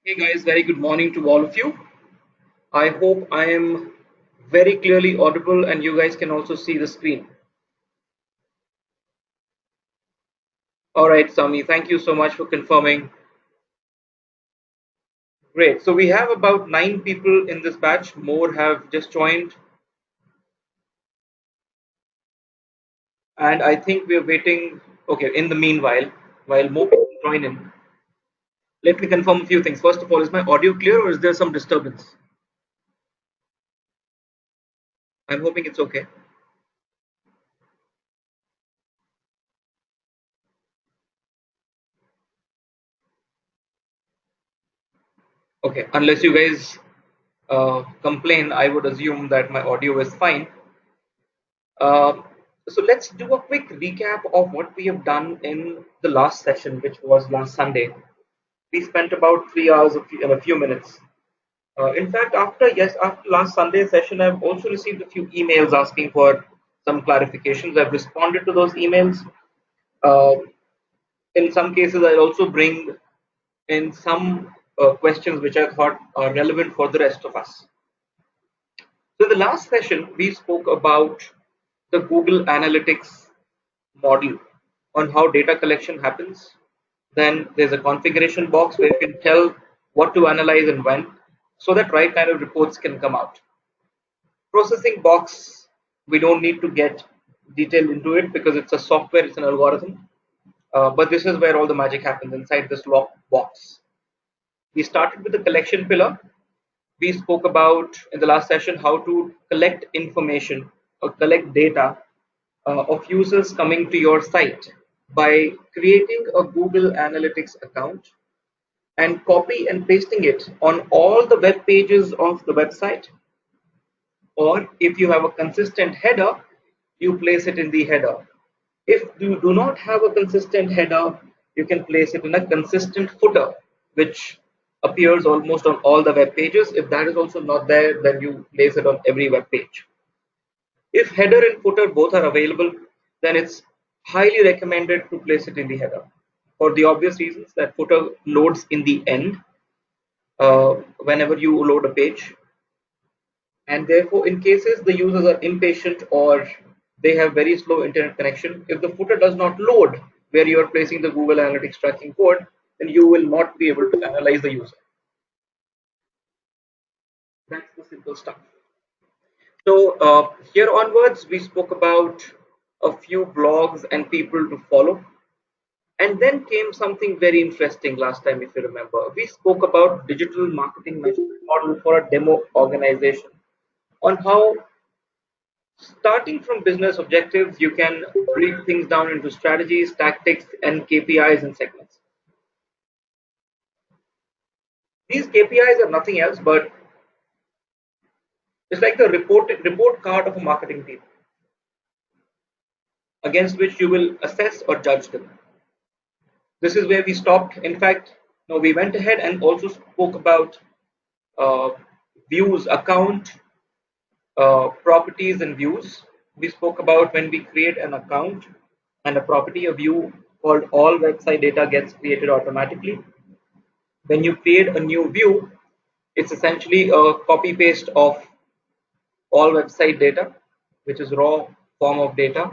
Hey guys, very good morning to all of you. I hope I am very clearly audible and you guys can also see the screen. All right, Sami, thank you so much for confirming. Great. So we have about 9 people in this batch. More have just joined, and I think we're waiting. Okay, in the meanwhile, while more people join in, let me confirm a few things. First of all, is my audio clear or is there some disturbance? I'm hoping it's okay. Okay, unless you guys complain, I would assume that my audio is fine. Uh, so let's do a quick recap of what we have done in the last session, which was last Sunday. We spent about 3 hours and a few minutes. In fact, after last Sunday session, I've also received a few emails asking for some clarifications. I've responded to those emails. Uh, in some cases, I'll also bring in some questions which I thought are relevant for the rest of us. So, in the last session, we spoke about the Google Analytics model on how data collection happens. Then there's a configuration box where you can tell what to analyze and when so that right kind of reports can come out. Processing box, we don't need to get detailed into it because it's a software, it's an algorithm. But this is where all the magic happens inside this lock box. We started with the collection pillar. We spoke about in the last session how to collect information or collect data of users coming to your site by creating a Google Analytics account and copy and pasting it on all the web pages of the website. Or if you have a consistent header, you place it in the header. If you do not have a consistent header, you can place it in a consistent footer, which appears almost on all the web pages. If that is also not there, then you place it on every web page. If header and footer both are available, then it's highly recommended to place it in the header for the obvious reasons that footer loads in the end whenever you load a page, and therefore in cases the users are impatient or they have very slow internet connection, if the footer does not load where you are placing the Google Analytics tracking code, then you will not be able to analyze the user. That's the simple stuff. So here onwards, we spoke about a few blogs and people to follow. And then came something very interesting last time, if you remember. We spoke about digital marketing management model for a demo organization on how starting from business objectives, you can break things down into strategies, tactics, and KPIs and segments. These KPIs are nothing else but it's like the report card of a marketing team against which you will assess or judge them. This is where we stopped. In fact, no, we went ahead and also spoke about uh, views, account, properties, and views. We spoke about when we create an account and a property, a view called all website data gets created automatically. When you create a new view, it's essentially a copy paste of all website data, which is raw form of data.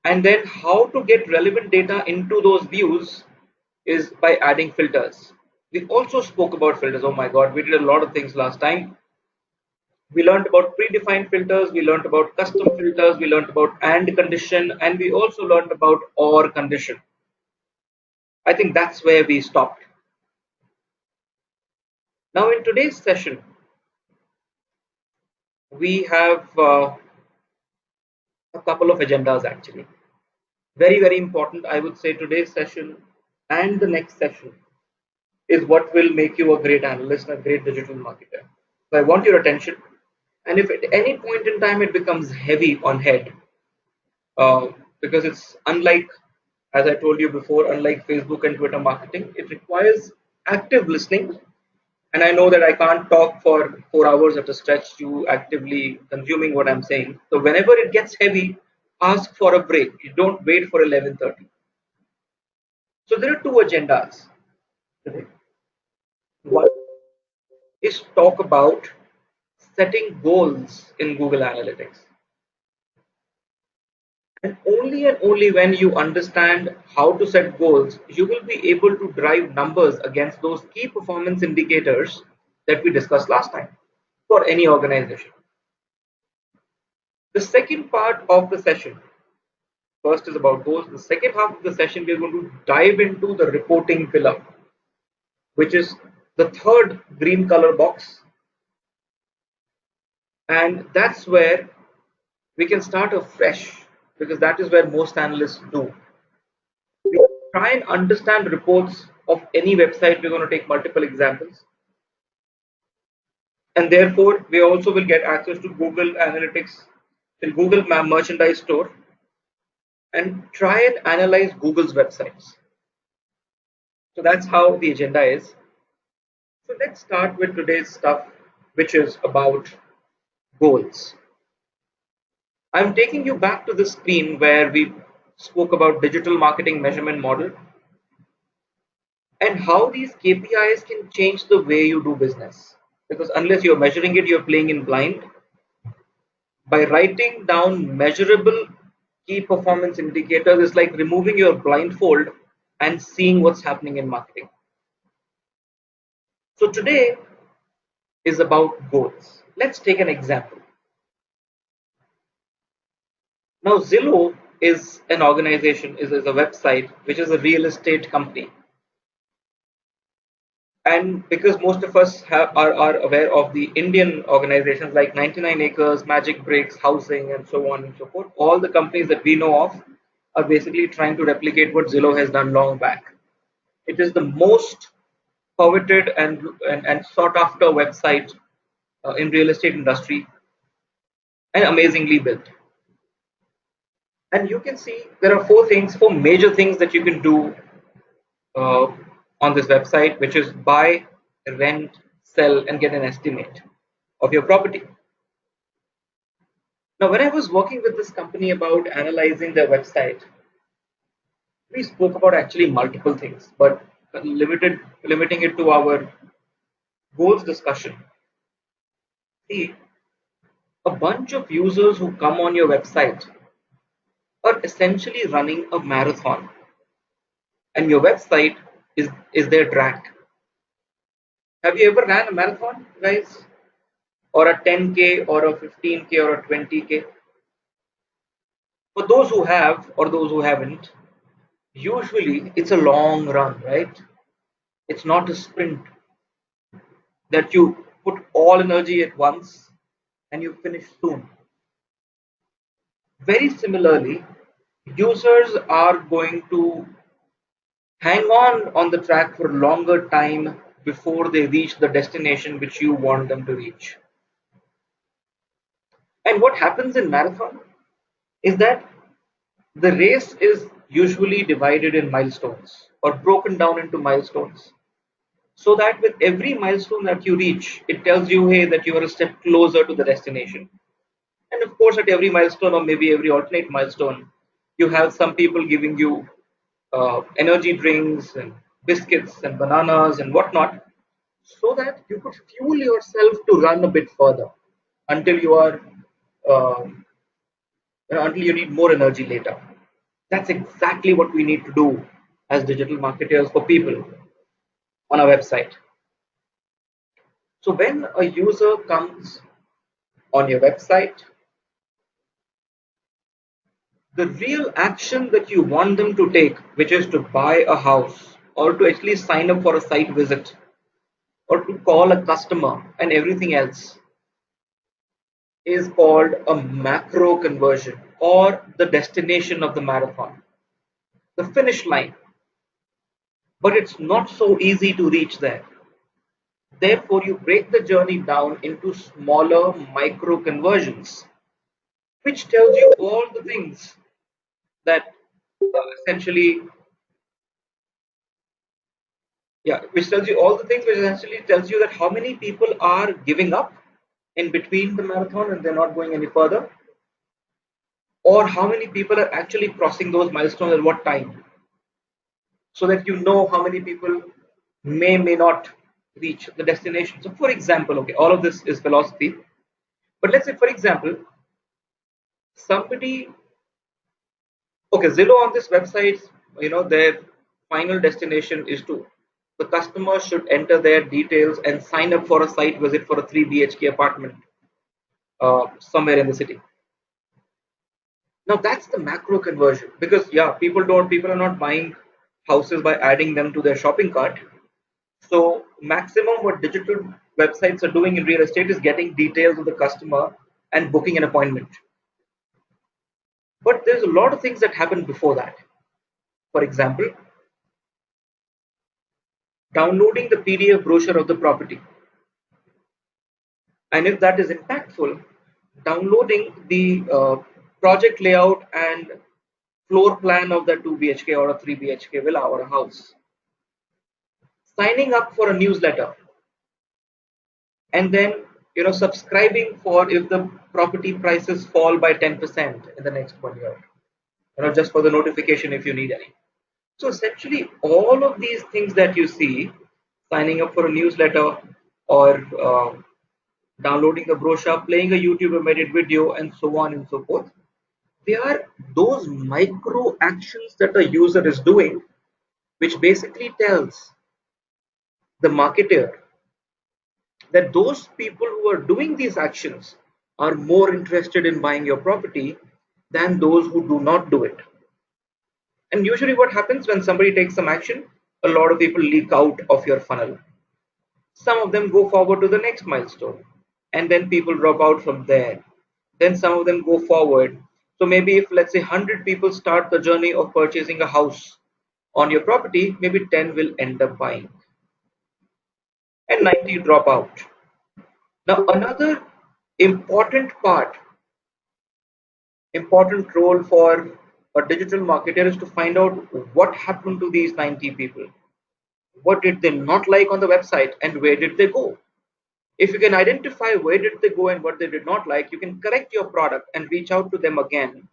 And then how to get relevant data into those views is by adding filters. We also spoke about filters. Oh my God, we did a lot of things last time. We learned about predefined filters, we learned about custom filters, we learned about and condition, and we also learned about or condition. I think that's where we stopped. Now in today's session, we have a couple of agendas actually. Very, very important. I would say today's session and the next session is what will make you a great analyst and a great digital marketer. So I want your attention. And if at any point in time it becomes heavy on head, because it's unlike, as I told you before, unlike Facebook and Twitter marketing, it requires active listening. And I know that I can't talk for 4 hours at a stretch to actively consuming what I'm saying. So whenever it gets heavy, ask for a break. You don't wait for 11:30. So there are two agendas. today. One is talk about setting goals in Google Analytics. And only when you understand how to set goals, you will be able to drive numbers against those key performance indicators that we discussed last time for any organization. The second part of the session, first is about goals. The second half of the session, we're going to dive into the reporting pillar, which is the third green color box. And that's where we can start afresh because that is where most analysts do. We try and understand reports of any website. We're going to take multiple examples. And therefore, we also will get access to Google Analytics in Google Merchandise Store and try and analyze Google's websites. So that's how the agenda is. So let's start with today's stuff, which is about goals. I'm taking you back to the screen where we spoke about digital marketing measurement model and how these KPIs can change the way you do business. Because unless you're measuring it, you're playing in blind. By writing down measurable key performance indicators is like removing your blindfold and seeing what's happening in marketing. So today is about goals. Let's take an example. Now Zillow is an organization, is a website which is a real estate company. And because most of us are aware of the Indian organizations like 99 Acres, Magic Bricks, Housing, and so on and so forth, all the companies that we know of are basically trying to replicate what Zillow has done long back. It is the most coveted and sought after website in real estate industry and amazingly built. And you can see there are four major things that you can do uh, on this website, which is buy, rent, sell, and get an estimate of your property. Now, when I was working with this company about analyzing their website, we spoke about actually multiple things, but limiting it to our goals discussion. See, a bunch of users who come on your website are essentially running a marathon, and your website is their track. Have you ever ran a marathon, guys? Or a 10K or a 15K or a 20K? For those who have or those who haven't, usually it's a long run, right? It's not a sprint that you put all energy at once and you finish soon. Very similarly, users are going to hang on the track for a longer time before they reach the destination which you want them to reach. And what happens in marathon is that the race is usually divided in milestones or broken down into milestones. So that with every milestone that you reach, it tells you, hey, that you are a step closer to the destination. And of course, at every milestone or maybe every alternate milestone, you have some people giving you energy drinks and biscuits and bananas and whatnot, so that you could fuel yourself to run a bit further until you are um, until you need more energy later. That's exactly what we need to do as digital marketers for people on our website. So when a user comes on your website, the real action that you want them to take, which is to buy a house or to actually sign up for a site visit or to call a customer and everything else, is called a macro conversion or the destination of the marathon, the finish line. But it's not so easy to reach there. Therefore, you break the journey down into smaller micro conversions, which tells you all the things that essentially, yeah, which tells you all the things, which essentially tells you that how many people are giving up in between the marathon and they're not going any further, or how many people are actually crossing those milestones at what time, so that you know how many people may not reach the destination. So for example, okay, all of this is philosophy, but let's say for example, somebody, okay, Zillow on this website, their final destination is to, the customer should enter their details and sign up for a site visit for a 3 BHK apartment somewhere in the city. Now that's the macro conversion, because yeah, people are not buying houses by adding them to their shopping cart. So maximum what digital websites are doing in real estate is getting details of the customer and booking an appointment. But there's a lot of things that happen before that. For example, downloading the PDF brochure of the property. And if that is impactful, downloading the project layout and floor plan of the 2 BHK or a 3 BHK villa or a house. Signing up for a newsletter, and then subscribing for if the property prices fall by 10% in the next 1 year, just for the notification if you need any. So essentially all of these things that you see, signing up for a newsletter or downloading the brochure, playing a YouTube embedded video, and so on and so forth, they are those micro actions that a user is doing, which basically tells the marketer that those people who are doing these actions are more interested in buying your property than those who do not do it. And usually what happens when somebody takes some action, a lot of people leak out of your funnel. Some of them go forward to the next milestone, and then people drop out from there. Then some of them go forward. So maybe if let's say 100 people start the journey of purchasing a house on your property, maybe 10 will end up buying and 90 drop out. Now another important part, important role for a digital marketer is to find out what happened to these 90 people. What did they not like on the website and where did they go? If you can identify where did they go and what they did not like, you can correct your product and reach out to them again,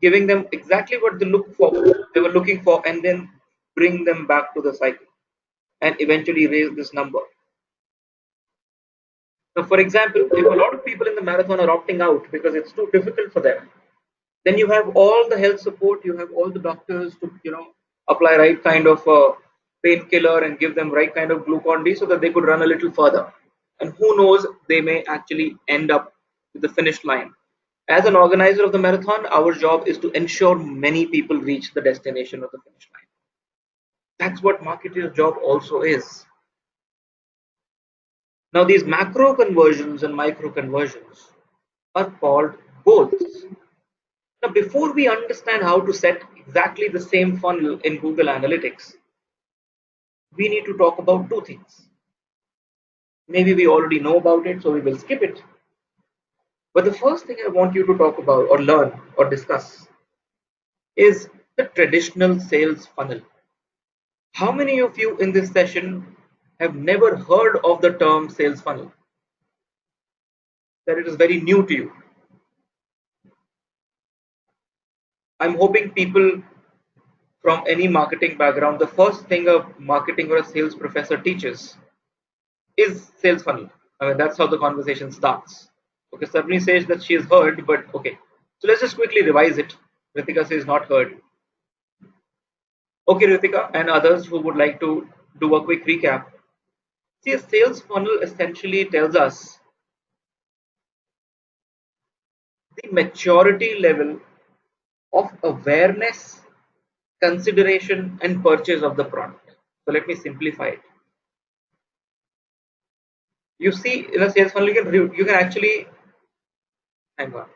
giving them exactly what they were looking for, and then bring them back to the cycle and eventually raise this number. So for example, if a lot of people in the marathon are opting out because it's too difficult for them, then you have all the health support, you have all the doctors to apply right kind of painkiller and give them right kind of glucon D so that they could run a little further, and who knows, they may actually end up with the finish line. As an organizer of the marathon, our job is to ensure many people reach the destination of the finish line. That's what marketer's job also is. Now these macro conversions and micro conversions are called goals. Now, before we understand how to set exactly the same funnel in Google Analytics, we need to talk about two things. Maybe we already know about it, so we will skip it. But the first thing I want you to talk about or learn or discuss is the traditional sales funnel. How many of you in this session have never heard of the term sales funnel? That it is very new to you. I'm hoping people from any marketing background, the first thing a marketing or a sales professor teaches is sales funnel. I mean, that's how the conversation starts. Okay, Sabni says that she has heard, but okay. So let's just quickly revise it. Ritika says not heard. Okay, Ritika and others who would like to do a quick recap. See, a sales funnel essentially tells us the maturity level of awareness, consideration, and purchase of the product. So let me simplify it. You see, in a sales funnel, you can actually hang on.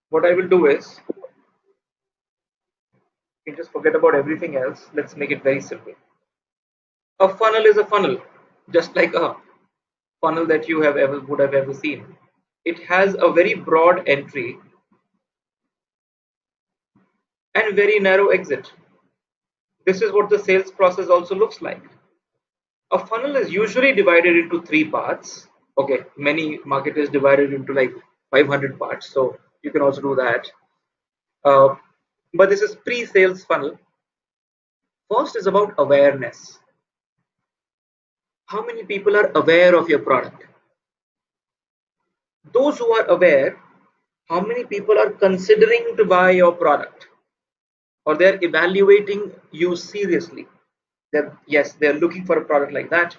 What I will do is, you can just forget about everything else. Let's make it very simple. A funnel is a funnel, just like a funnel that you would have ever seen. It has a very broad entry and very narrow exit. This is what the sales process also looks like. A funnel is usually divided into three parts. Okay, many marketers divide it into like 500 parts, so you can also do that. But this is pre-sales funnel. First is about awareness. How many people are aware of your product? Those who are aware, how many people are considering to buy your product, or they're evaluating you seriously? That yes, they're looking for a product like that.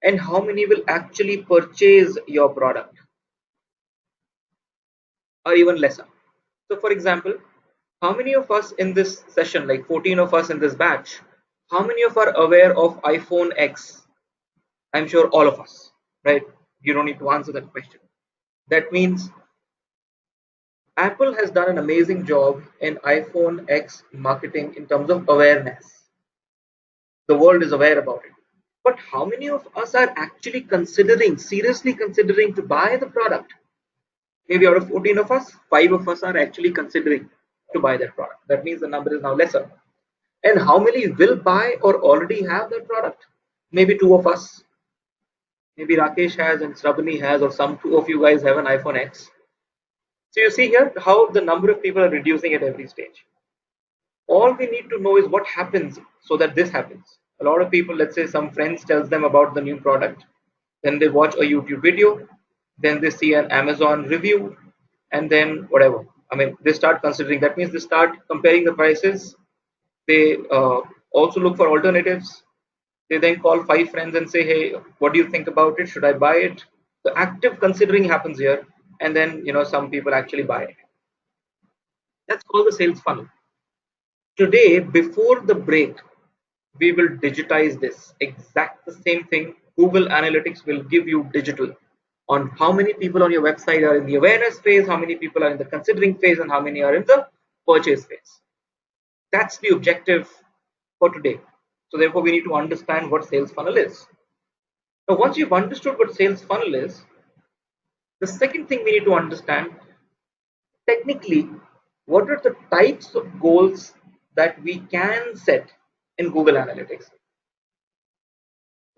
And how many will actually purchase your product, or even lesser? So for example, how many of us in this session, like 14 of us in this batch, how many of are aware of iPhone X? I'm sure all of us, right? You don't need to answer that question. That means Apple has done an amazing job in iPhone X marketing in terms of awareness. The world is aware about it. But how many of us are actually considering, seriously considering to buy the product? Maybe out of 14 of us, 5 of us are actually considering to buy that product. That means the number is now lesser. And how many will buy or already have that product? Maybe 2 of us. Maybe Rakesh has and Sravani has, or some 2 of you guys have an iPhone X. So you see here how the number of people are reducing at every stage. All we need to know is what happens so that this happens. A lot of people, let's say some friends tells them about the new product, then they watch a YouTube video, then they see an Amazon review, and then whatever. I mean, they start considering. That means they start comparing the prices. They also look for alternatives. They then call 5 friends and say, hey, what do you think about it? Should I buy it? The active considering happens here, and then some people actually buy it. That's called the sales funnel. Today, before the break, we will digitize this. Exact the same thing. Google Analytics will give you digital on how many people on your website are in the awareness phase, how many people are in the considering phase, and how many are in the purchase phase. That's the objective for today. So therefore, we need to understand what sales funnel is. Now, once you've understood what sales funnel is, the second thing we need to understand, technically, what are the types of goals that we can set in Google Analytics.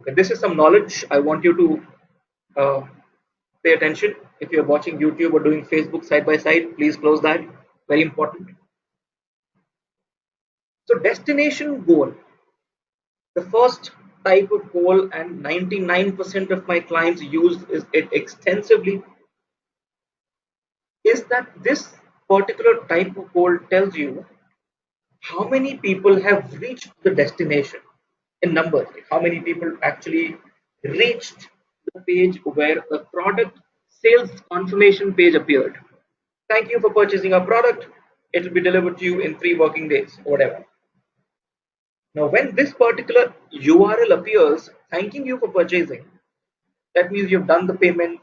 Okay, this is some knowledge I want you to pay attention. If you're watching YouTube or doing Facebook side by side, please close that. Very important. So destination goal, the first type of goal, and 99% of my clients use it extensively, is that this particular type of goal tells you how many people have reached the destination in numbers, like how many people actually reached the page where the product sales confirmation page appeared. Thank you for purchasing our product. It will be delivered to you in 3 working days, or whatever. Now, when this particular URL appears, thanking you for purchasing, that means you've done the payment,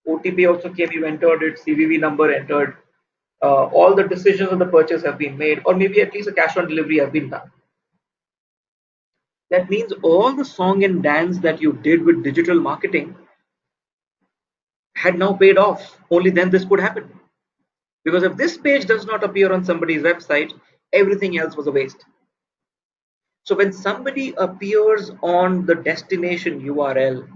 OTP also came, you entered it, CVV number entered, all the decisions of the purchase have been made, or maybe at least a cash on delivery have been done. That means all the song and dance that you did with digital marketing had now paid off. Only then this could happen. Because if this page does not appear on somebody's website, everything else was a waste. So when somebody appears on the destination URL,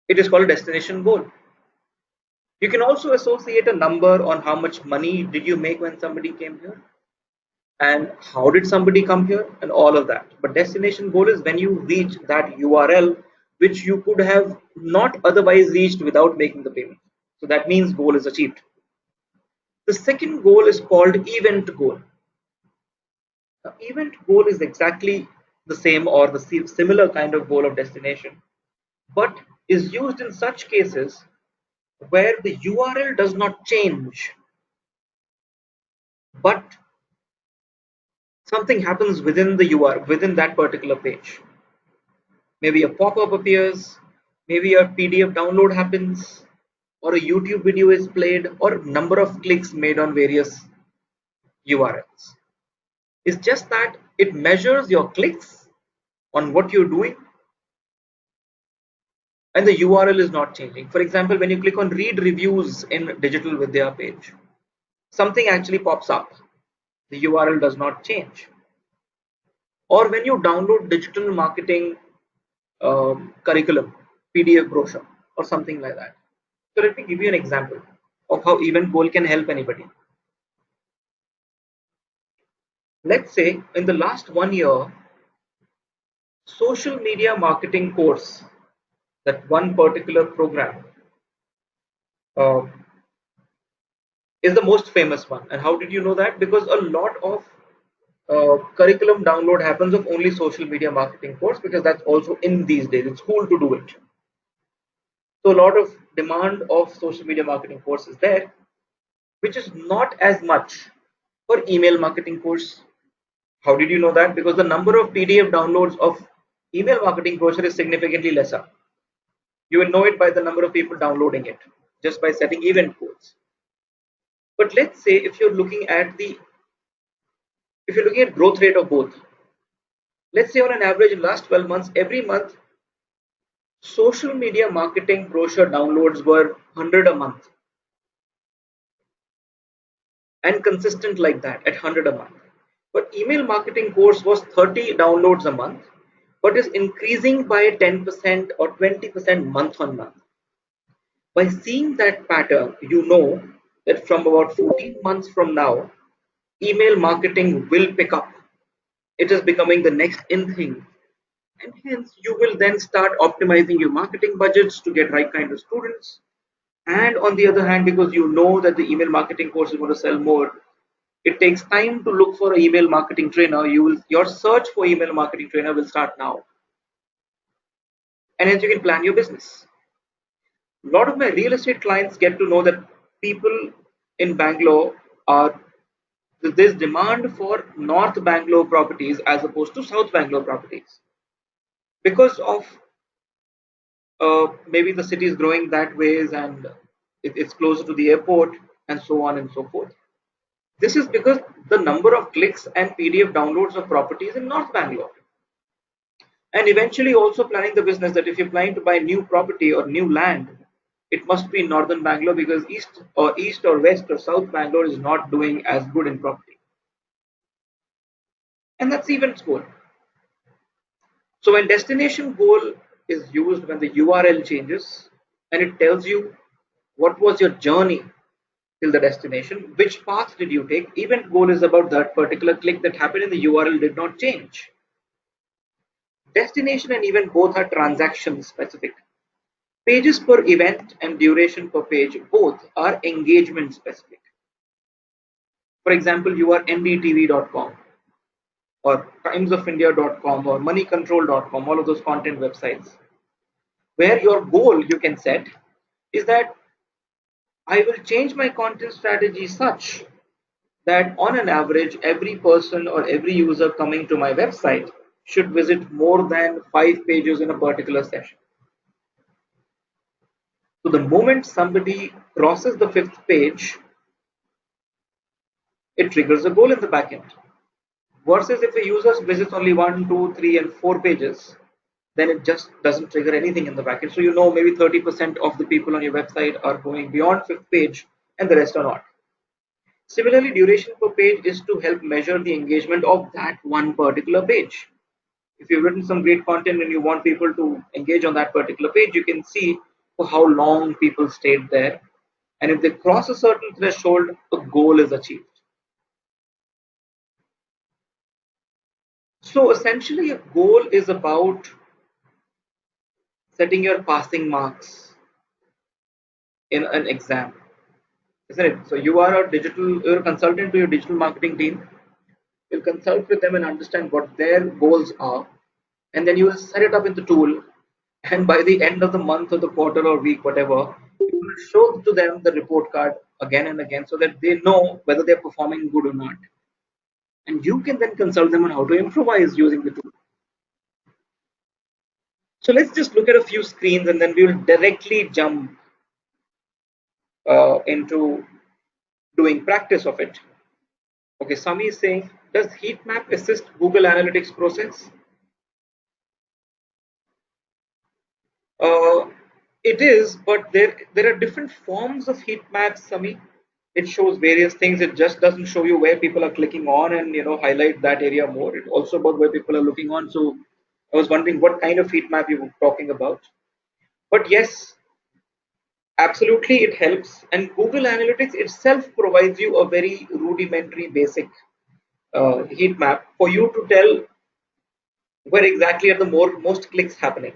it is called a destination goal. You can also associate a number on how much money did you make when somebody came here, and how did somebody come here, and all of that. But destination goal is when you reach that URL which you could have not otherwise reached without making the payment. So that means goal is achieved. The second goal is called event goal. Now, event goal is exactly the same or the similar kind of goal of destination, but is used in such cases where the URL does not change, but something happens within the URL, within that particular page. Maybe a pop-up appears, maybe a PDF download happens, or a YouTube video is played, or number of clicks made on various URLs. It's just that it measures your clicks on what you're doing, and the URL is not changing. For example, when you click on read reviews in Digital Vidya page, something actually pops up. The URL does not change. Or when you download digital marketing curriculum, PDF brochure, or something like that. So let me give you an example of how event goal can help anybody. Let's say in the last 1 year, social media marketing course, that one particular program, uh, is the most famous one. And how did you know that? Because a lot of curriculum download happens of only social media marketing course, because that's also in these days. It's cool to do it. So a lot of demand of social media marketing course is there, which is not as much for email marketing course. How did you know that? Because the number of PDF downloads of email marketing course is significantly lesser. You will know it by the number of people downloading it, just by setting event codes. But let's say if you're looking at growth rate of both, let's say on an average in last 12 months, every month social media marketing brochure downloads were 100 a month, and consistent like that at 100 a month. But email marketing course was 30 downloads a month, but is increasing by 10% or 20% month on month. By seeing that pattern, you know that from about 14 months from now, email marketing will pick up. It is becoming the next in thing. And hence, you will then start optimizing your marketing budgets to get right kind of students. And on the other hand, because you know that the email marketing course is going to sell more, it takes time to look for an email marketing trainer. Your search for email marketing trainer will start now. And hence you can plan your business. A lot of my real estate clients get to know that people in Bangalore are there's demand for North Bangalore properties as opposed to South Bangalore properties, because of maybe the city is growing that ways, and it's closer to the airport, and so on and so forth. This is because the number of clicks and PDF downloads of properties in North Bangalore. And eventually also planning the business that if you're planning to buy new property or new land, it must be in northern Bangalore, because east or west or south Bangalore is not doing as good in property. And that's event goal. So when destination goal is used, when the URL changes and it tells you what was your journey till the destination, which path did you take, event goal is about that particular click that happened in the URL did not change. Destination and event both are transaction specific. Pages per event and duration per page both are engagement specific. For example, you are ndtv.com or timesofindia.com or moneycontrol.com, all of those content websites, where your goal you can set is that I will change my content strategy such that on an average, every person or every user coming to my website should visit more than 5 pages in a particular session. So the moment somebody crosses the fifth page, it triggers a goal in the backend. Versus if a user visits only 1, 2, 3, and 4 pages, then it just doesn't trigger anything in the backend. So you know maybe 30% of the people on your website are going beyond fifth page and the rest are not. Similarly, duration per page is to help measure the engagement of that one particular page. If you've written some great content and you want people to engage on that particular page, you can see for how long people stayed there. And if they cross a certain threshold, a goal is achieved. So essentially, a goal is about setting your passing marks in an exam, isn't it? So you're a consultant to your digital marketing team. You'll consult with them and understand what their goals are, and then you will set it up in the tool. And by the end of the month or the quarter or week, whatever, you will show to them the report card again and again, so that they know whether they're performing good or not. And you can then consult them on how to improvise using the tool. So let's just look at a few screens and then we will directly jump into doing practice of it. Okay, Sami is saying, does heat map assist Google Analytics process? Uh, it is, but there are different forms of heat maps, Sami. It shows various things. It just doesn't show you where people are clicking on and highlight that area more. It's also about where people are looking on. So I was wondering what kind of heat map you were talking about. But yes, absolutely, it helps. And Google Analytics itself provides you a very rudimentary basic heat map for you to tell where exactly are the most clicks happening.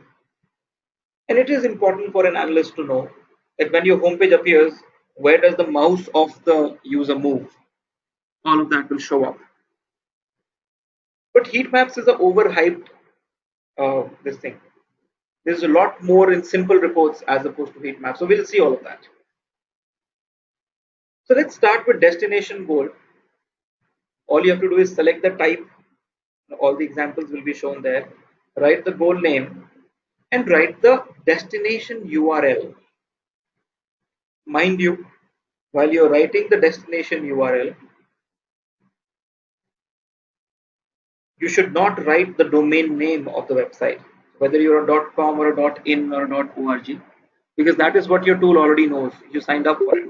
And it is important for an analyst to know that when your homepage appears, where does the mouse of the user move? All of that will show up. But heat maps is a overhyped this thing. There's a lot more in simple reports as opposed to heat maps. So we'll see all of that. So let's start with destination goal. All you have to do is select the type. All the examples will be shown there. Write the goal name and write the destination URL. Mind you, while you're writing the destination URL, you should not write the domain name of the website, whether you're a .com or a .in or a .org, because that is what your tool already knows. You signed up for it.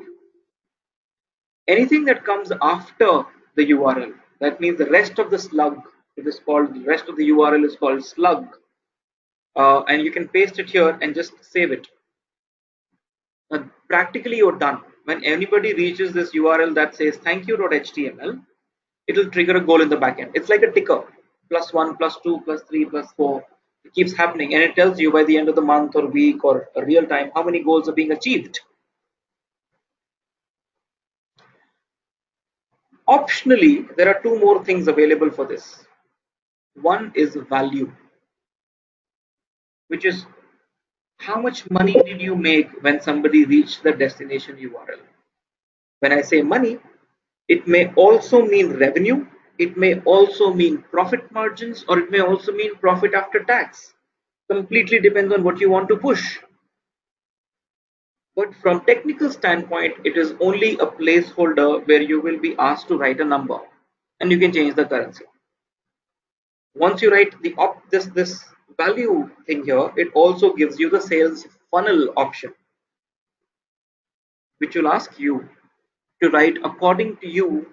Anything that comes after the URL, that means the rest of the slug, it is called, the rest of the URL is called slug, and you can paste it here and just save it. Practically you're done. When anybody reaches this URL that says thank you.html, it will trigger a goal in the backend. It's like a ticker, +1, +2, +3, +4. It keeps happening, and it tells you by the end of the month or week or real time how many goals are being achieved. Optionally, there are two more things available for this. One is value, which is how much money did you make when somebody reached the destination URL. When I say money, it may also mean revenue, it may also mean profit margins, or it may also mean profit after tax. Completely depends on what you want to push. But from technical standpoint, it is only a placeholder where you will be asked to write a number and you can change the currency. Once you write this value thing here, it also gives you the sales funnel option, which will ask you to write according to you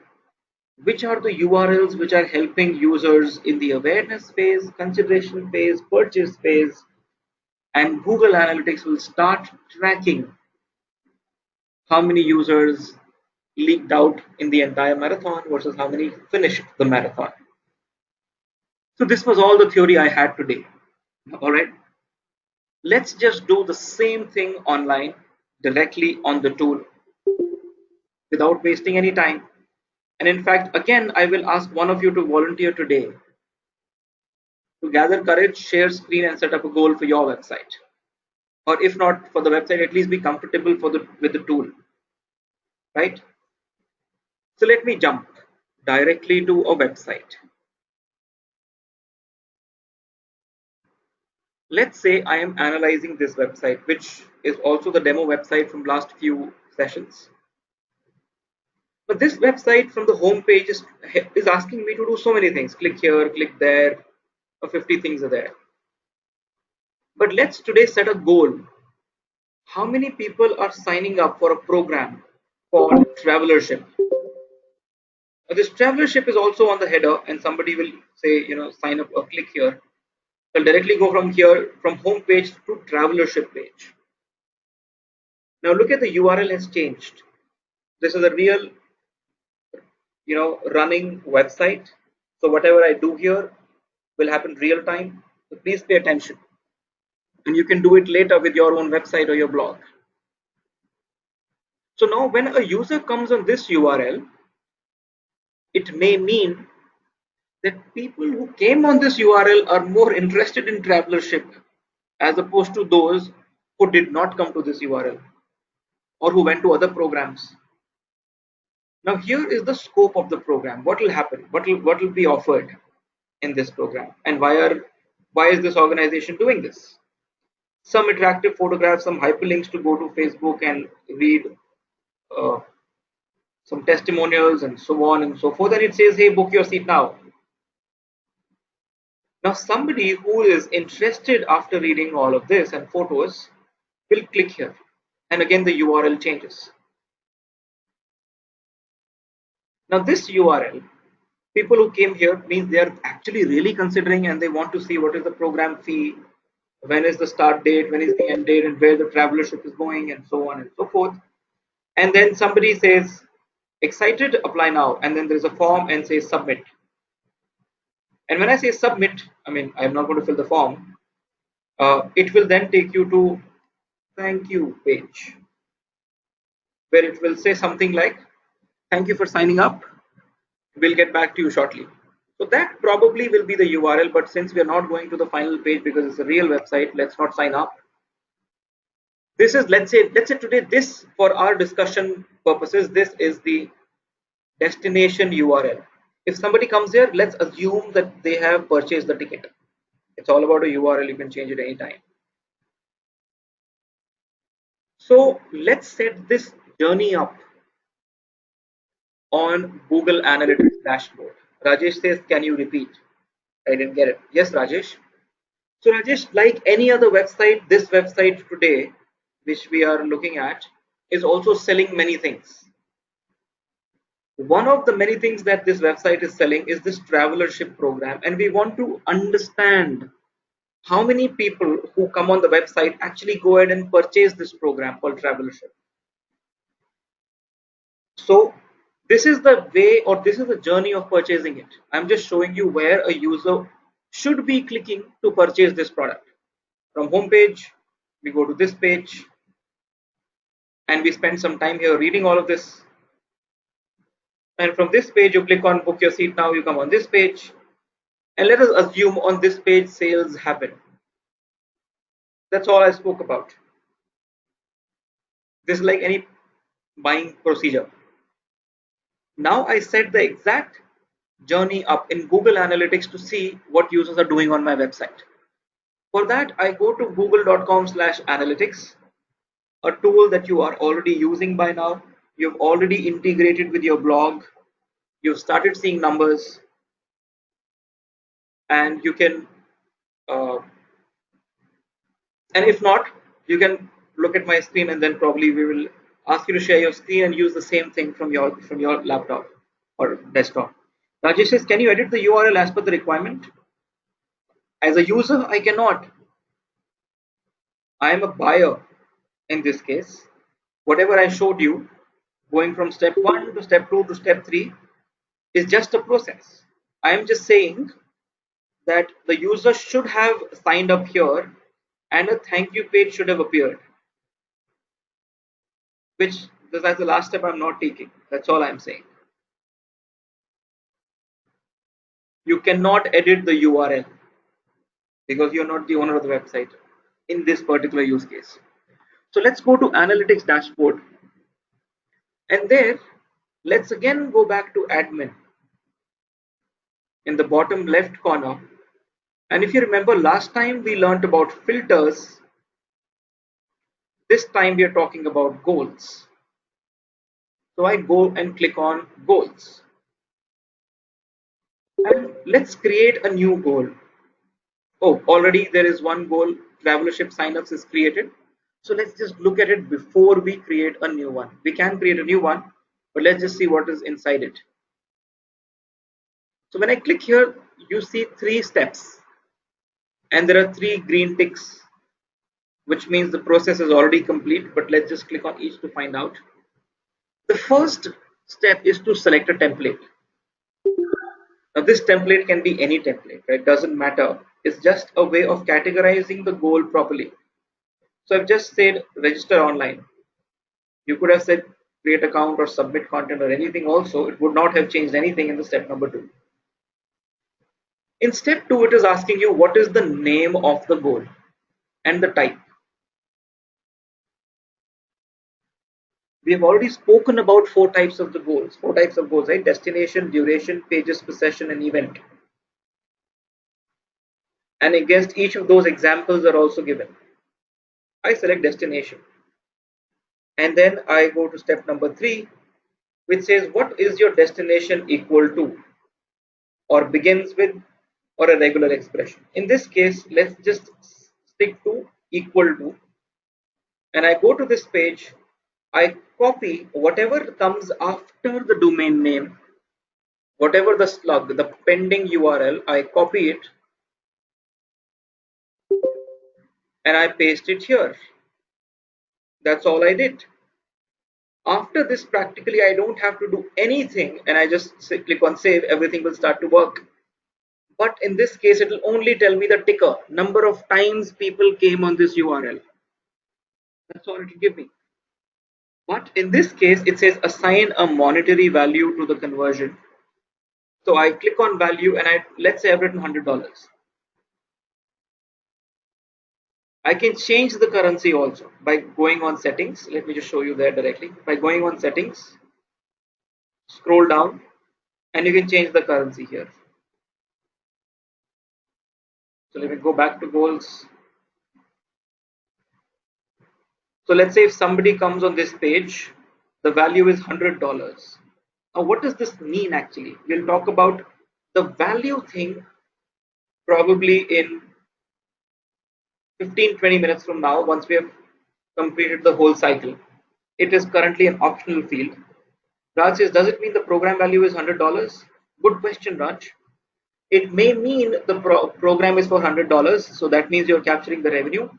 which are the URLs which are helping users in the awareness phase, consideration phase, purchase phase, and Google Analytics will start tracking how many users leaked out in the entire marathon versus how many finished the marathon. So this was all the theory I had today. All right. Let's just do the same thing online directly on the tool without wasting any time. And in fact, again, I will ask one of you to volunteer today to gather courage, share screen, and set up a goal for your website. Or if not for the website, at least be comfortable with the tool. Right? So let me jump directly to a website. Let's say I am analyzing this website, which is also the demo website from last few sessions. But this website from the home page is asking me to do so many things. Click here, click there, 50 things are there. But let's today set a goal. How many people are signing up for a program called Travelership? This Travelership is also on the header, and somebody will say, sign up or click here. I'll directly go from here, from home page to Travelership page. Now look at the URL has changed. This is a real, running website. So whatever I do here will happen real time. So please pay attention. And you can do it later with your own website or your blog. So now when a user comes on this URL, it may mean that people who came on this URL are more interested in Travelership as opposed to those who did not come to this URL or who went to other programs. Now here is the scope of the program. What will happen? What will be offered in this program, and why is this organization doing this? Some attractive photographs, some hyperlinks to go to Facebook and read uh, some testimonials and so on and so forth, and it says, hey, book your seat now. Now somebody who is interested after reading all of this and photos will click here, and again the URL changes. Now this URL, people who came here means they are actually really considering and they want to see what is the program fee, when is the start date, when is the end date, and where the Travelership is going, and so on and so forth. And then somebody says, excited, apply now, and then there's a form and says submit. And when I say submit, I mean I'm not going to fill the form. It will then take you to thank you page, where it will say something like, thank you for signing up. We'll get back to you shortly. So that probably will be the URL, but since we are not going to the final page because it's a real website, let's not sign up. This is, let's say today, this for our discussion purposes, this is the destination URL. If somebody comes here, let's assume that they have purchased the ticket. It's all about a URL, you can change it anytime. So let's set this journey up on Google Analytics dashboard. Rajesh says, can you repeat? I didn't get it. Yes, Rajesh. So Rajesh, like any other website, this website today, which we are looking at, is also selling many things. One of the many things that this website is selling is this travelership program, and we want to understand how many people who come on the website actually go ahead and purchase this program called travelership. So this is the way, or this is the journey of purchasing it. I'm just showing you where a user should be clicking to purchase this product. From home page, we go to this page, and we spend some time here reading all of this. And from this page, you click on book your seat now, you come on this page, and let us assume on this page sales happen. That's all I spoke about. This is like any buying procedure. Now I set the exact journey up in Google Analytics to see what users are doing on my website. For that, I go to google.com/analytics, a tool that you are already using by now. You've already integrated with your blog. You've started seeing numbers, and you can, uh, and if not, you can look at my screen, and then probably we will ask you to share your screen and use the same thing from your laptop or desktop. Rajesh says, can you edit the URL as per the requirement? As a user, I cannot. I am a buyer in this case. Whatever I showed you, going from step 1 to step 2 to step 3, is just a process. I am just saying that the user should have signed up here and a thank you page should have appeared, which that's the last step I'm not taking. That's all I'm saying. You cannot edit the URL because you're not the owner of the website in this particular use case. So let's go to analytics dashboard, and there let's again go back to admin in the bottom left corner. And if you remember, last time we learned about filters. This time we are talking about goals. So I go and click on goals, and let's create a new goal. Oh, already there is one goal, travelership signups is created. So let's just look at it before we create a new one. We can create a new one, but let's just see what is inside it. So when I click here, you see 3 steps, and there are 3 green ticks, which means the process is already complete, but let's just click on each to find out. The first step is to select a template. Now this template can be any template, right? Doesn't matter. It's just a way of categorizing the goal properly. So I've just said register online. You could have said create account or submit content or anything also. It would not have changed anything in the step number 2. In step 2, it is asking you what is the name of the goal and the type. We have already spoken about 4 types of the goals, 4 types of goals, right? Destination, duration, pages per session, and event. And against each of those examples are also given. I select destination. And then I go to step number 3, which says what is your destination equal to, or begins with, or a regular expression. In this case, let's just stick to equal to. And I go to this page, I copy whatever comes after the domain name, whatever the slug, the pending URL, I copy it and I paste it here. That's all I did. After this, practically I don't have to do anything, and I just click on save. Everything will start to work. But in this case, it will only tell me the ticker, number of times people came on this URL. That's all it will give me. But in this case, it says assign a monetary value to the conversion. So I click on value and let's say I've written $100. I can change the currency also by going on settings. Let me just show you there directly. By going on settings, scroll down, and you can change the currency here. So let me go back to goals. So let's say if somebody comes on this page, the value is $100. Now what does this mean actually? We'll talk about the value thing probably in 15-20 minutes from now once we have completed the whole cycle. It is currently an optional field. Raj says, does it mean the program value is $100? Good question, Raj. It may mean the program is for $100, so that means you're capturing the revenue.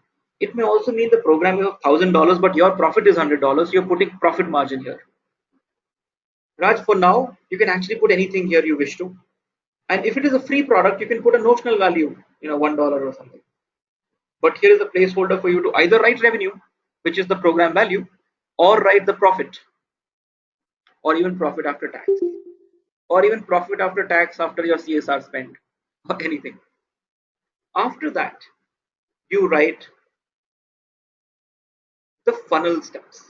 It may also mean the program is $1,000, but your profit is $100. You're putting profit margin here. Raj, for now, you can actually put anything here you wish to. And if it is a free product, you can put a notional value, $1 or something. But here is a placeholder for you to either write revenue, which is the program value, or write the profit, or even profit after tax, or even profit after tax after your CSR spend, or anything. After that, you write the funnel steps.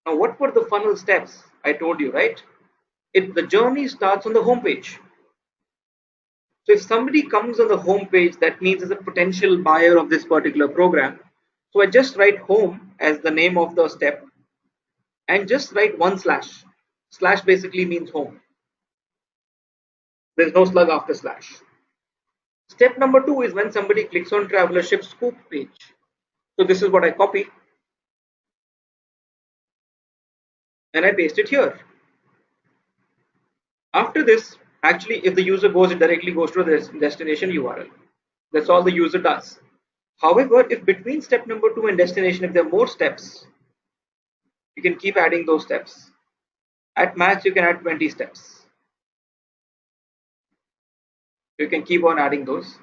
Now, what were the funnel steps? I told you, right? The journey starts on the home page. So if somebody comes on the home page, that means is a potential buyer of this particular program. So I just write home as the name of the step and just write one slash. Slash basically means home. There's no slug after slash. Step number 2 is when somebody clicks on Travelership Scoop page. So this is what I copy and I paste it here. After this, actually, if the user goes, it directly goes to the destination URL. That's all the user does. However, if between step number 2 and destination, if there are more steps, you can keep adding those steps. At max, you can add 20 steps. You can keep on adding those.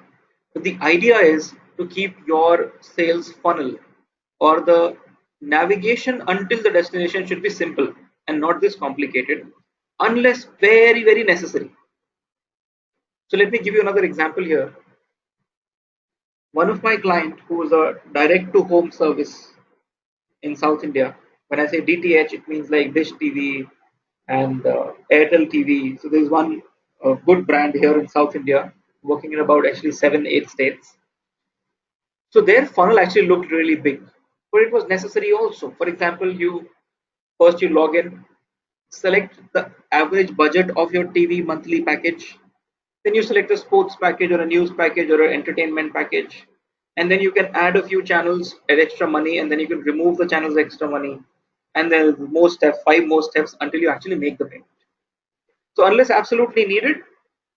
But the idea is to keep your sales funnel or the navigation until the destination should be simple and not this complicated, unless very, very necessary. So let me give you another example here. One of my clients who is a direct to home service in South India. When I say DTH, it means like Dish TV and Airtel TV. So there's one good brand here in South India working in about actually 7-8 states. So their funnel actually looked really big, but it was necessary also. For example, you log in, select the average budget of your TV monthly package, then you select a sports package or a news package or an entertainment package, and then you can add a few channels at extra money, and then you can remove the channels extra money, and then more steps, 5 more steps until you actually make the payment. So unless absolutely needed,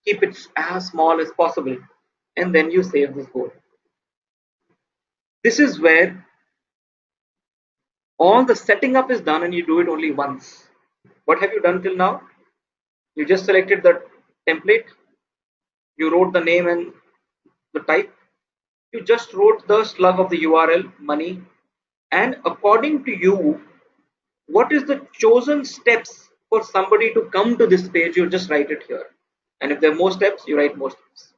keep it as small as possible, and then you save this goal. This is where all the setting up is done and you do it only once. What have you done till now? You just selected the template, you wrote the name and the type, you just wrote the slug of the URL, money, and according to you, what is the chosen steps for somebody to come to this page, you just write it here. And if there are more steps, you write more steps.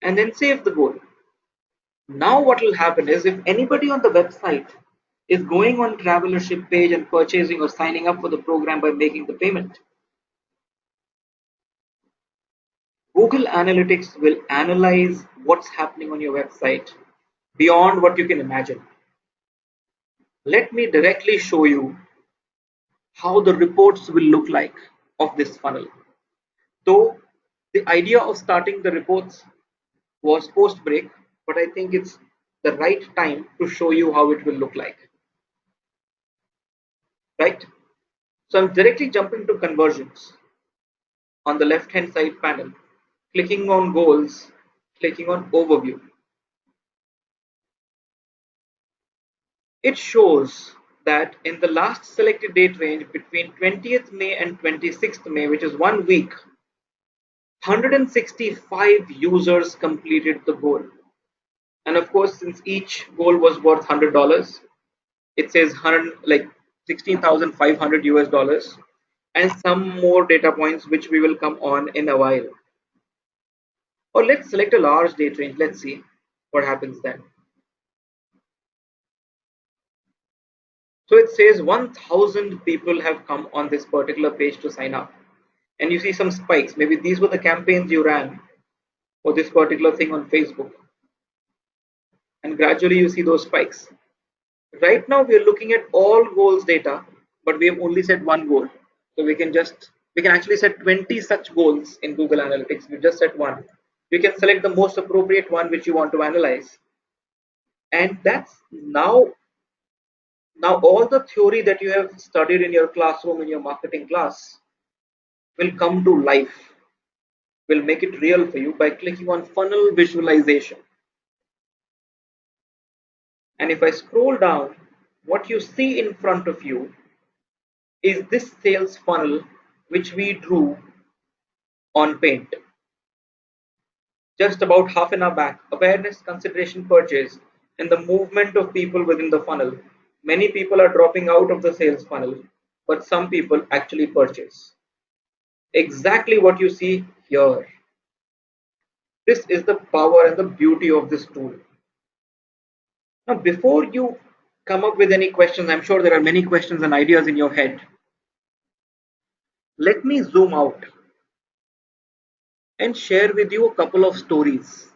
And then save the goal. Now what will happen is if anybody on the website is going on Travelership page and purchasing or signing up for the program by making the payment, Google Analytics will analyze what's happening on your website beyond what you can imagine. Let me directly show you how the reports will look like of this funnel. Though the idea of starting the reports was post break, but I think it's the right time to show you how it will look like. Right? So I'm directly jumping to conversions on the left hand side panel, clicking on goals, clicking on overview. It shows that in the last selected date range between 20th May and 26th May, which is 1 week, 165 users completed the goal. And of course, since each goal was worth $100, it says 100 like 16,500 US dollars and some more data points which we will come on in a while. Or let's select a large date range. Let's see what happens then. So it says 1,000 people have come on this particular page to sign up. And you see some spikes. Maybe these were the campaigns you ran for this particular thing on Facebook. And gradually you see those spikes. Right now we are looking at all goals data, but we have only set one goal. So we can actually set 20 such goals in Google Analytics. We just set one. You can select the most appropriate one which you want to analyze. And that's now all the theory that you have studied in your classroom in your marketing class will come to life. Will make it real for you by clicking on funnel visualization. And if I scroll down, what you see in front of you is this sales funnel which we drew on Paint. Just about half an hour back, awareness, consideration, purchase, and the movement of people within the funnel. Many people are dropping out of the sales funnel, but some people actually purchase. Exactly what you see here. This is the power and the beauty of this tool. Now, before you come up with any questions, I'm sure there are many questions and ideas in your head. Let me zoom out and share with you a couple of stories.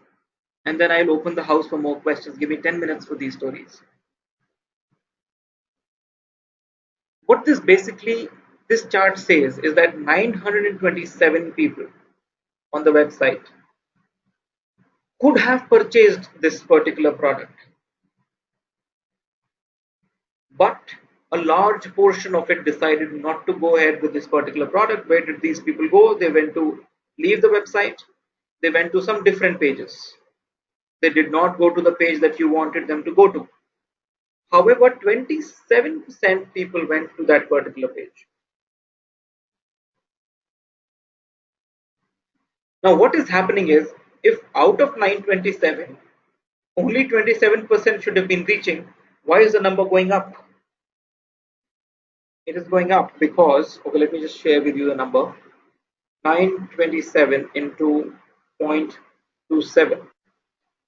And then I'll open the house for more questions. Give me 10 minutes for these stories. What this chart says is that 927 people on the website could have purchased this particular product, but a large portion of it decided not to go ahead with this particular product. Where did these people go? They went to leave the website. They went to some different pages. They did not go to the page that you wanted them to go to. However, 27% people went to that particular page. Now, what is happening is, if out of 927, only 27% should have been reaching, why is the number going up? It is going up because, okay, let me just share with you the number. 927 into 0.27.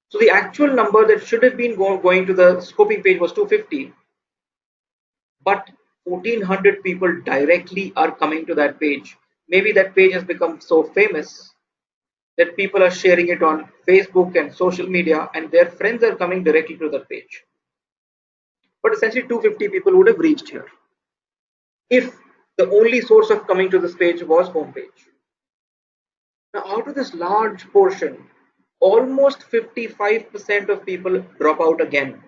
So the actual number that should have been going to the scoping page was 250, but 1400 people directly are coming to that page. Maybe that page has become so famous that people are sharing it on Facebook and social media, and their friends are coming directly to that page. But essentially 250 people would have reached here if the only source of coming to this page was homepage. Now, out of this large portion, almost 55% of people drop out again,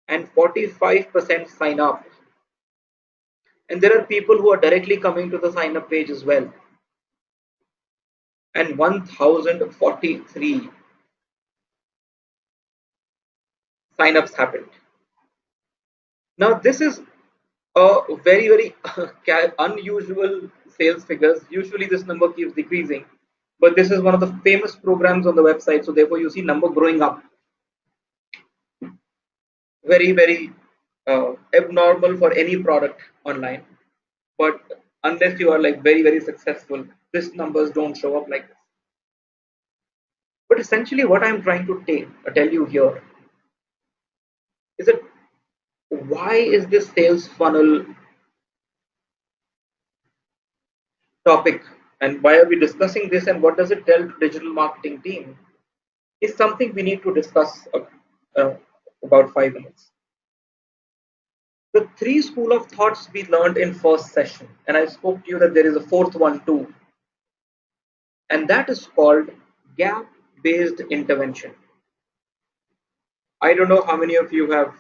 and 45% sign up. And there are people who are directly coming to the sign up page as well. And 1043 sign-ups happened. Now this is a very unusual sales figures. Usually this number keeps decreasing, but this is one of the famous programs on the website, so therefore you see number growing up. Very abnormal for any product online, but unless you are like very successful, these numbers don't show up like this. But essentially what I'm trying to tell you here is that why is this sales funnel topic and why are we discussing this, and what does it tell to digital marketing team is something we need to discuss about 5 minutes. The three school of thoughts we learned in first session, and I spoke to you that there is a fourth one too, and that is called gap based intervention. I don't know how many of you have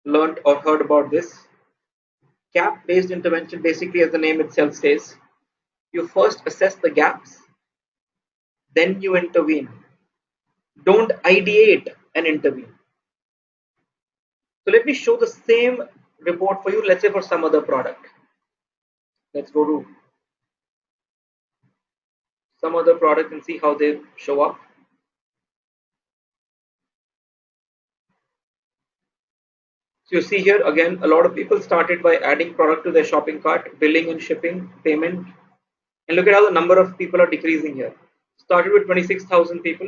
learned or heard about this. Gap based intervention, basically as the name itself says, you first assess the gaps, then you intervene. Don't ideate and intervene. So let me show the same report for you, let's say for some other product. Let's go to some other product and see how they show up. So you see here again, a lot of people started by adding product to their shopping cart, billing and shipping, payment, and look at how the number of people are decreasing here. Started with 26,000 people,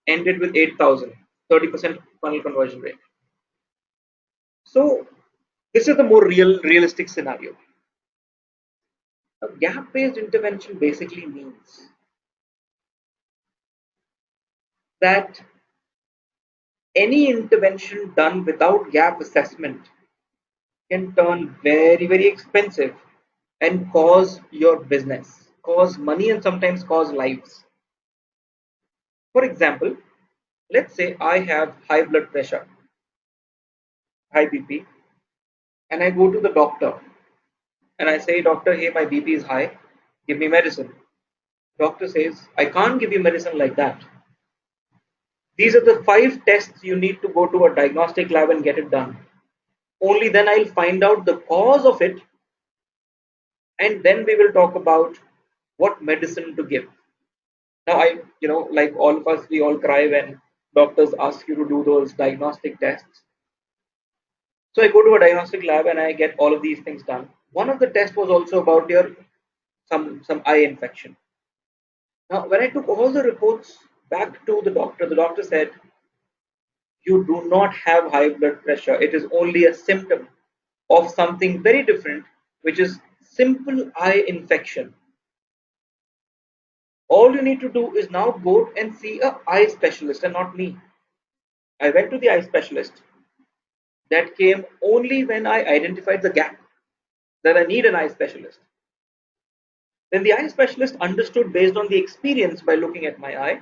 ended with 8,000, 30% funnel conversion rate. So this is the more realistic scenario. A gap-based intervention basically means that any intervention done without gap assessment can turn very, very expensive and cause your business, cause money, and sometimes cause lives. For example, let's say I have high blood pressure, high BP, and I go to the doctor and I say, Doctor, hey, my BP is high, give me medicine. Doctor says, I can't give you medicine like that. These are the 5 tests you need to go to a diagnostic lab and get it done. Only then I'll find out the cause of it, and then we will talk about what medicine to give. Now, like all of us, we all cry when doctors ask you to do those diagnostic tests. So I go to a diagnostic lab and I get all of these things done. One of the tests was also about your some eye infection. Now, when I took all the reports back to the doctor said, you do not have high blood pressure. It is only a symptom of something very different, which is simple eye infection. All you need to do is now go and see a eye specialist and not me. I went to the eye specialist. That came only when I identified the gap that I need an eye specialist. Then the eye specialist understood based on the experience by looking at my eye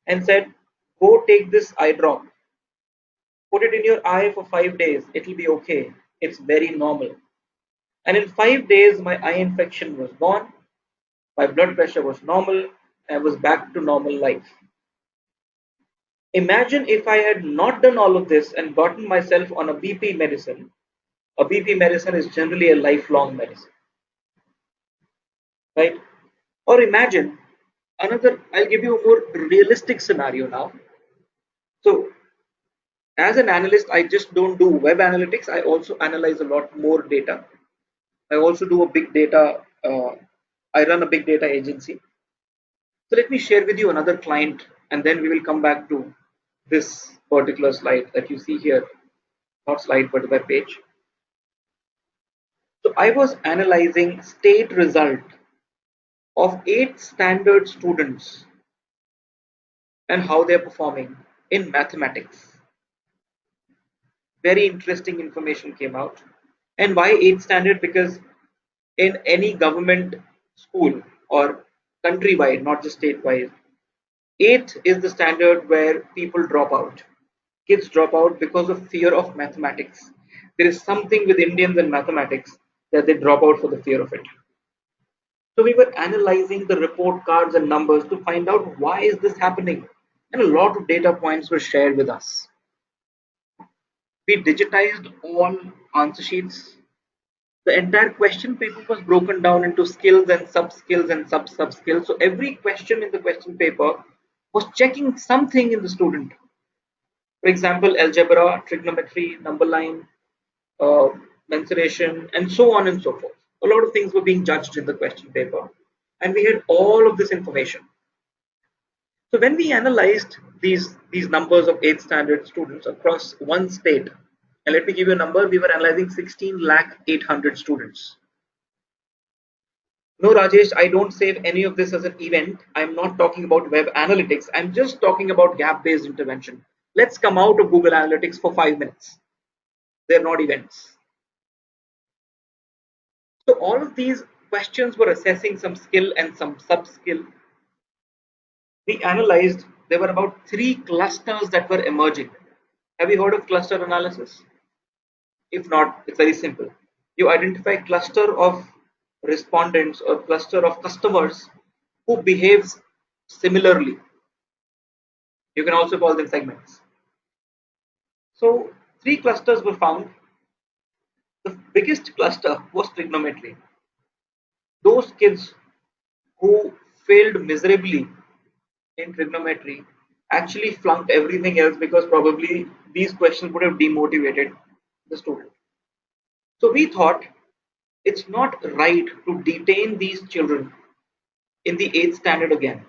and said, go take this eye drop. Put it in your eye for 5 days. It'll be okay. It's very normal. And in 5 days, my eye infection was gone. My blood pressure was normal. I was back to normal life. Imagine if I had not done all of this and gotten myself on a BP medicine. A BP medicine is generally a lifelong medicine, right? Or imagine another, I'll give you a more realistic scenario now. So, as an analyst, I just don't do web analytics, I also analyze a lot more data. I also do a big data, I run a big data agency. So, let me share with you another client and then we will come back to this particular slide that you see here. Not slide, but web page. So, I was analyzing state result of 8th standard students and how they're performing in mathematics. Very interesting information came out. And why 8th standard? Because in any government school or countrywide, not just statewide, 8th is the standard where people drop out. Kids drop out because of fear of mathematics. There is something with Indians and mathematics that they drop out for the fear of it. So we were analyzing the report cards and numbers to find out why is this happening. And a lot of data points were shared with us. We digitized all answer sheets. The entire question paper was broken down into skills and sub-skills and sub-sub-skills. So every question in the question paper was checking something in the student. For example, algebra, trigonometry, number line, uh, mensuration, and so on and so forth. A lot of things were being judged in the question paper. And we had all of this information. So when we analyzed these numbers of 8th standard students across one state, and let me give you a number, we were analyzing 16 lakh 800 students. No, Rajesh, I don't save any of this as an event. I'm not talking about web analytics. I'm just talking about gap-based intervention. Let's come out of Google Analytics for 5 minutes. They're not events. So all of these questions were assessing some skill and some sub-skill. We analyzed, there were about 3 clusters that were emerging. Have you heard of cluster analysis? If not, it's very simple. You identify cluster of respondents or cluster of customers who behaves similarly. You can also call them segments. So 3 clusters were found. The biggest cluster was trigonometry. Those kids who failed miserably in trigonometry actually flunked everything else because probably these questions would have demotivated the student. So we thought it's not right to detain these children in the 8th standard again,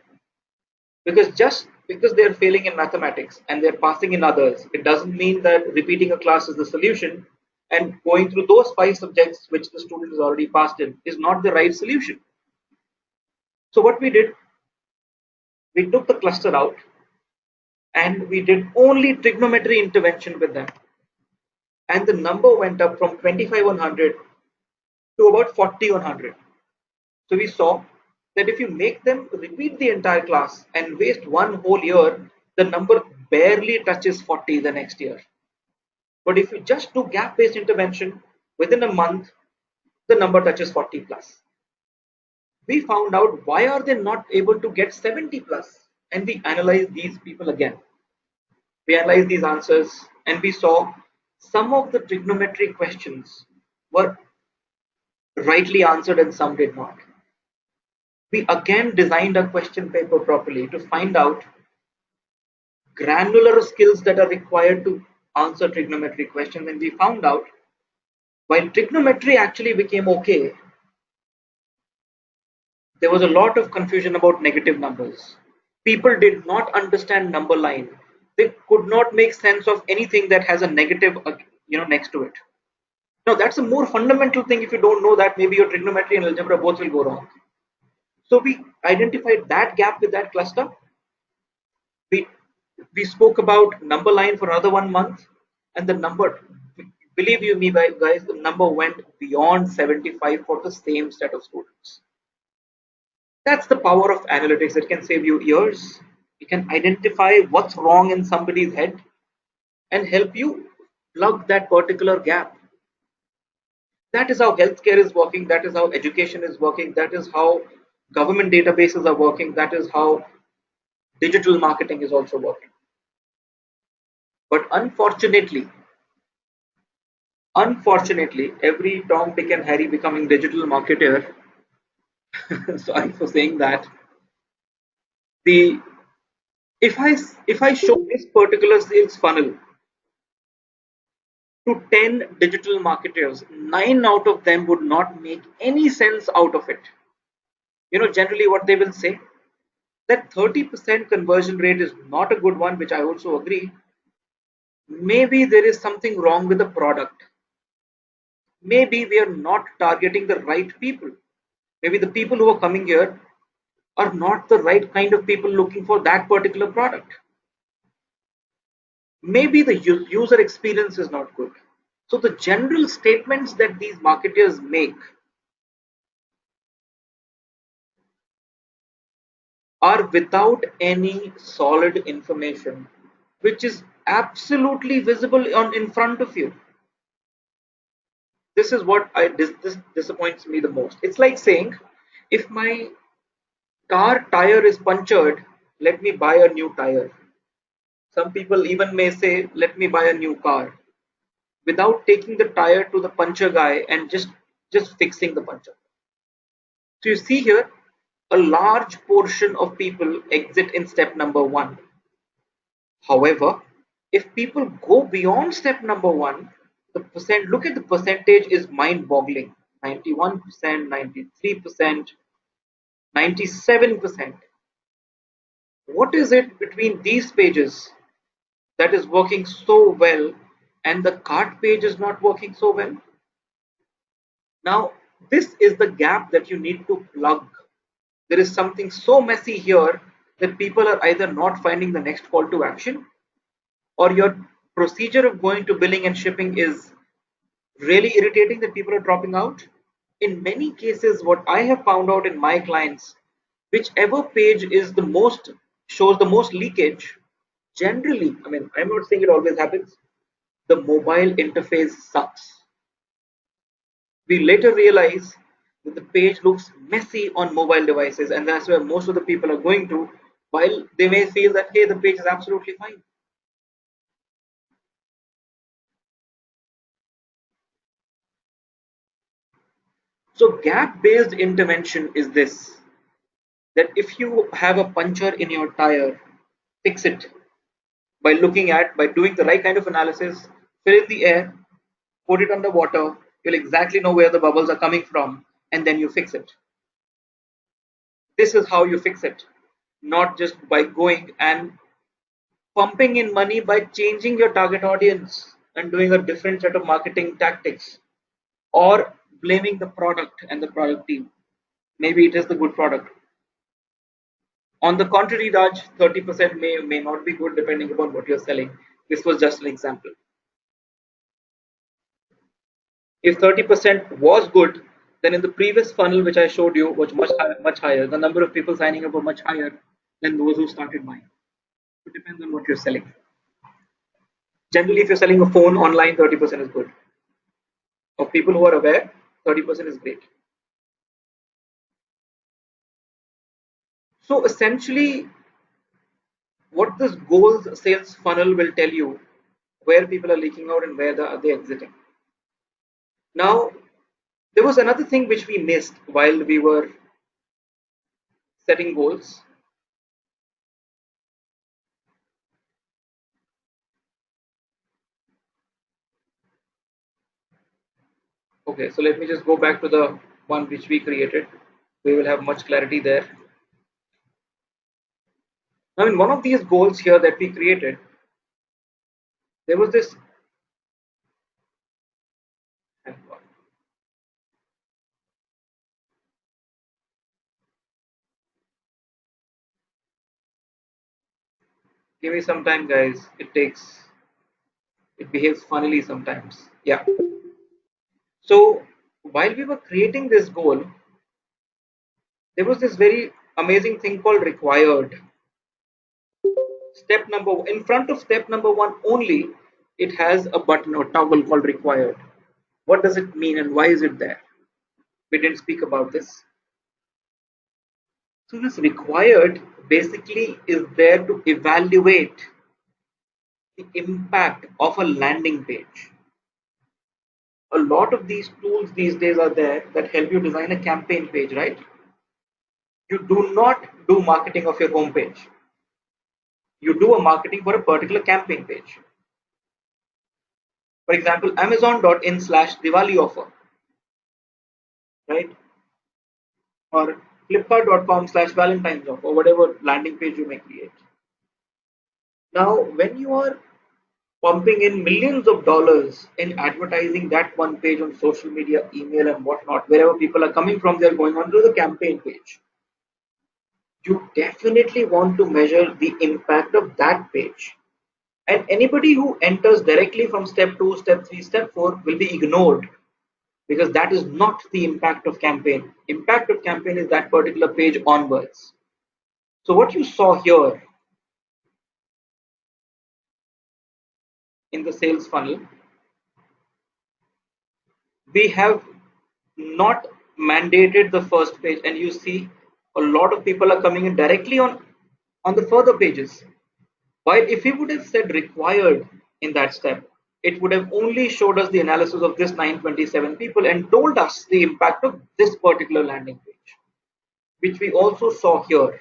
because just because they're failing in mathematics and they're passing in others, it doesn't mean that repeating a class is the solution, and going through those 5 subjects which the student has already passed in is not the right solution. So what we did, we took the cluster out and we did only trigonometry intervention with them, and the number went up from 25,100 to about 40,100. So we saw that if you make them repeat the entire class and waste one whole year, the number barely touches 40 the next year. But if you just do gap-based intervention, within a month, the number touches 40 plus. We found out why are they not able to get 70 plus, and we analyzed these people again. We analyzed these answers and we saw some of the trigonometry questions were rightly answered and some did not. We again designed a question paper properly to find out granular skills that are required to answer trigonometry questions, and we found out while trigonometry actually became okay, there was a lot of confusion about negative numbers. People did not understand number line. They could not make sense of anything that has a negative next to it. Now that's a more fundamental thing. If you don't know that, maybe your trigonometry and algebra both will go wrong. So we identified that gap with that cluster. We we spoke about number line for another 1 month, and the number, believe you me guys, the number went beyond 75 for the same set of students. That's the power of analytics. It can save you years. You can identify what's wrong in somebody's head and help you plug that particular gap. That is how healthcare is working. That is how education is working. That is how government databases are working. That is how digital marketing is also working. But unfortunately, every Tom, Dick, and Harry becoming digital marketer, sorry for saying that, the if I show this particular sales funnel to 10 digital marketers, 9 out of them would not make any sense out of it. Generally what they will say, that 30% conversion rate is not a good one, which I also agree. Maybe there is something wrong with the product. Maybe we are not targeting the right people. Maybe the people who are coming here are not the right kind of people looking for that particular product. Maybe the user experience is not good. So the general statements that these marketers make are without any solid information, which is absolutely visible in front of you. This is what this disappoints me the most. It's like saying, if my car tire is punctured, let me buy a new tire. Some people even may say, let me buy a new car, without taking the tire to the puncture guy and just fixing the puncture. So you see here, a large portion of people exit in step number 1. However, if people go beyond step number 1, look at the percentage is mind-boggling. 91%, 93%, 97%. What is it between these pages that is working so well and the cart page is not working so well? Now, this is the gap that you need to plug. There is something so messy here that people are either not finding the next call to action, or your procedure of going to billing and shipping is really irritating that people are dropping out. In many cases, what I have found out in my clients, whichever page is the most shows the most leakage, generally, I mean, I'm not saying it always happens, the mobile interface sucks. We later realize that the page looks messy on mobile devices, and that's where most of the people are going to, while they may feel that, hey, the page is absolutely fine. So gap based intervention is this. that if you have a puncture in your tire, fix it by doing the right kind of analysis, fill in the air, put it under water, you'll exactly know where the bubbles are coming from, and then you fix it. This is how you fix it, not just by going and pumping in money by changing your target audience and doing a different set of marketing tactics, or blaming the product and the product team. Maybe it is the good product. On the contrary, Raj, 30% may or may not be good depending upon what you're selling. This was just an example. If 30% was good, then in the previous funnel which I showed you was much higher. The number of people signing up were much higher than those who started buying. It depends on what you're selling. Generally, if you're selling a phone online, 30% is good. Of people who are aware, 30% is great. So essentially, what this goals sales funnel will tell you where people are leaking out and where are they exiting. Now, there was another thing which we missed while we were setting goals. Okay, so let me just go back to the one which we created. We will have much clarity there. Now, in one of these goals here that we created, there was this. Give me some time, guys. It behaves funnily sometimes. Yeah. So while we were creating this goal, there was this very amazing thing called required. Step number in front of step number one only, it has a button or toggle called required. What does it mean and why is it there? We didn't speak about this. So this required basically is there to evaluate the impact of a landing page. A lot of these tools these days are there that help you design a campaign page, right? You do not do marketing of your homepage. You do a marketing for a particular campaign page. For example, Amazon.in/Diwali offer, right? Or Flipkart.com/Valentine's offer, or whatever landing page you may create. Now, when you are pumping in millions of dollars in advertising that one page on social media, email, and whatnot, wherever people are coming from, they're going onto the campaign page. You definitely want to measure the impact of that page. And anybody who enters directly from step 2, step 3, step 4 will be ignored because that is not the impact of campaign. Impact of campaign is that particular page onwards. So what you saw here in the sales funnel, we have not mandated the first page, and you see a lot of people are coming in directly on the further pages. While if we would have said required in that step, it would have only showed us the analysis of this 927 people and told us the impact of this particular landing page, which we also saw here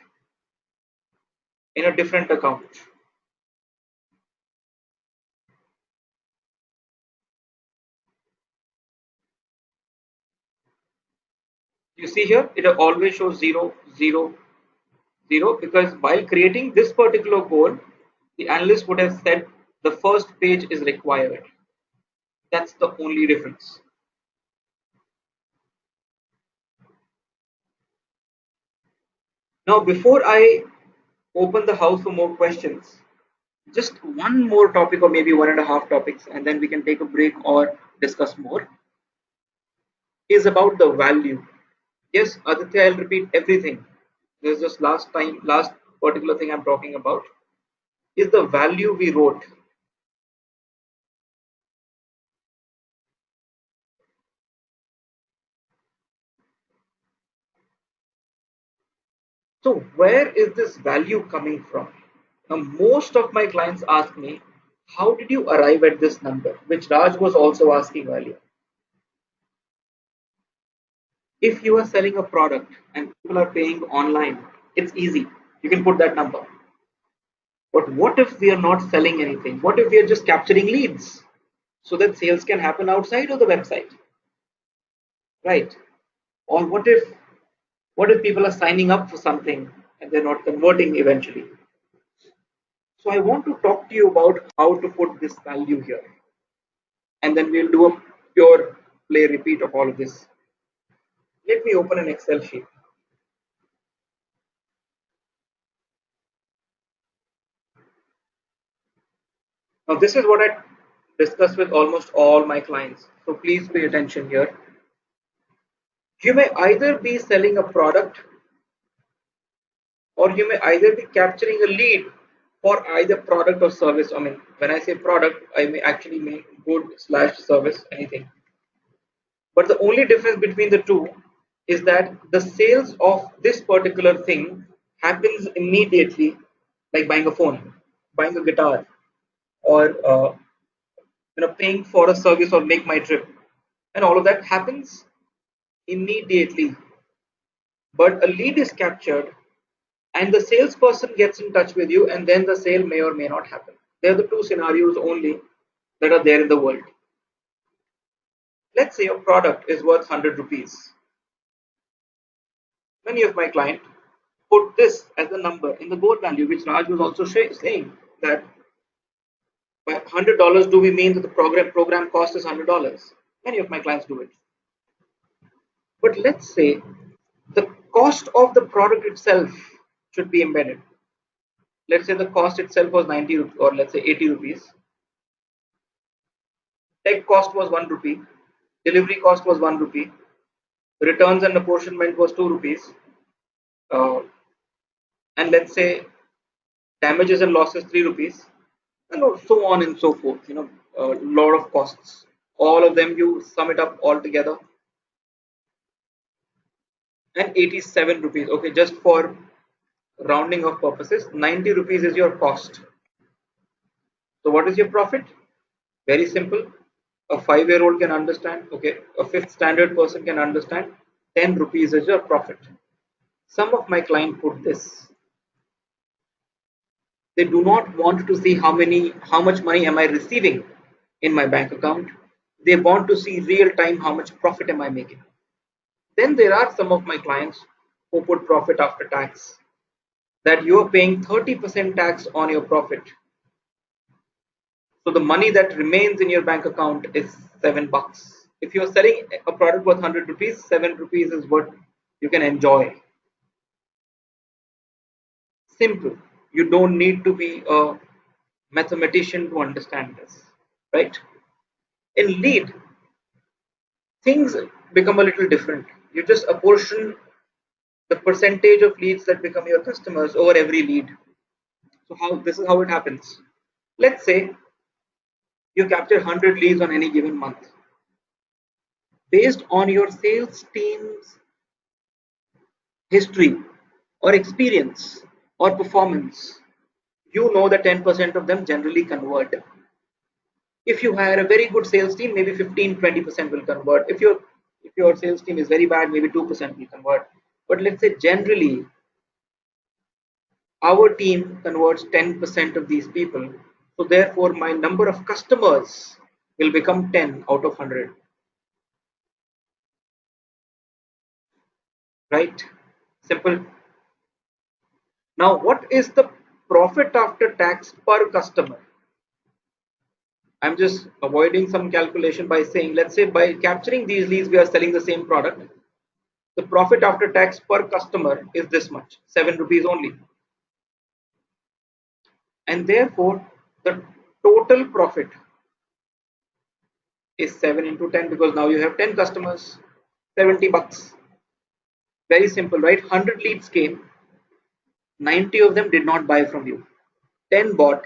in a different account. You see here, it always shows 0, 0, 0 because while creating this particular goal, the analyst would have said the first page is required. That's the only difference. Now, before I open the house for more questions, just one more topic or maybe one and a half topics, and then we can take a break or discuss more, is about the value. Yes, Aditya, I'll repeat everything. This is just last particular thing I'm talking about is the value we wrote. So where is this value coming from? Now, most of my clients ask me, how did you arrive at this number? Which Raj was also asking earlier. If you are selling a product and people are paying online, It's easy. You can put that number. But what if we are not selling anything? What if we are just capturing leads so that sales can happen outside of the website, right? Or what if people are signing up for something and they're not converting eventually? So I want to talk to you about how to put this value here, and then we'll do a pure play repeat of all of this. Let me open an Excel sheet. Now this is what I discuss with almost all my clients. So please pay attention here. You may either be selling a product, or you may either be capturing a lead for either product or service. I mean, when I say product, I may actually mean good slash service, anything. But the only difference between the two is that the sales of this particular thing happens immediately, like buying a phone, buying a guitar, or paying for a service or make my trip, and all of that happens immediately. But a lead is captured and the salesperson gets in touch with you, and then the sale may or may not happen. They're the two scenarios only that are there in the world. Let's say your product is worth 100 rupees. Many of my clients put this as the number in the goal value, which Raj was also saying that by $100, do we mean that the program cost is $100? Many of my clients do it. But let's say the cost of the product itself should be embedded. Let's say the cost itself was 90 rupees, or let's say 80 rupees. Tech cost was 1 rupee. Delivery cost was 1 rupee. Returns and apportionment was 2 rupees. Uh, and let's say damages and losses 3 rupees. And so on and so forth. A lot of costs. All of them, you sum it up all together. And 87 rupees. Okay, just for rounding of purposes, 90 rupees is your cost. So what is your profit? Very simple. A 5-year-old can understand. Okay, a fifth standard person can understand. 10 rupees is your profit. Some of my clients put this. They do not want to see how much money am I receiving in my bank account. They want to see real time how much profit am I making. Then there are some of my clients who put profit after tax, that you are paying 30% tax on your profit. So the money that remains in your bank account is $7. If you're selling a product worth 100 rupees, 7 rupees is what you can enjoy. Simple. You don't need to be a mathematician to understand this, right? In lead, things become a little different. You just apportion the percentage of leads that become your customers over every lead. So this is how it happens. Let's say you capture 100 leads on any given month. Based on your sales team's history or experience or performance, you know that 10% of them generally convert. If you hire a very good sales team, maybe 15-20% will convert. If your sales team is very bad, maybe 2% will convert. But let's say generally our team converts 10% of these people. So therefore my number of customers will become 10 out of 100. Right? Simple. Now what is the profit after tax per customer? I'm just avoiding some calculation by saying, let's say by capturing these leads, we are selling the same product. The profit after tax per customer is this much, 7 rupees only. And therefore, the total profit is 7 into 10, because now you have 10 customers, 70 bucks. Very simple, right? 100 leads came, 90 of them did not buy from you. 10 bought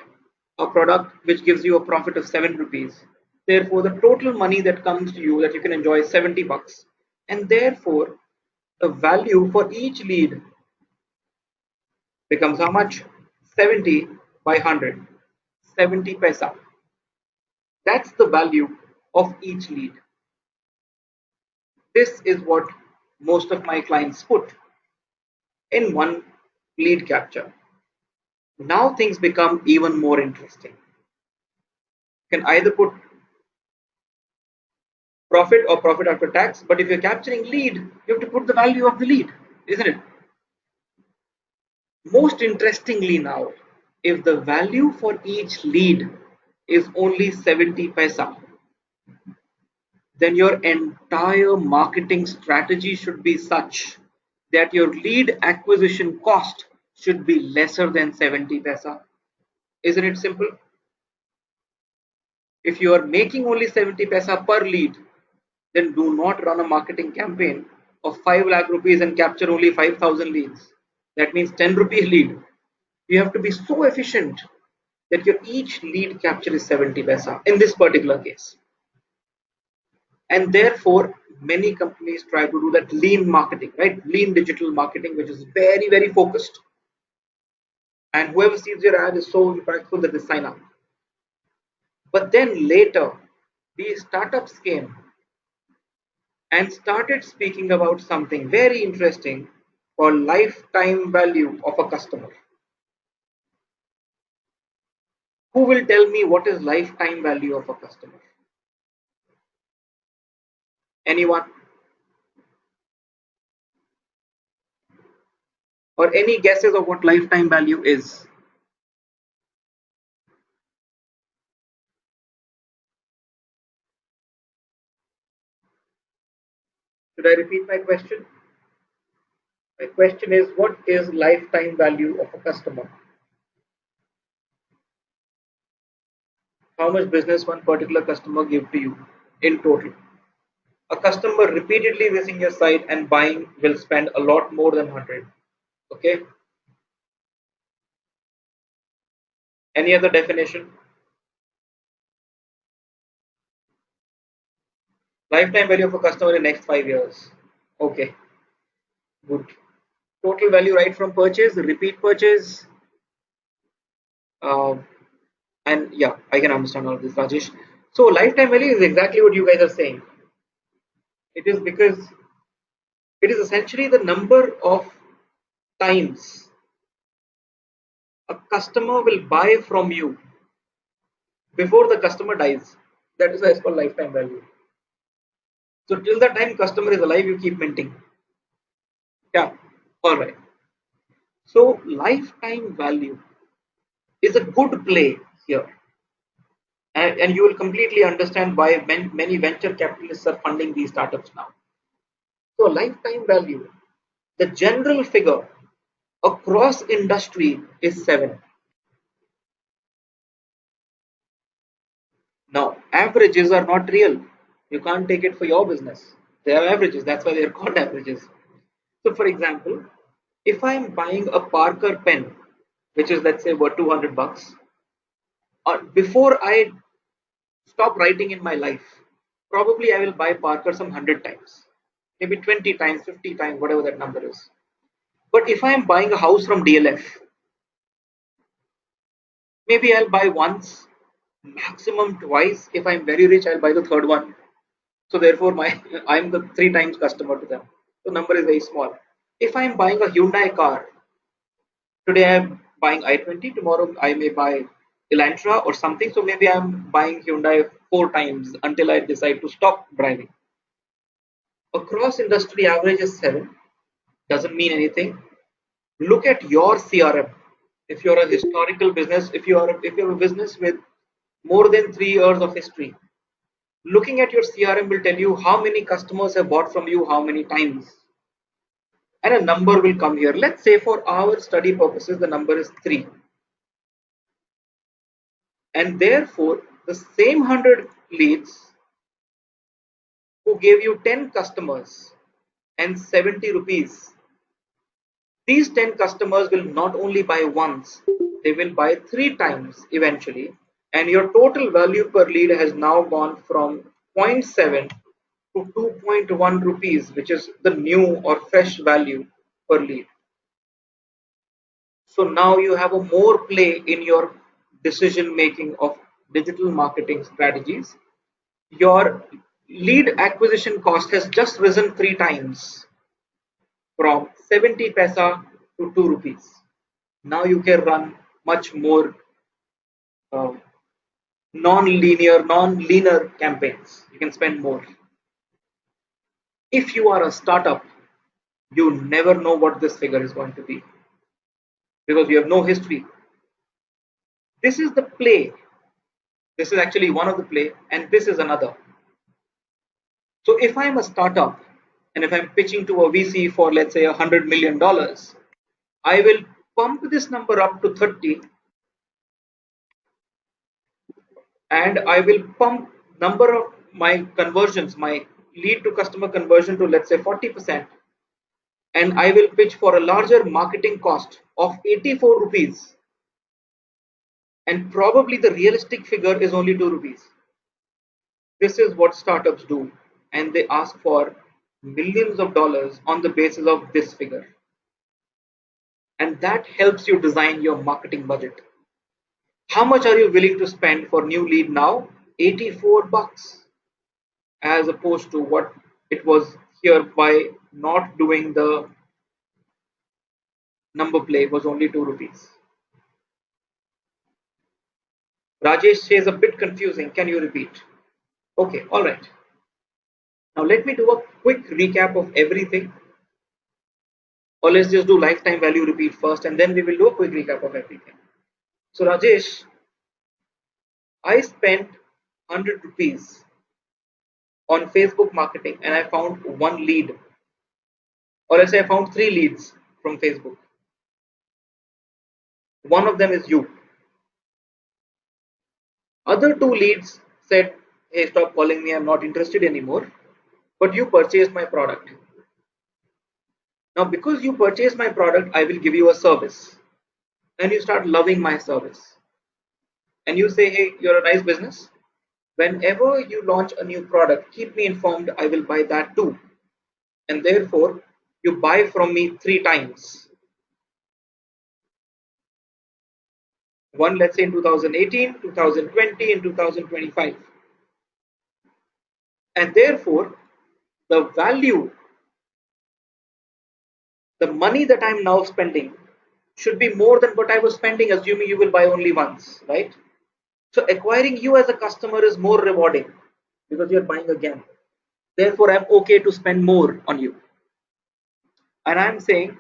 a product which gives you a profit of 7 rupees. Therefore, the total money that comes to you that you can enjoy is 70 bucks. And therefore, the value for each lead becomes how much? 70 by 100. 70 paisa. That's the value of each lead. This is what most of my clients put in one lead capture. Now things become even more interesting. You can either put profit or profit after tax, but if you're capturing lead, you have to put the value of the lead, isn't it? Most interestingly now, if the value for each lead is only 70 paisa, then your entire marketing strategy should be such that your lead acquisition cost should be lesser than 70 paisa. Isn't it simple? If you are making only 70 paisa per lead, then do not run a marketing campaign of 5 lakh rupees and capture only 5,000 leads. That means 10 rupee lead. You have to be so efficient that your each lead capture is 70 paisa in this particular case. And therefore, many companies try to do that lean marketing, right? Lean digital marketing, which is very, very focused. And whoever sees your ad is so impactful that they sign up. But then later, these startups came and started speaking about something very interesting called lifetime value of a customer. Who will tell me what is lifetime value of a customer? Anyone? Or any guesses of what lifetime value is? Should I repeat my question? My question is, what is lifetime value of a customer? How much business one particular customer give to you in total? A customer repeatedly visiting your site and buying will spend a lot more than 100. Okay. Any other definition? Lifetime value of a customer in next 5 years. Okay, good. Total value right from purchase, repeat purchase, uh, and yeah, I can understand all of this, Rajesh. So lifetime value is exactly what you guys are saying. It is because it is essentially the number of times a customer will buy from you before the customer dies. That is why it's called lifetime value. So till the time customer is alive, you keep minting. Yeah, all right. So lifetime value is a good play here, and you will completely understand why many venture capitalists are funding these startups now. So lifetime value, the general figure across industry is 7. Now averages are not real. You can't take it for your business. They are averages. That's why they are called averages. So for example, if I am buying a Parker pen, which is let's say worth 200 bucks, before I stop writing in my life, probably I will buy Parker some 100 times, maybe 20 times, 50 times, whatever that number is. But if I am buying a house from DLF, maybe I'll buy once, maximum twice. If I'm very rich, I'll buy the third one. So therefore, my I'm the 3 times customer to them. The number is very small. If I'm buying a Hyundai car, today I'm buying i20, tomorrow I may buy Elantra or something. So maybe I'm buying Hyundai 4 times until I decide to stop driving. Across industry average is 7, doesn't mean anything. Look at your CRM. If you're a historical business, if you have a business with more than 3 years of history, looking at your CRM will tell you how many customers have bought from you how many times. And a number will come here. Let's say for our study purposes, the number is 3. And therefore, the same 100 leads who gave you 10 customers and 70 rupees, these 10 customers will not only buy once, they will buy 3 times eventually. And your total value per lead has now gone from zero point 0.7 to 2.1 rupees, which is the new or fresh value per lead. So now you have a more play in your decision making of digital marketing strategies. Your lead acquisition cost has just risen 3 times from 70 paisa to 2 rupees. Now you can run much more uh, non-linear campaigns. You can spend more. If you are a startup, you never know what this figure is going to be because you have no history. This is the play. This is actually one of the play, and this is another. So if I'm a startup and if I'm pitching to a VC for let's say $100 million, I will pump this number up to 30 and I will pump number of my conversions, my lead to customer conversion to let's say 40%, and I will pitch for a larger marketing cost of 84 rupees, and probably the realistic figure is only 2 rupees. This is what startups do, and they ask for millions of dollars on the basis of this figure, and that helps you design your marketing budget. How much are you willing to spend for new lead now? 84 bucks, as opposed to what it was here by not doing the number play was only 2 rupees. Rajesh says a bit confusing. Can you repeat? Okay, all right. Now let me do a quick recap of everything, or let's just do lifetime value repeat first, and then we will do a quick recap of everything. So Rajesh, I spent 100 rupees on Facebook marketing, and I found one lead, or let's say I found three leads from Facebook. One of them is you. Other two leads said, "Hey, stop calling me. I'm not interested anymore." But you purchased my product. Now, because you purchased my product, I will give you a service, and you start loving my service. And you say, "Hey, you're a nice business. Whenever you launch a new product, keep me informed. I will buy that too." And therefore, you buy from me three times. One, let's say in 2018, 2020, and 2025. And therefore, the value, the money that I'm now spending should be more than what I was spending, assuming you will buy only once, right? So acquiring you as a customer is more rewarding because you're buying again. Therefore, I'm okay to spend more on you. And I'm saying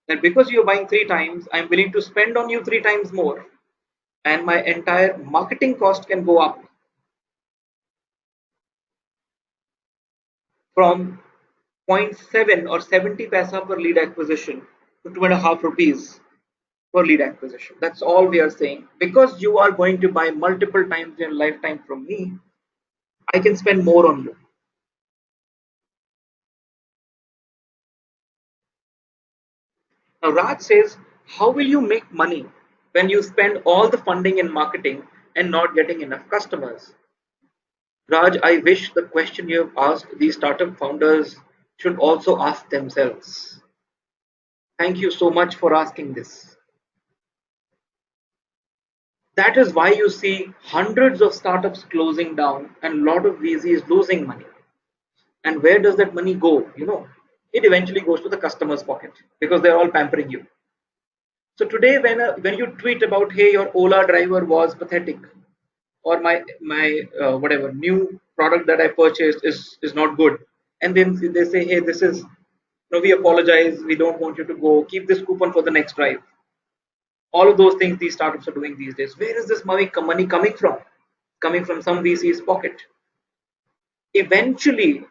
that because you're buying three times, I'm willing to spend on you three times more, and my entire marketing cost can go up from zero point 0.7 or 70 paisa per lead acquisition to 2.5 rupees per lead acquisition. That's all we are saying. Because you are going to buy multiple times in lifetime from me, I can spend more on you. Now, Raj says, how will you make money when you spend all the funding in marketing and not getting enough customers? Raj, I wish the question you have asked these startup founders should also ask themselves. Thank you so much for asking this. That is why you see hundreds of startups closing down and a lot of VCs losing money. And where does that money go? It eventually goes to the customer's pocket because they're all pampering you. So today, when you tweet about, hey, your Ola driver was pathetic, or my whatever new product that I purchased is not good, and then they say, hey, this is no, we apologize, we don't want you to go. Keep this coupon for the next drive. All of those things these startups are doing these days. Where is this money coming from? Coming from some VC's pocket. Eventually,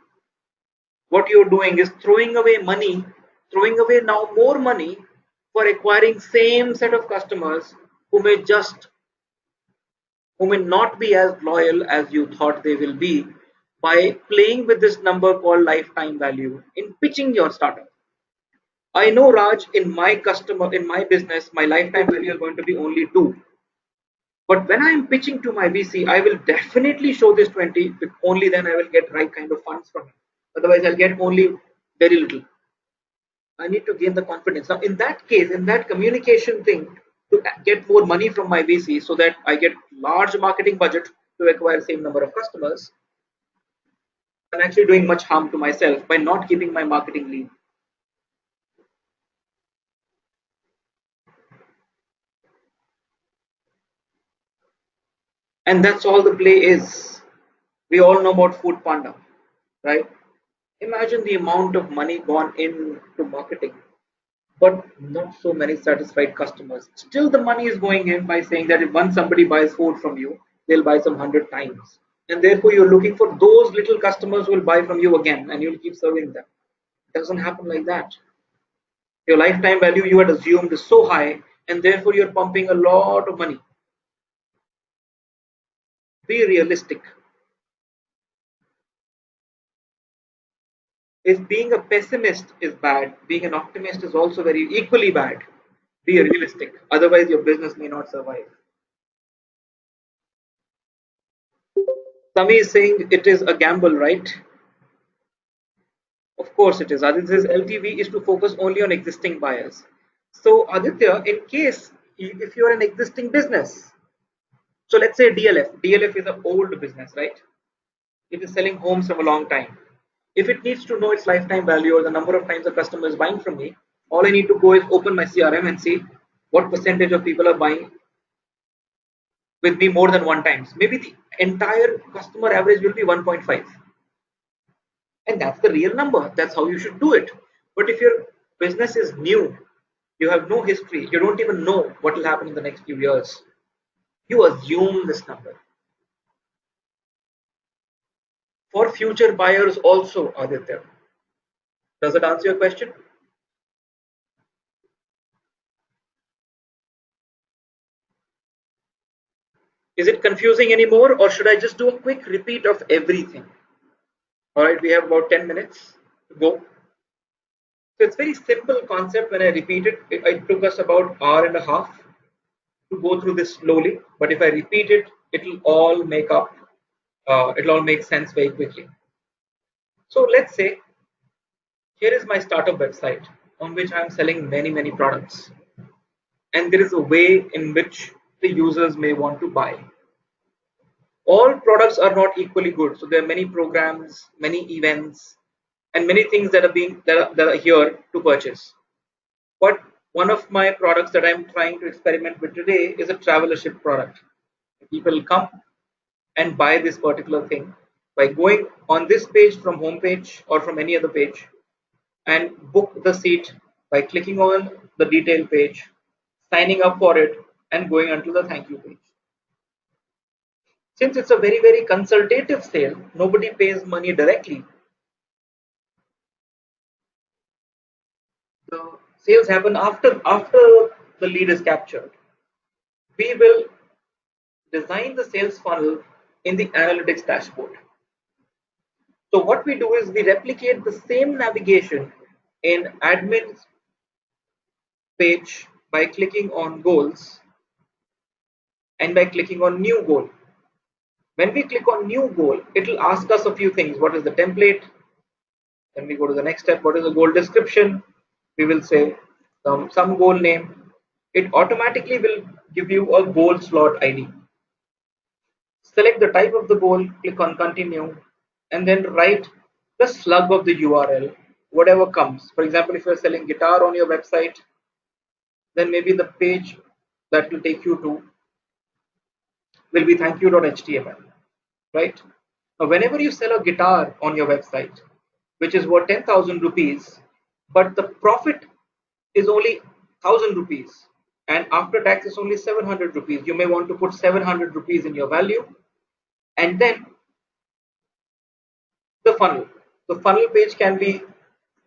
what you're doing is throwing away money, throwing away now more money for acquiring same set of customers who may not be as loyal as you thought they will be by playing with this number called lifetime value in pitching your startup. I know, Raj, in my business, my lifetime value is going to be only 2. But when I'm pitching to my VC, I will definitely show this 20, but only then I will get right kind of funds from it. Otherwise, I'll get only very little. I need to gain the confidence. Now, in that case, in that communication thing, to get more money from my VC so that I get large marketing budget to acquire same number of customers, I'm actually doing much harm to myself by not keeping my marketing lean. And that's all the play is. We all know about Food Panda, right? Imagine the amount of money gone into marketing, but not so many satisfied customers. Still, the money is going in by saying that if once somebody buys food from you, they'll buy some 100 times. And therefore, you're looking for those little customers who will buy from you again and you'll keep serving them. It doesn't happen like that. Your lifetime value you had assumed is so high, and therefore, you're pumping a lot of money. Be realistic. If being a pessimist is bad, being an optimist is also very equally bad. Be realistic. Otherwise, your business may not survive. Sami is saying it is a gamble, right? Of course it is. Aditya's LTV is to focus only on existing buyers. So Aditya, in case if you are an existing business, so let's say DLF. DLF is an old business, right? It is selling homes from a long time. If it needs to know its lifetime value or the number of times a customer is buying from me, all I need to go is open my CRM and see what percentage of people are buying with me more than one times. Maybe the entire customer average will be 1.5. And that's the real number. That's how you should do it. But if your business is new, you have no history, you don't even know what will happen in the next few years, you assume this number. For future buyers also, Aditya, does it answer your question? Is it confusing anymore, or should I just do a quick repeat of everything? All right, we have about 10 minutes to go. So it's very simple concept. When I repeat it, it took us about hour and a half to go through this slowly. But if I repeat it, it'll all make up. It'll all make sense very quickly. So let's say here is my startup website on which I'm selling many products, and there is a way in which the users may want to buy. All products are not equally good, so there are many programs, many events, and many things that are here to purchase. But one of my products that I'm trying to experiment with today is a travelership product. People come and buy this particular thing by going on this page from homepage or from any other page and book the seat by clicking on the detail page, signing up for it, and going onto the thank you page. Since it's a very consultative sale, nobody pays money directly. The sales happen after the lead is captured. We will design the sales funnel in the analytics dashboard. So what we do is we replicate the same navigation in admin page by clicking on goals and by clicking on new goal. When we click on new goal, it will ask us a few things. What is the template? Then we go to the next step. What is the goal description? We will say some goal name. It automatically will give you a goal slot ID. Select the type of the goal, click on continue, and then write the slug of the URL, whatever comes. For example, if you're selling guitar on your website, then maybe the page that will take you to will be thankyou.html, right? Now, whenever you sell a guitar on your website, which is worth 10,000 rupees, but the profit is only 1,000 rupees, and after tax is only 700 rupees, you may want to put 700 rupees in your value, and then the funnel. The funnel page can be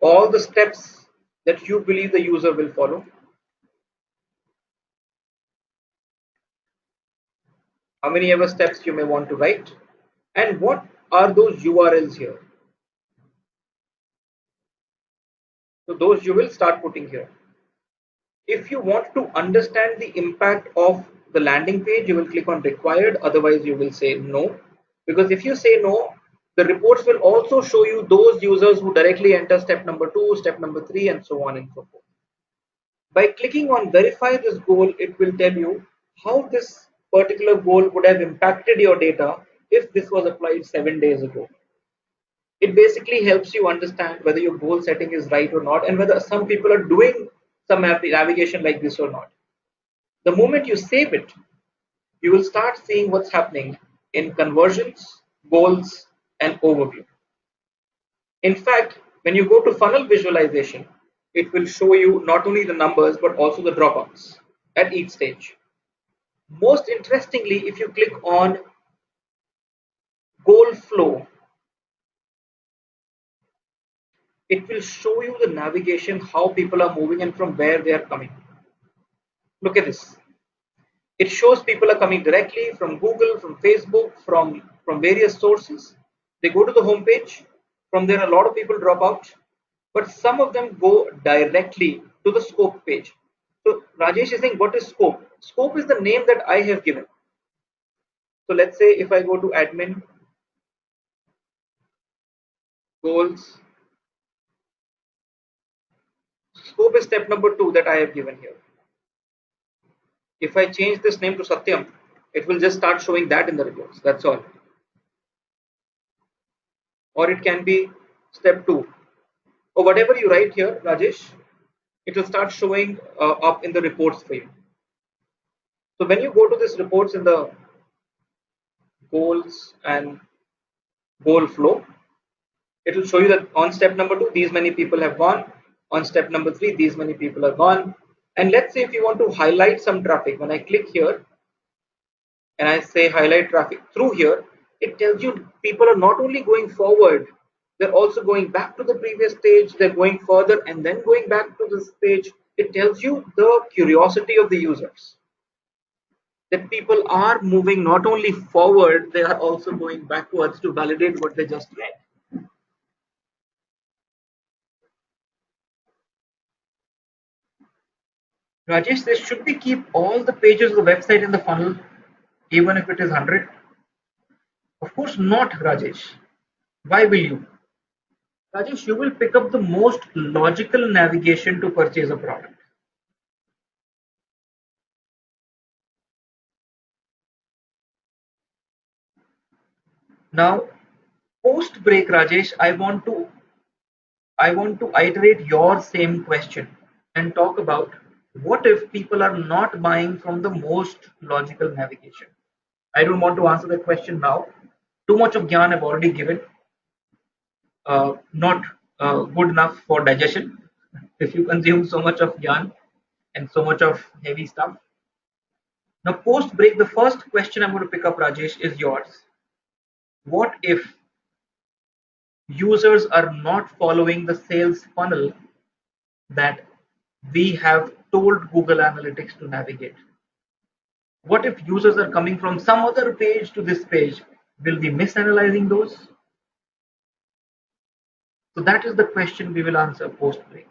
all the steps that you believe the user will follow. How many ever steps you may want to write, and what are those URLs here. So those you will start putting here. If you want to understand the impact of the landing page, you will click on required, otherwise you will say no. Because if you say no, the reports will also show you those users who directly enter step number 2, step number 3, and so on and so forth. By clicking on verify this goal, it will tell you how this particular goal would have impacted your data if this was applied 7 days ago. It basically helps you understand whether your goal setting is right or not, and whether some people are doing some navigation like this or not. The moment you save it, you will start seeing what's happening in conversions, goals, and overview. In fact, when you go to funnel visualization, it will show you not only the numbers but also the dropouts at each stage. Most interestingly, if you click on goal flow, it will show you the navigation, how people are moving and from where they are coming. Look at this. It shows people are coming directly from Google, from Facebook, from various sources. They go to the home page. From there, a lot of people drop out, but some of them go directly to the scope page. So Rajesh is saying, what is scope? Scope is the name that I have given. So let's say if I go to admin, goals, scope is step number 2 that I have given here. If I change this name to Satyam, it will just start showing that in the reports. That's all. Or it can be step 2. Or whatever you write here, Rajesh, it will start showing up in the reports for you. So when you go to this reports in the goals and goal flow, it will show you that on step number 2, these many people have gone. On step number 3, these many people are gone. And let's say if you want to highlight some traffic, when I click here and I say highlight traffic through here, it tells you people are not only going forward, they're also going back to the previous stage, they're going further and then going back to this page. It tells you the curiosity of the users. That people are moving not only forward, they are also going backwards to validate what they just read. Rajesh says, should we keep all the pages of the website in the funnel, even if it is 100? Of course not, Rajesh. Why will you? Rajesh, you will pick up the most logical navigation to purchase a product. Now, post break, Rajesh, I want to iterate your same question and talk about what if people are not buying from the most logical navigation. I don't want to answer that question now. Too much of gyan I've already given. Not good enough for digestion. If you consume so much of yarn and so much of heavy stuff. Now, post break, the first question I'm going to pick up, Rajesh, is yours. What if users are not following the sales funnel that we have told Google Analytics to navigate? What if users are coming from some other page to this page? Will we miss analyzing those? So that is the question we will answer post break.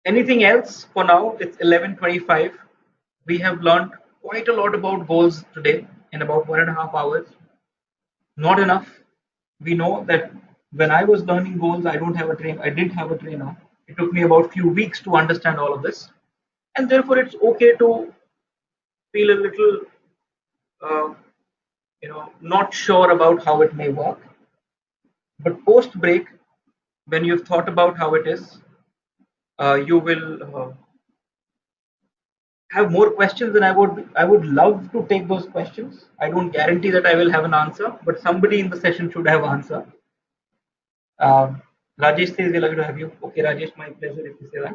Anything else for now? It's 11:25. We have learned quite a lot about goals today in about 1.5 hours. Not enough. We know that when I was learning goals, I didn't have a trainer. It took me about few weeks to understand all of this, and therefore it's okay to feel a little, uh, not sure about how it may work. But post break, when you've thought about how it is, you will have more questions, and I would love to take those questions. I don't guarantee that I will have an answer, but somebody in the session should have answer. Rajesh says we're lucky to have you. Okay, Rajesh, my pleasure if you say that.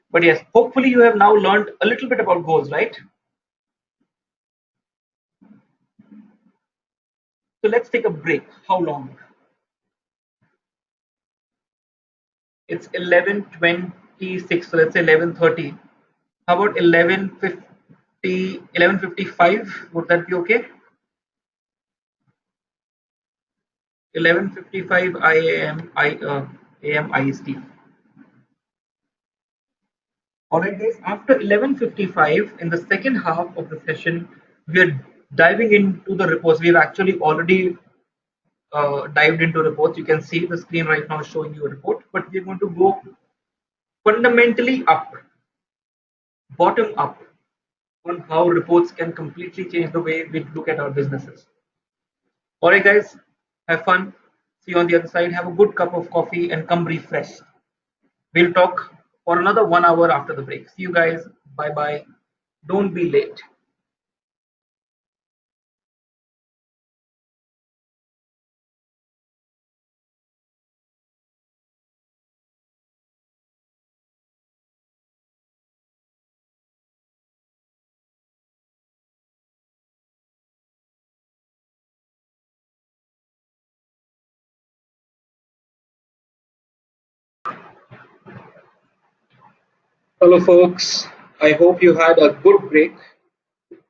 But yes, hopefully you have now learned a little bit about goals, right? So let's take a break. How long? It's 11:26, so let's say 11:30. How about 11:50, 11:55? Would that be okay? 11:55 IAM AM IST. Alright guys, after 11:55 in the second half of the session, we are diving into the reports. We've actually already dived into reports. You can see the screen right now showing you a report, but we're going to go fundamentally up, bottom up, on how reports can completely change the way we look at our businesses. Alright guys, have fun. See you on the other side. Have a good cup of coffee and come refreshed. We'll talk for another 1 hour after the break. See you guys. Bye bye. Don't be late. Hello, folks. I hope you had a good break.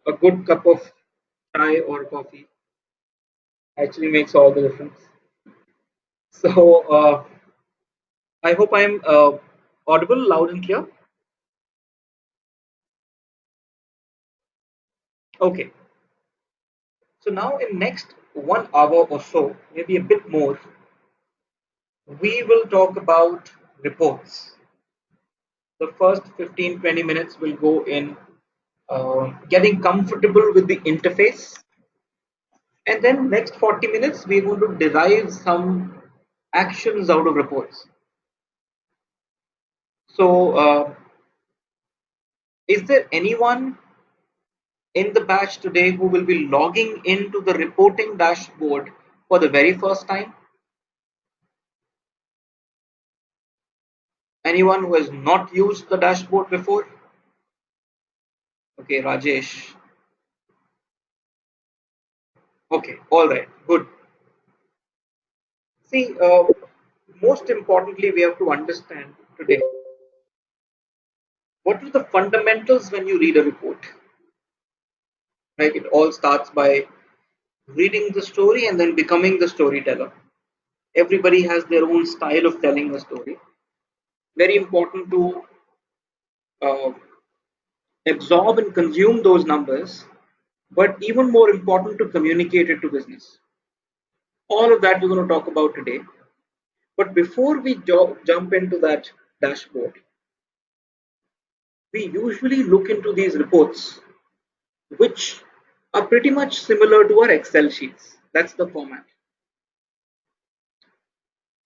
A good cup of chai or coffee actually makes all the difference. So, I hope I'm audible, loud and clear. Okay. So now in next 1 hour or so, maybe a bit more, we will talk about reports. The first 15-20 minutes will go in getting comfortable with the interface, and then next 40 minutes we're going to derive some actions out of reports. So, is there anyone in the batch today who will be logging into the reporting dashboard for the very first time? Anyone who has not used the dashboard before? Okay, Rajesh. Okay, all right, good. See, most importantly, we have to understand today what are the fundamentals when you read a report. Right? It all starts by reading the story and then becoming the storyteller. Everybody has their own style of telling a story. Very important to uh, absorb and consume those numbers, but even more important to communicate it to business. All of that we're going to talk about today. But before we jump into that dashboard, we usually look into these reports, which are pretty much similar to our Excel sheets. That's the format.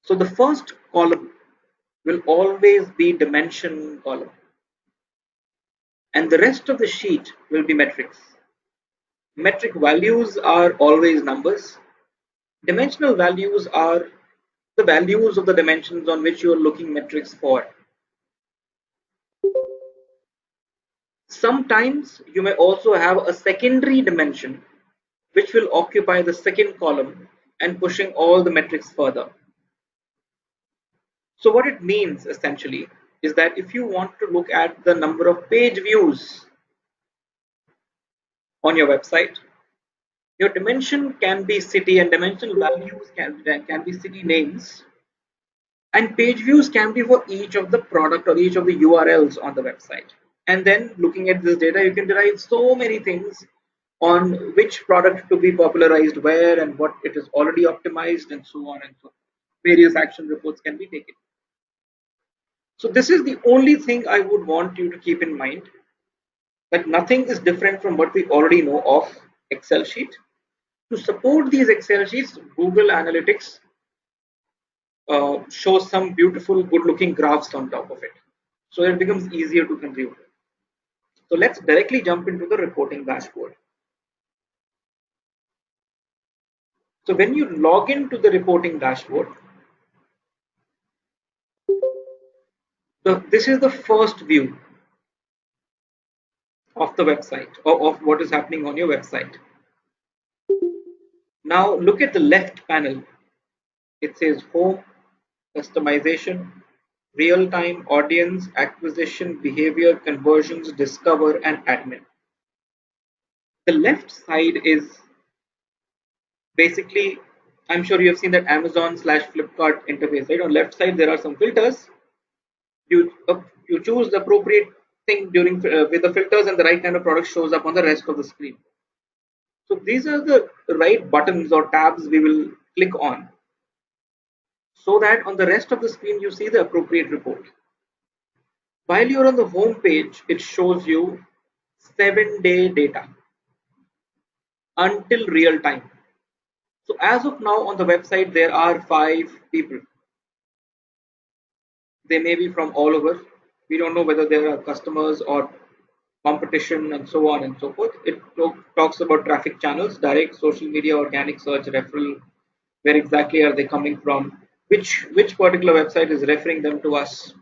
So the first column will always be dimension column, and the rest of the sheet will be metrics. Metric values are always numbers. Dimensional values are the values of the dimensions on which you are looking metrics for. Sometimes you may also have a secondary dimension which will occupy the second column and pushing all the metrics further. So what it means essentially is that if you want to look at the number of page views on your website, your dimension can be city and dimensional values can be city names, and page views can be for each of the product or each of the URLs on the website. And then looking at this data, you can derive so many things on which product to be popularized where and what it is already optimized and so on and so on. Various action reports can be taken. So this is the only thing I would want you to keep in mind, that nothing is different from what we already know of Excel sheet. To support these Excel sheets, Google Analytics shows some beautiful, good-looking graphs on top of it. So it becomes easier to consume. So let's directly jump into the reporting dashboard. So when you log into the reporting dashboard, this is the first view of the website or of what is happening on your website. Now look at the left panel. It says home, customization, real-time audience, acquisition, behavior, conversions, discover, and admin. The left side is basically, I'm sure you have seen that Amazon slash Flipkart interface, right? On left side, there are some filters. You choose the appropriate thing during with the filters, and the right kind of product shows up on the rest of the screen. So these are the right buttons or tabs we will click on, so that on the rest of the screen you see the appropriate report. While you're on the home page, it shows you 7-day data until real time. So as of now on the website, there are 5 people. They may be from all over. We don't know whether they are customers or competition, and so on and so forth. It talks about traffic channels, direct, social media, organic search, referral. Where exactly are they coming from? Which particular website is referring them to us?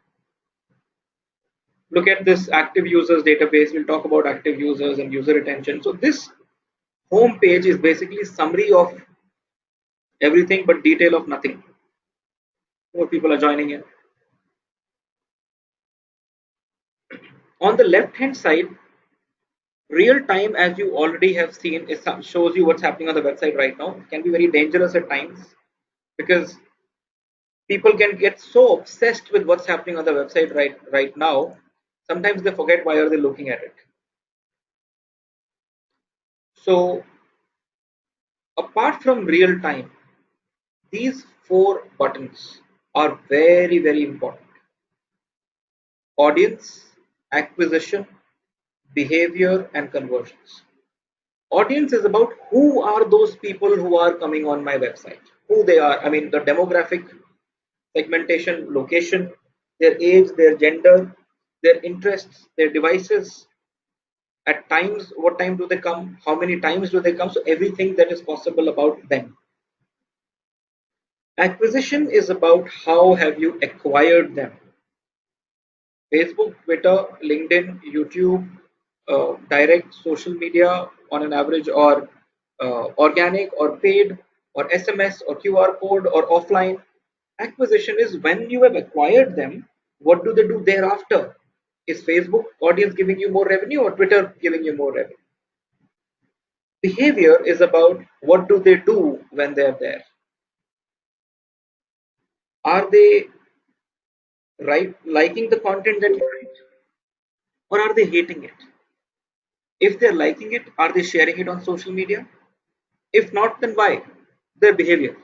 Look at this active users database. We'll talk about active users and user retention. So this home page is basically summary of everything but detail of nothing. More people are joining in. On the left hand side, real time, as you already have seen, is shows you what's happening on the website right now. It can be very dangerous at times because people can get so obsessed with what's happening on the website right now. Sometimes they forget why are they looking at it. So apart from real time, these four buttons are very important: audience, acquisition, behavior, and conversions. Audience is about who are those people who are coming on my website, who they are. I mean, the demographic segmentation, location, their age, their gender, their interests, their devices, at times, what time do they come, how many times do they come, so everything that is possible about them. Acquisition is about how have you acquired them. Facebook, Twitter, LinkedIn, YouTube, direct social media on an average, or organic or paid, or SMS or QR code or offline. Acquisition is when you have acquired them, what do they do thereafter? Is Facebook audience giving you more revenue or Twitter giving you more revenue? Behavior is about what do they do when they're there. Are they liking the content that you write, or are they hating it? If they're liking it, are they sharing it on social media? If not, then why? Their behavior.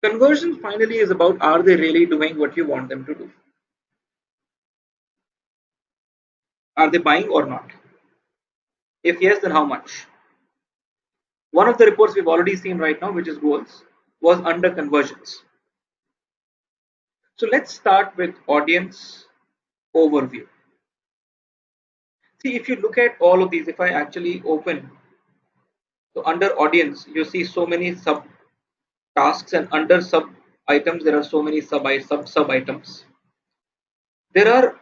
Conversion finally is about are they really doing what you want them to do? Are they buying or not? If yes, then how much? One of the reports we've already seen right now, which is goals, was under conversions. So let's start with audience overview. See, if you look at all of these, if I actually open, so under audience, you see so many sub tasks, and under sub items, there are so many sub items. There are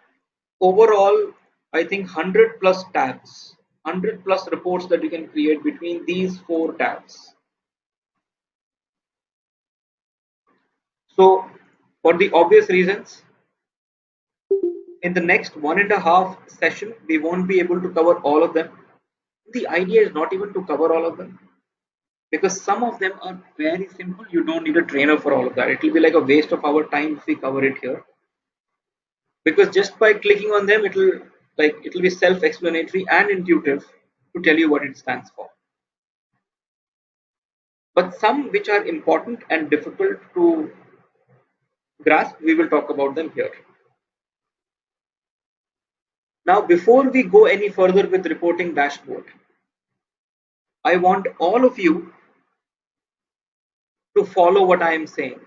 overall, I think, 100 plus tabs, 100 plus reports that you can create between these four tabs. So, for the obvious reasons, in the next 1.5 session, we won't be able to cover all of them. The idea is not even to cover all of them, because some of them are very simple. You don't need a trainer for all of that. It will be like a waste of our time if we cover it here, because just by clicking on them, it'll be self-explanatory and intuitive to tell you what it stands for. But some which are important and difficult to grasp, we will talk about them here. Now, before we go any further with reporting dashboard, I want all of you to follow what I am saying.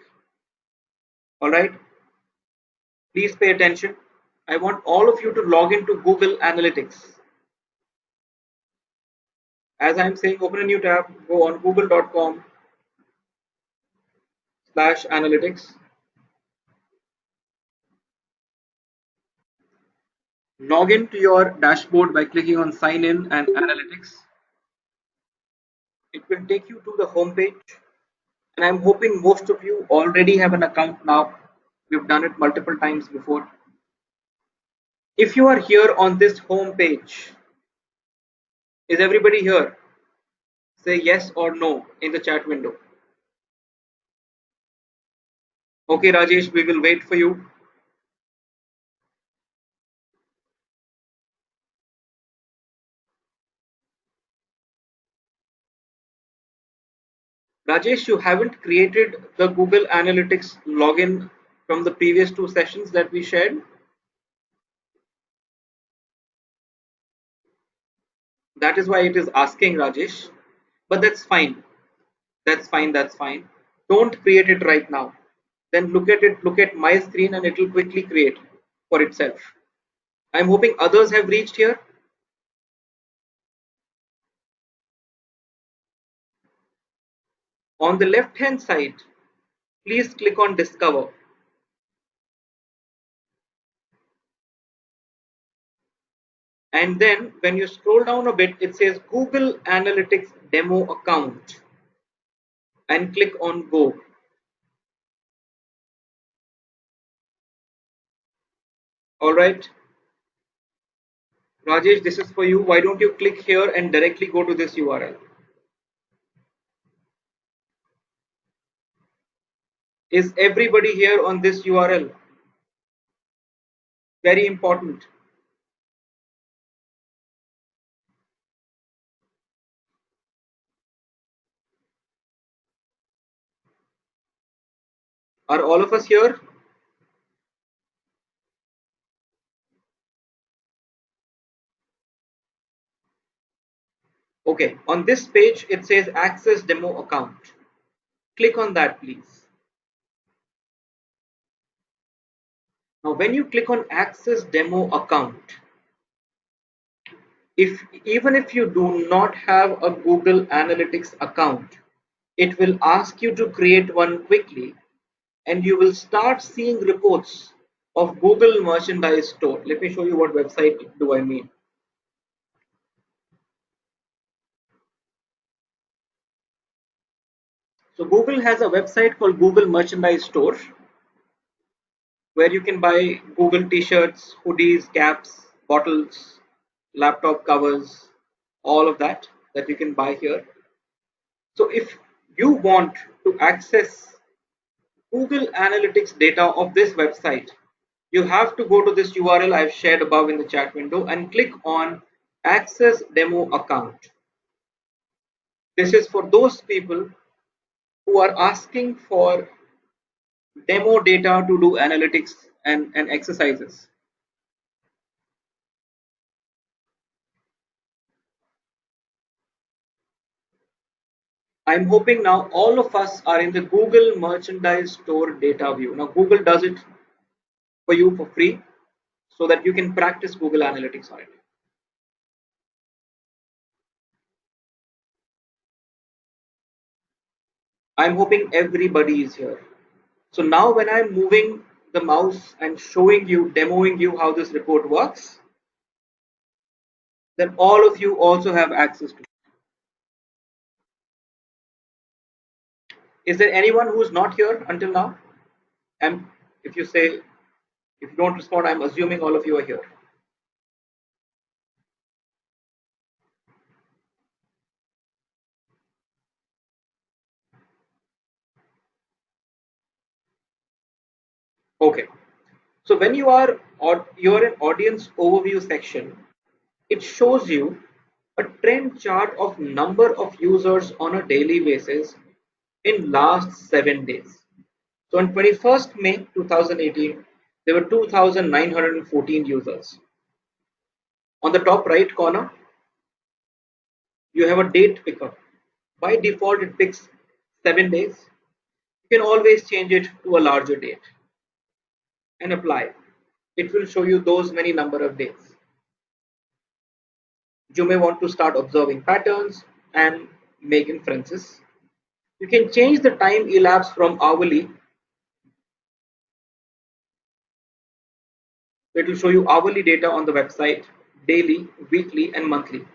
All right, please pay attention. I want all of you to log into Google Analytics. As I'm saying, open a new tab, go on google.com/analytics. Log into your dashboard by clicking on sign in and analytics. It will take you to the home page, and I'm hoping most of you already have an account now. We've done it multiple times before. If you are here on this home page, is everybody here? Say yes or no in the chat window. Okay, Rajesh, we will wait for you. Rajesh, you haven't created the Google Analytics login from the previous two sessions that we shared. That is why it is asking, Rajesh. But that's fine. That's fine. That's fine. Don't create it right now. Then look at it, look at my screen, and it will quickly create for itself. I'm hoping others have reached here. On the left hand side, please click on Discover. And then when you scroll down a bit, it says Google Analytics Demo Account, and click on Go. All right, Rajesh, this is for you. Why don't you click here and directly go to this URL? Is everybody here on this URL? Very important. Are all of us here? Okay, on this page it says Access Demo Account. Click on that, please. Now, when you click on Access Demo Account, even if you do not have a Google Analytics account, it will ask you to create one quickly, and you will start seeing reports of Google Merchandise Store. Let me show you what website do I mean. So Google has a website called Google Merchandise Store, where you can buy Google t-shirts, hoodies, caps, bottles, laptop covers, all of that you can buy here. So if you want to access Google Analytics data of this website, you have to go to this URL I've shared above in the chat window and click on Access Demo Account. This is for those people who are asking for demo data to do analytics and exercises. I'm hoping now all of us are in the Google Merchandise Store data view. Now Google does it for you for free so that you can practice Google Analytics on it. I'm hoping everybody is here. So now when I'm moving the mouse and showing you, demoing you how this report works, then all of you also have access to it. Is there anyone who's not here until now? And if you say, if you don't respond, I'm assuming all of you are here. Okay. So when you're in audience overview section, it shows you a trend chart of number of users on a daily basis in last 7 days. So on 21st May 2018, there were 2,914 users. On the top right corner, you have a date picker. By default, it picks 7 days. You can always change it to a larger date and apply. It will show you those many number of days. You may want to start observing patterns and make inferences. You can change the time elapsed from hourly. It will show you hourly data on the website, daily, weekly, and monthly.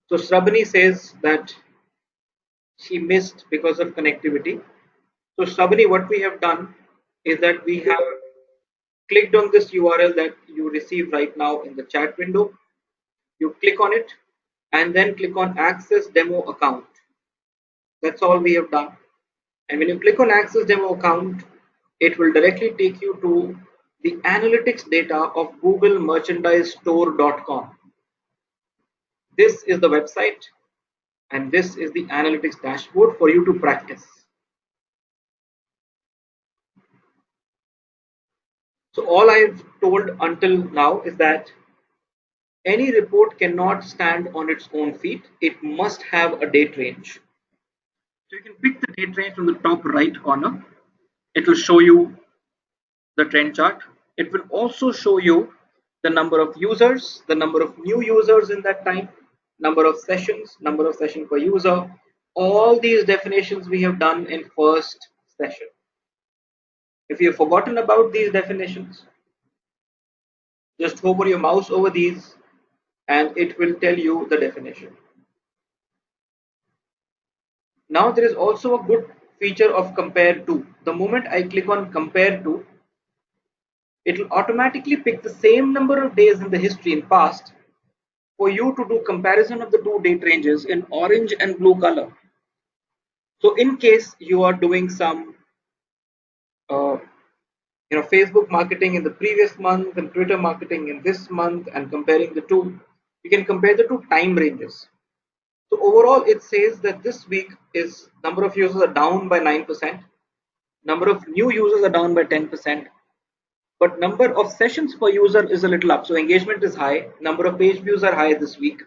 So Shrabani says that she missed because of connectivity. So Shrabani, what we have done is that we have clicked on this URL that you receive right now in the chat window. You click on it and then click on Access Demo Account. That's all we have done. And when you click on Access Demo Account, it will directly take you to the analytics data of Google Merchandise Store.com. This is the website, and this is the analytics dashboard for you to practice. So all I've told until now is that any report cannot stand on its own feet. It must have a date range. So you can pick the date range from the top right corner. It will show you the trend chart. It will also show you the number of users, the number of new users in that time, number of session per user. All these definitions we have done in first session. If you've forgotten about these definitions, just hover your mouse over these and it will tell you the definition. Now there is also a good feature of compare to. The moment I click on compare to, it will automatically pick the same number of days in the history in past for you to do comparison of the two date ranges in orange and blue color. So in case you are doing some uh, Facebook marketing in the previous month and Twitter marketing in this month and comparing the two, you can compare the two time ranges. So overall it says that this week is number of users are down by 9%, number of new users are down by 10%, but number of sessions per user is a little up. So engagement is high, number of page views are high this week,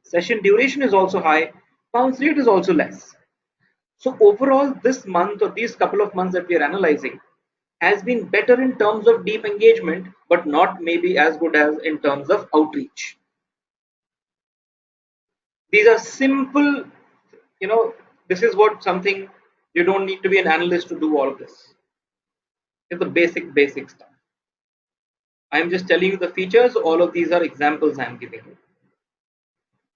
session duration is also high, bounce rate is also less. So overall this month or these couple of months that we are analyzing has been better in terms of deep engagement, but not maybe as good as in terms of outreach. These are simple, this is what something you don't need to be an analyst to do all of this. It's the basic stuff. I'm just telling you the features. All of these are examples I'm giving you.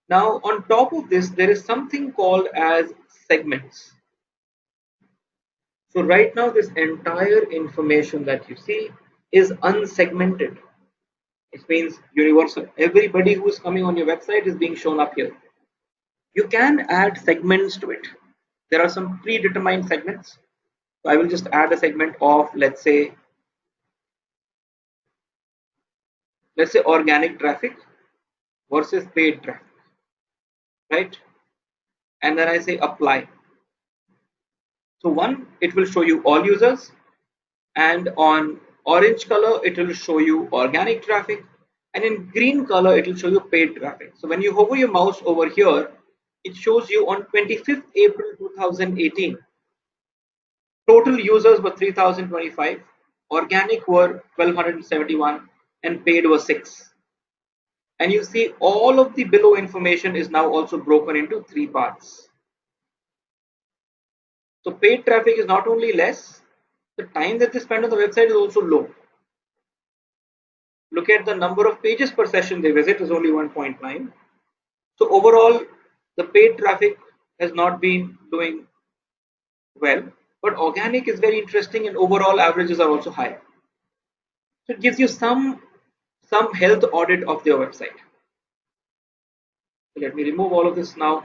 Now, on top of this, there is something called as segments. So right now, this entire information that you see is unsegmented. It means universal. Everybody who is coming on your website is being shown up here. You can add segments to it. There are some predetermined segments. So I will just add a segment of, let's say organic traffic versus paid traffic, right? And then I say apply. So one, it will show you all users, and on orange color it will show you organic traffic, and in green color it will show you paid traffic. So when you hover your mouse over here, it shows you on 25th April 2018 total users were 3025, organic were 1271, and paid were 6. And you see all of the below information is now also broken into 3 parts. So paid traffic is not only less, the time that they spend on the website is also low. Look at the number of pages per session they visit is only 1.9. So overall, the paid traffic has not been doing well, but organic is very interesting and overall averages are also high. So it gives you some health audit of their website. So let me remove all of this now.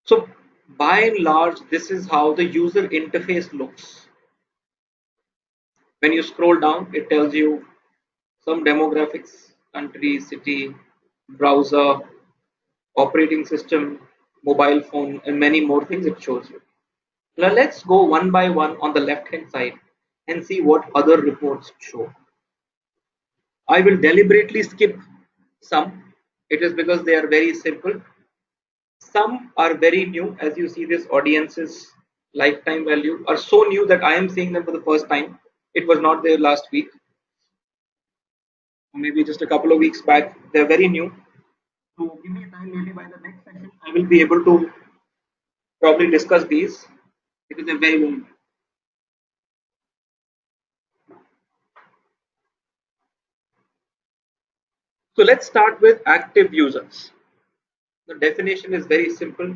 So by and large, this is how the user interface looks. When you scroll down, it tells you some demographics, country, city, browser, operating system, mobile phone, and many more things it shows you. Now let's go one by one on the left hand side and see what other reports show. I will deliberately skip some. It is because they are very simple. Some are very new, as you see this audience's lifetime value are so new that I am seeing them for the first time. It was not there last week, maybe just a couple of weeks back. They're very new. So give me time, maybe by the next session, I will be able to probably discuss these because they're very new. So let's start with active users. The definition is very simple.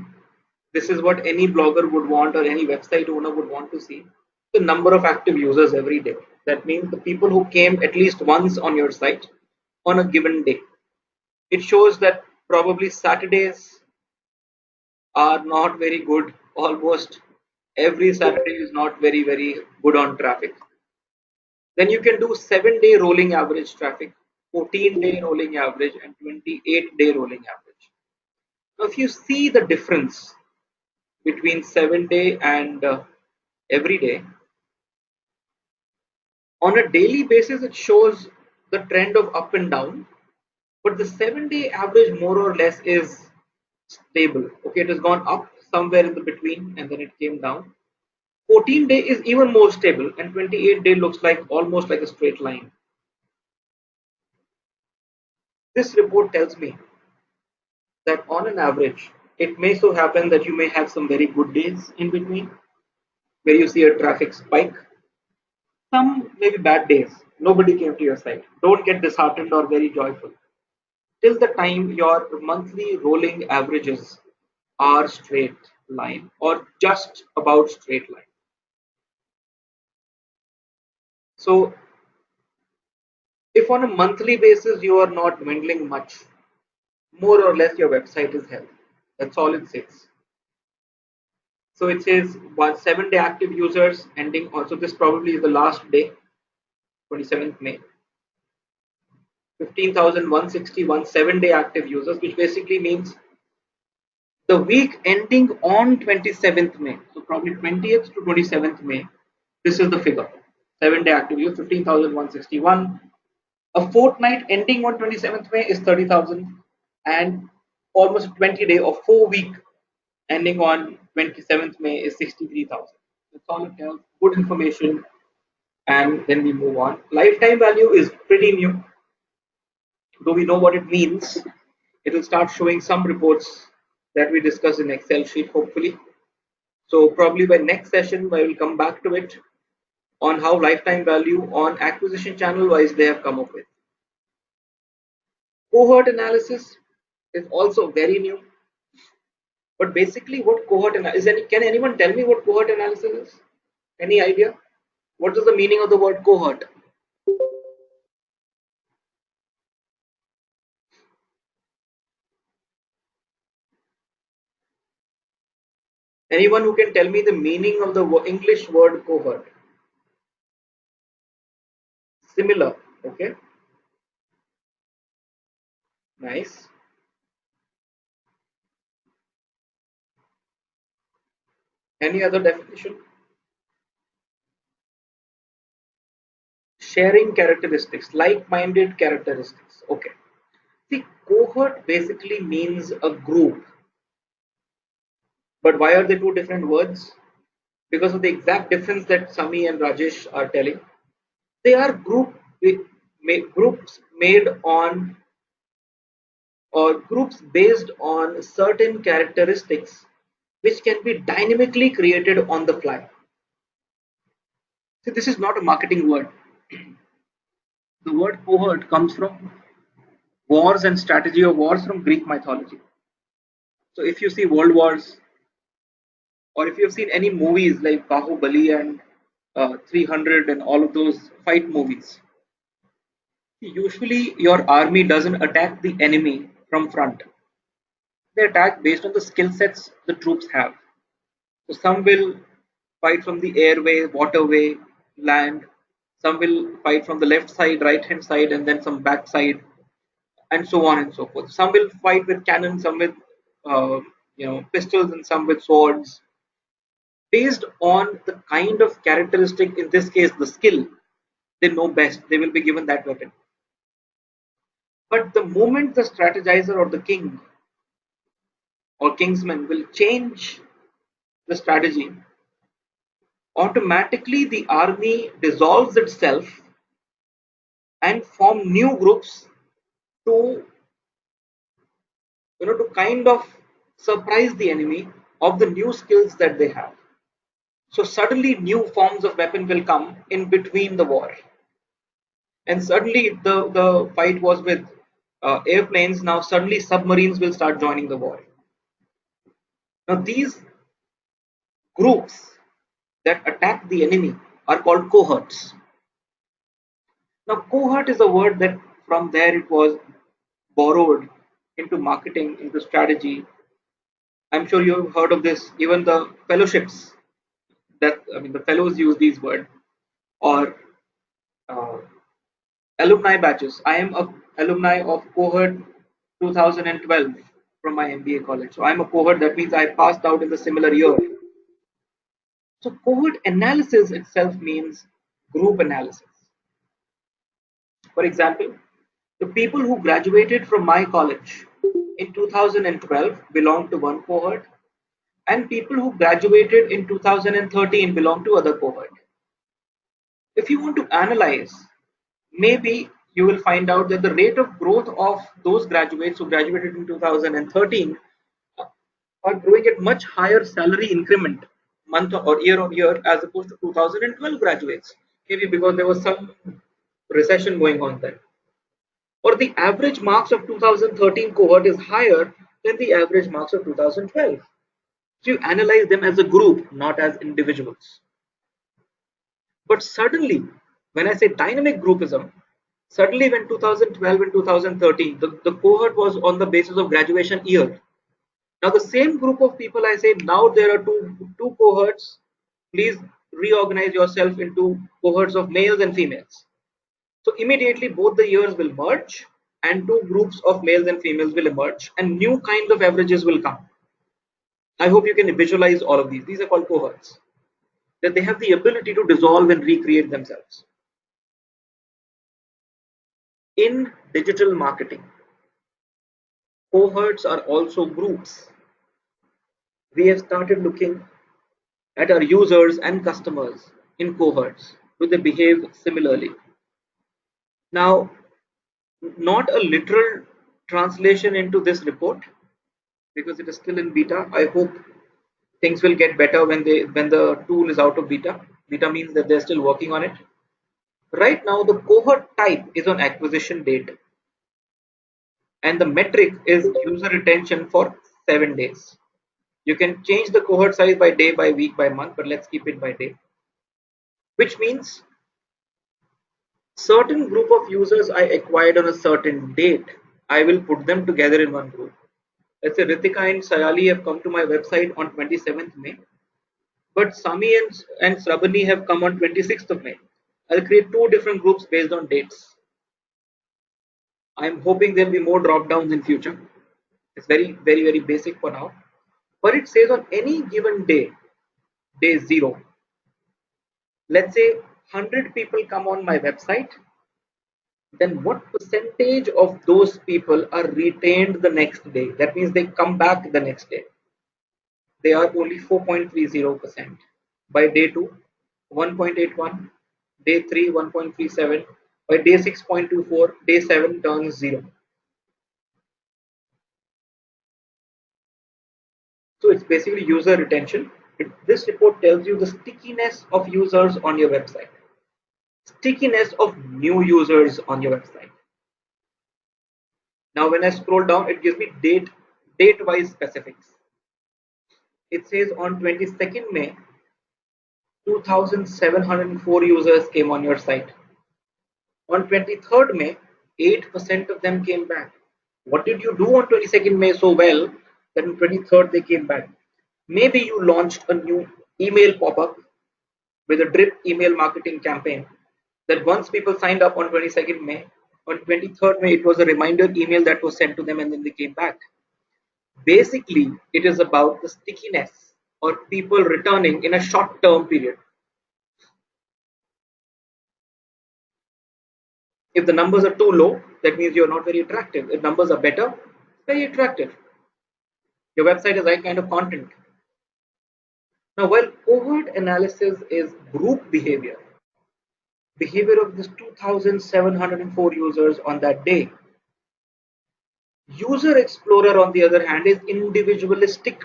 This is what any blogger would want or any website owner would want to see. The number of active users every day. That means the people who came at least once on your site on a given day. It shows that probably Saturdays are not very good. Almost every Saturday is not very, very good on traffic. Then you can do 7-day rolling average traffic, 14-day rolling average, and 28-day rolling average. Now, if you see the difference between 7-day and every day, on a daily basis, it shows the trend of up and down. but the 7-day average more or less is stable. Okay, it has gone up somewhere in the between and then it came down. 14-day is even more stable, and 28-day looks like almost like a straight line. This report tells me that on an average, it may so happen that you may have some very good days in between where you see a traffic spike, some maybe bad days. Nobody came to your site. Don't get disheartened or very joyful. Till the time your monthly rolling averages are straight line or just about straight line. So if on a monthly basis you are not dwindling much, more or less your website is healthy. That's all it says. So it says 7-day active users ending also. This probably is the last day, 27th May. 15,161 7-day active users, which basically means the week ending on 27th May. So probably 20th to 27th May. This is the figure. 7-day active users 15,161. A fortnight ending on 27th May is 30,000, and almost a 20-day or 4-week ending on 27th May is 63,000. That's all it tells. Good information, and then we move on. Lifetime value is pretty new, though we know what it means. It will start showing some reports that we discuss in Excel sheet, hopefully. So probably by next session, I will come back to it on how lifetime value on acquisition channel wise they have come up with. Cohort analysis is also very new. But basically, what cohort analysis is? Can anyone tell me what cohort analysis is? Any idea? What is the meaning of the word cohort? Anyone who can tell me the meaning of the English word cohort? Similar. Okay. Nice. Any other definition? Sharing characteristics, like-minded characteristics. Okay. See, cohort basically means a group. But why are they two different words? Because of the exact difference that Sami and Rajesh are telling. They are groups made on or groups based on certain characteristics which can be dynamically created on the fly. So this is not a marketing word. The word cohort comes from wars and strategy of wars from Greek mythology. So if you see world wars, or if you've seen any movies like Bahubali and 300 and all of those fight movies, usually your army doesn't attack the enemy from front. They attack based on the skill sets the troops have. So some will fight from the airway, waterway, land. Some will fight from the left side, right hand side, and then some back side, and so on and so forth. Some will fight with cannons, some with uh, pistols, and some with swords. Based on the kind of characteristic, in this case, the skill they know best, they will be given that weapon. But the moment the strategizer or the king or kingsman will change the strategy, automatically the army dissolves itself and form new groups to to kind of surprise the enemy of the new skills that they have. So suddenly new forms of weapon will come in between the war, and suddenly the fight was with airplanes. Now suddenly submarines will start joining the war. Now these groups that attack the enemy are called cohorts. Now, cohort is a word that from there it was borrowed into marketing, into strategy. I'm sure you've heard of this. Even the fellowships the fellows use these words, or uh, alumni batches. I am a alumni of cohort 2012 from my MBA college. So I'm a cohort. That means I passed out in the similar year. So cohort analysis itself means group analysis. For example, The people who graduated from my college in 2012 belong to one cohort, and people who graduated in 2013 belong to other cohort. If you want to analyze, maybe you will find out that the rate of growth of those graduates who graduated in 2013 are growing at much higher salary increment month or year on year as opposed to 2012 graduates. Maybe because there was some recession going on then. Or the average marks of 2013 cohort is higher than the average marks of 2012. So you analyze them as a group, not as individuals. But suddenly, when I say dynamic groupism, suddenly when 2012 and 2013, the cohort was on the basis of graduation year. Now the same group of people, I say now there are two cohorts. Please reorganize yourself into cohorts of males and females. So immediately both the years will merge and two groups of males and females will emerge and new kinds of averages will come. I hope you can visualize all of these. These are called cohorts. That they have the ability to dissolve and recreate themselves. In digital marketing, cohorts are also groups. We have started looking at our users and customers in cohorts. Do they behave similarly? Now, not a literal translation into this report because it is still in beta. I hope things will get better when the tool is out of beta. Beta means that they're still working on it. Right now, the cohort type is on acquisition date, and the metric is user retention for 7 days. You can change the cohort size by day, by week, by month, but let's keep it by day. Which means certain group of users I acquired on a certain date, I will put them together in one group. Let's say Ritika and Sayali have come to my website on 27th May, but Sami and Srabani have come on 26th of May. I'll create two different groups based on dates. I'm hoping there'll be more drop downs in future. It's very basic for now. But it says on any given day, day 0, let's say 100 people come on my website, then what percentage of those people are retained the next day? That means they come back the next day. They are only 4.30%. By day 2, 1.81, day 3, 1.37, by day 6.24, day 7 turns 0. So it's basically user retention. This report tells you the stickiness of users on your website, stickiness of new users on your website. Now when I scroll down, it gives me date-wise specifics. It says on 22nd May, 2,704 users came on your site. On 23rd May, 8% of them came back. What did you do on 22nd May so well that on 23rd they came back? Maybe you launched a new email pop-up with a drip email marketing campaign that once people signed up on 22nd May, on 23rd May it was a reminder email that was sent to them and then they came back. Basically, it is about the stickiness or people returning in a short term period. If the numbers are too low, that means you're not very attractive. If numbers are better, very attractive. Your website is right kind of content. Now, while cohort analysis is group behavior of this 2,704 users on that day, User Explorer, on the other hand, is individualistic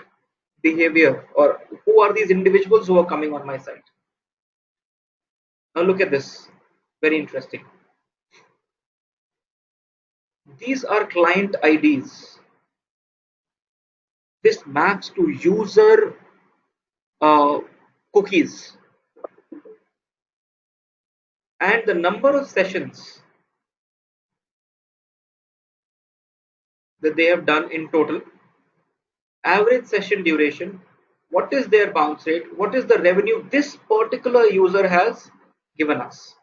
behavior, or who are these individuals who are coming on my site. Now look at this, very interesting. These are client IDs. This maps to user cookies and the number of sessions that they have done in total, average session duration, what is their bounce rate, what is the revenue this particular user has given us.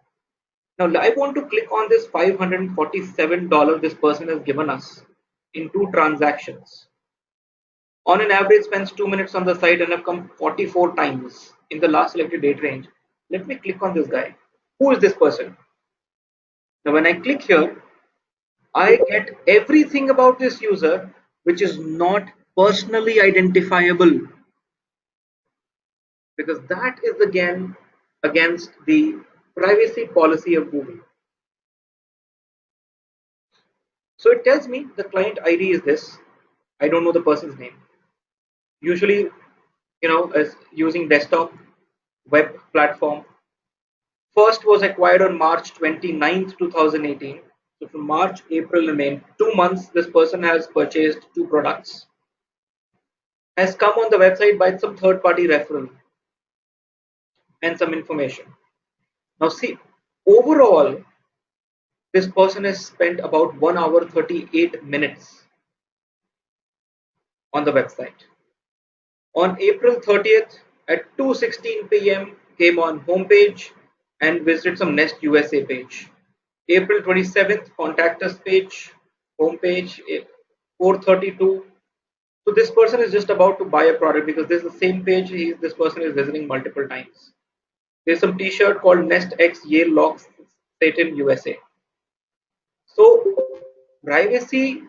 Now I want to click on this $547 this person has given us in 2 transactions. On an average spends 2 minutes on the site and have come 44 times in the last selected date range. Let me click on this guy. Who is this person? Now when I click here, I get everything about this user which is not personally identifiable, because that is again against the privacy policy of Google. So it tells me the client ID is this. I don't know the person's name. Usually, as using desktop web platform. First was acquired on March 29th, 2018. So from March, April, and May, 2 months, this person has purchased two products, has come on the website by some third party referral and some information. Now see, overall, this person has spent about 1 hour 38 minutes on the website. On April 30th at 2:16 p.m. came on homepage and visited some Nest USA page. April 27th, contact us page, homepage, 4:32. So this person is just about to buy a product because this is the same page this person is visiting multiple times. There's some t-shirt called Nest X Yale Locks Satan USA. So privacy,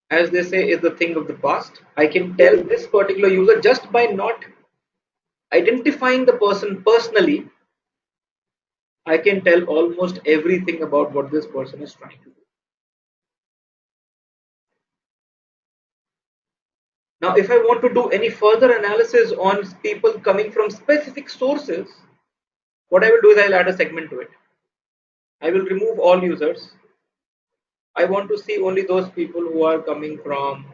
as they say, is the thing of the past. I can tell this particular user just by not identifying the person personally. I can tell almost everything about what this person is trying to do. Now, if I want to do any further analysis on people coming from specific sources, what I will do is I'll add a segment to it. I will remove all users. I want to see only those people who are coming from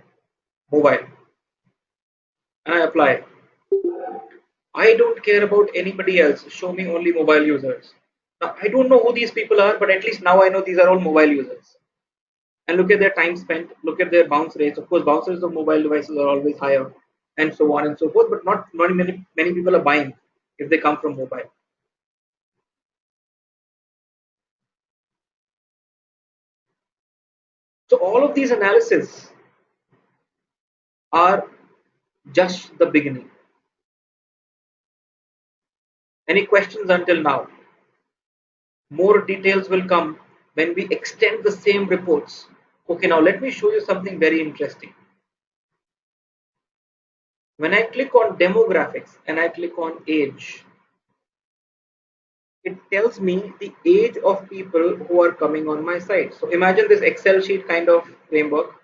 mobile, and I apply. I don't care about anybody else. Show me only mobile users. Now, I don't know who these people are, but at least now I know these are all mobile users. And look at their time spent, look at their bounce rates. Of course, bounce rates of mobile devices are always higher, and so on and so forth, but not many people are buying if they come from mobile. So all of these analysis are just the beginning. Any questions until now? More details will come when we extend the same reports. Okay, now let me show you something very interesting. When I click on demographics and I click on age, it tells me the age of people who are coming on my site. So imagine this Excel sheet kind of framework.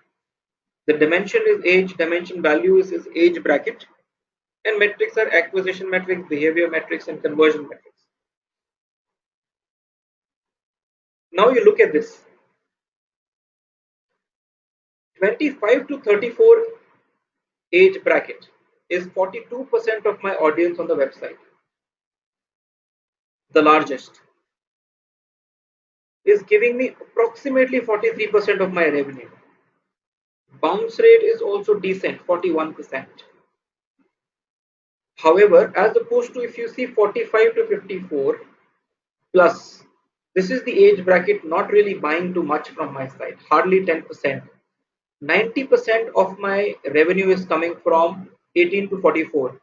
The dimension is age, dimension value is age bracket, and metrics are acquisition metrics, behavior metrics, and conversion metrics. Now you look at this. 25 to 34 age bracket is 42% of my audience on the website. The largest is giving me approximately 43% of my revenue. Bounce rate is also decent, 41%. However, as opposed to if you see 45 to 54 plus, this is the age bracket not really buying too much from my site, hardly 10%. 90% of my revenue is coming from 18 to 44.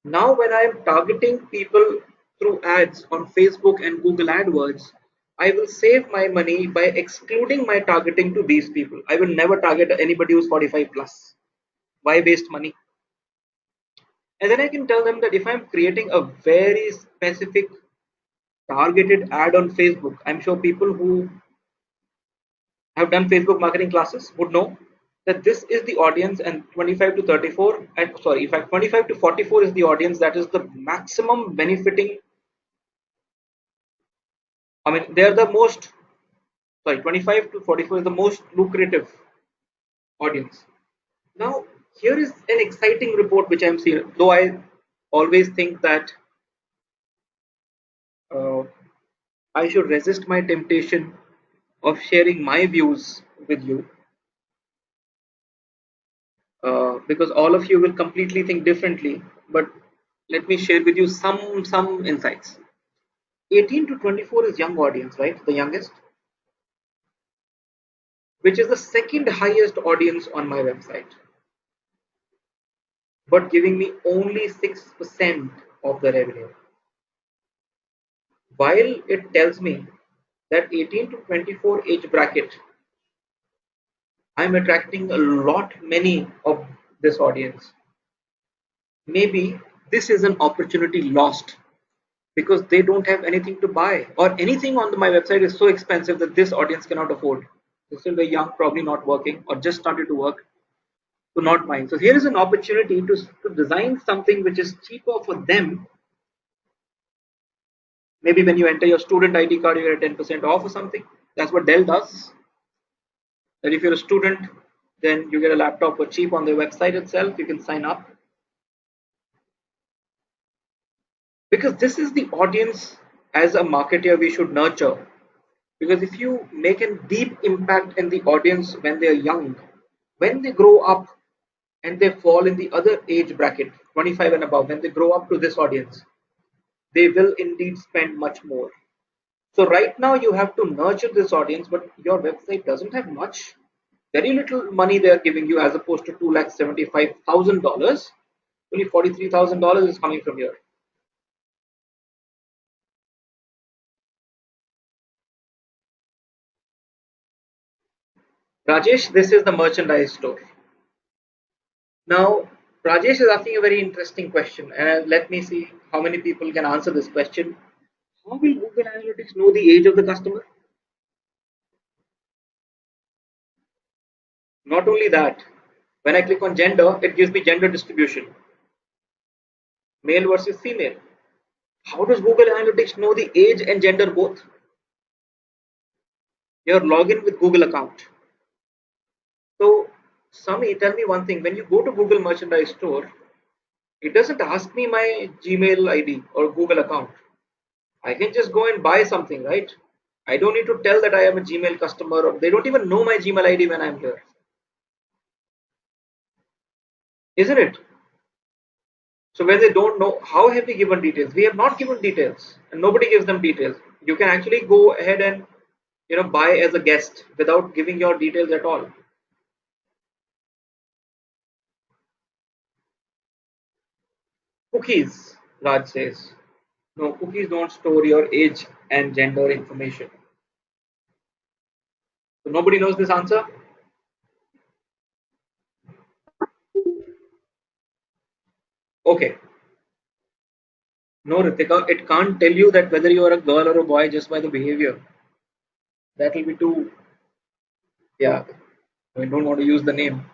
Now, when I am targeting people through ads on Facebook and Google AdWords, I will save my money by excluding my targeting to these people. I will never target anybody who's 45 plus. Why waste money? And then I can tell them that if I'm creating a very specific targeted ad on Facebook, I'm sure people who have done Facebook marketing classes would know that this is the audience, and 25 to 34, and sorry, in fact 25 to 44 is the audience that is the maximum benefiting. I mean, they're the most, sorry, 25 to 44 is the most lucrative audience. Now, here is an exciting report which I'm seeing, though I always think that uh, I should resist my temptation of sharing my views with you, because all of you will completely think differently. But let me share with you some insights. 18 to 24 is young audience, right? The youngest, which is the second highest audience on my website, but giving me only 6% of the revenue. While it tells me that 18 to 24 age bracket I'm attracting a lot many of this audience. Maybe this is an opportunity lost because they don't have anything to buy, or anything on my website is so expensive that this audience cannot afford. They're still very young, probably not working or just started to work, to not buying. So here is an opportunity to design something which is cheaper for them. Maybe when you enter your student ID card, you get 10% off or something. That's what Dell does. That if you're a student, then you get a laptop for cheap on their website itself. You can sign up, because this is the audience as a marketer we should nurture. Because if you make a deep impact in the audience when they're young, when they grow up and they fall in the other age bracket, 25 and above, when they grow up to this audience, they will indeed spend much more. So right now you have to nurture this audience, but your website doesn't have much, very little money they are giving you, as opposed to $275,000. Only $43,000 is coming from here. Rajesh, this is the merchandise store. Now, Rajesh is asking a very interesting question, and let me see how many people can answer this question. How will Google Analytics know the age of the customer? Not only that, when I click on gender, it gives me gender distribution, male versus female. How does Google Analytics know the age and gender both? Your login with Google account. So, Sami, tell me one thing. When you go to Google Merchandise Store, it doesn't ask me my Gmail ID or Google account. I can just go and buy something, right? I don't need to tell that I am a Gmail customer, or they don't even know my Gmail ID when I'm here, isn't it? So when they don't know, how have we given details? We have not given details, and nobody gives them details. You can actually go ahead and buy as a guest without giving your details at all. Cookies, Raj says. No, cookies don't store your age and gender information. So nobody knows this answer? Okay. No, Ritika, it can't tell you that whether you are a girl or a boy just by the behavior. That will be too, yeah, I don't want to use the name.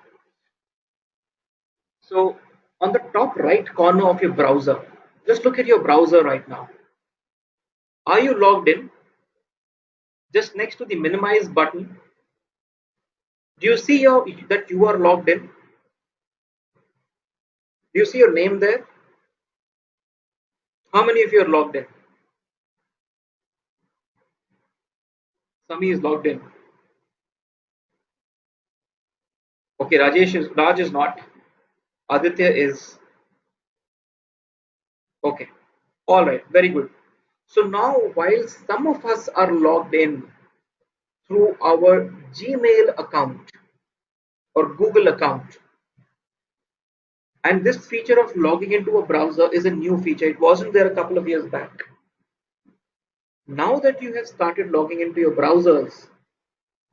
So on the top right corner of your browser, just look at your browser right now. Are you logged in? Just next to the minimize button, do you see that you are logged in? Do you see your name there? How many of you are logged in? Sami is logged in. Okay, Raj is not. Aditya is. Okay. All right. Very good. So now, while some of us are logged in through our Gmail account or Google account, and this feature of logging into a browser is a new feature. It wasn't there a couple of years back. Now that you have started logging into your browsers,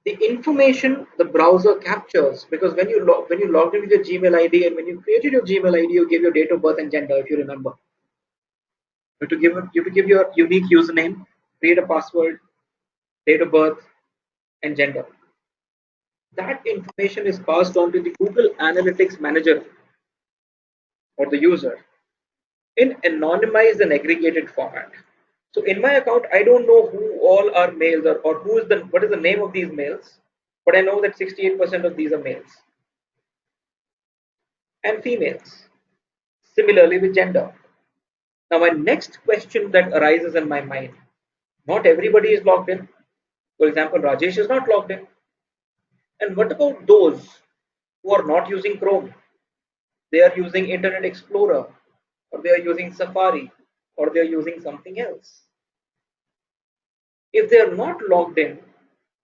the information the browser captures, because when you logged in with your Gmail ID, and when you created your Gmail ID, you gave your date of birth and gender, if you remember. You have to give your unique username, create a password, date of birth, and gender. That information is passed on to the Google Analytics Manager or the user in anonymized and aggregated format. So in my account, I don't know who all are males, or what is the name of these males, but I know that 68% of these are males and females. Similarly with gender. Now my next question that arises in my mind, not everybody is logged in. For example, Rajesh is not logged in. And what about those who are not using Chrome? They are using Internet Explorer, or they are using Safari, or they are using something else. If they are not logged in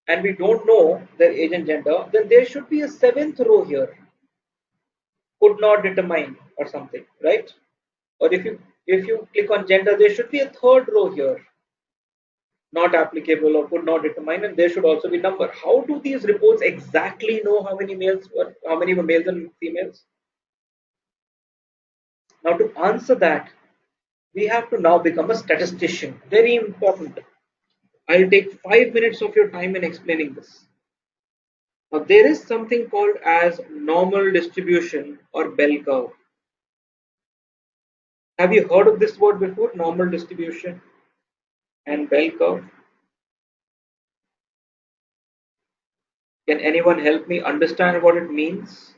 and we don't know their age and gender, then there should be a seventh row here, could not determine or something, right? Or if you click on gender, there should be a third row here. not applicable or could not determine, and there should also be number. How do these reports exactly know how many males were, how many were males and females? Now to answer that, we have to now become a statistician. Very important. I'll take 5 minutes of your time in explaining this. Now there is something called as normal distribution or bell curve. Have you heard of this word before? Normal distribution and bell curve. Can anyone help me understand what it means?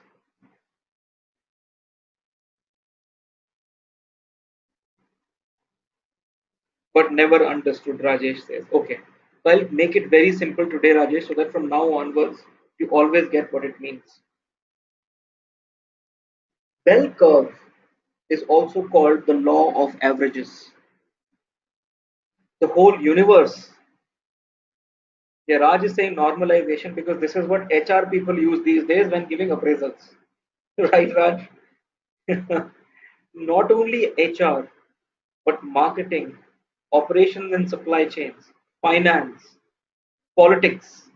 But never understood, Rajesh says. Okay. So I'll make it very simple today, Rajesh, so that from now onwards you always get what it means. Bell curve is also called the law of averages. The whole universe. Yeah, Raj is saying normalization because this is what HR people use these days when giving appraisals. Right, Raj? Not only HR, but marketing, operations and supply chains, finance, politics,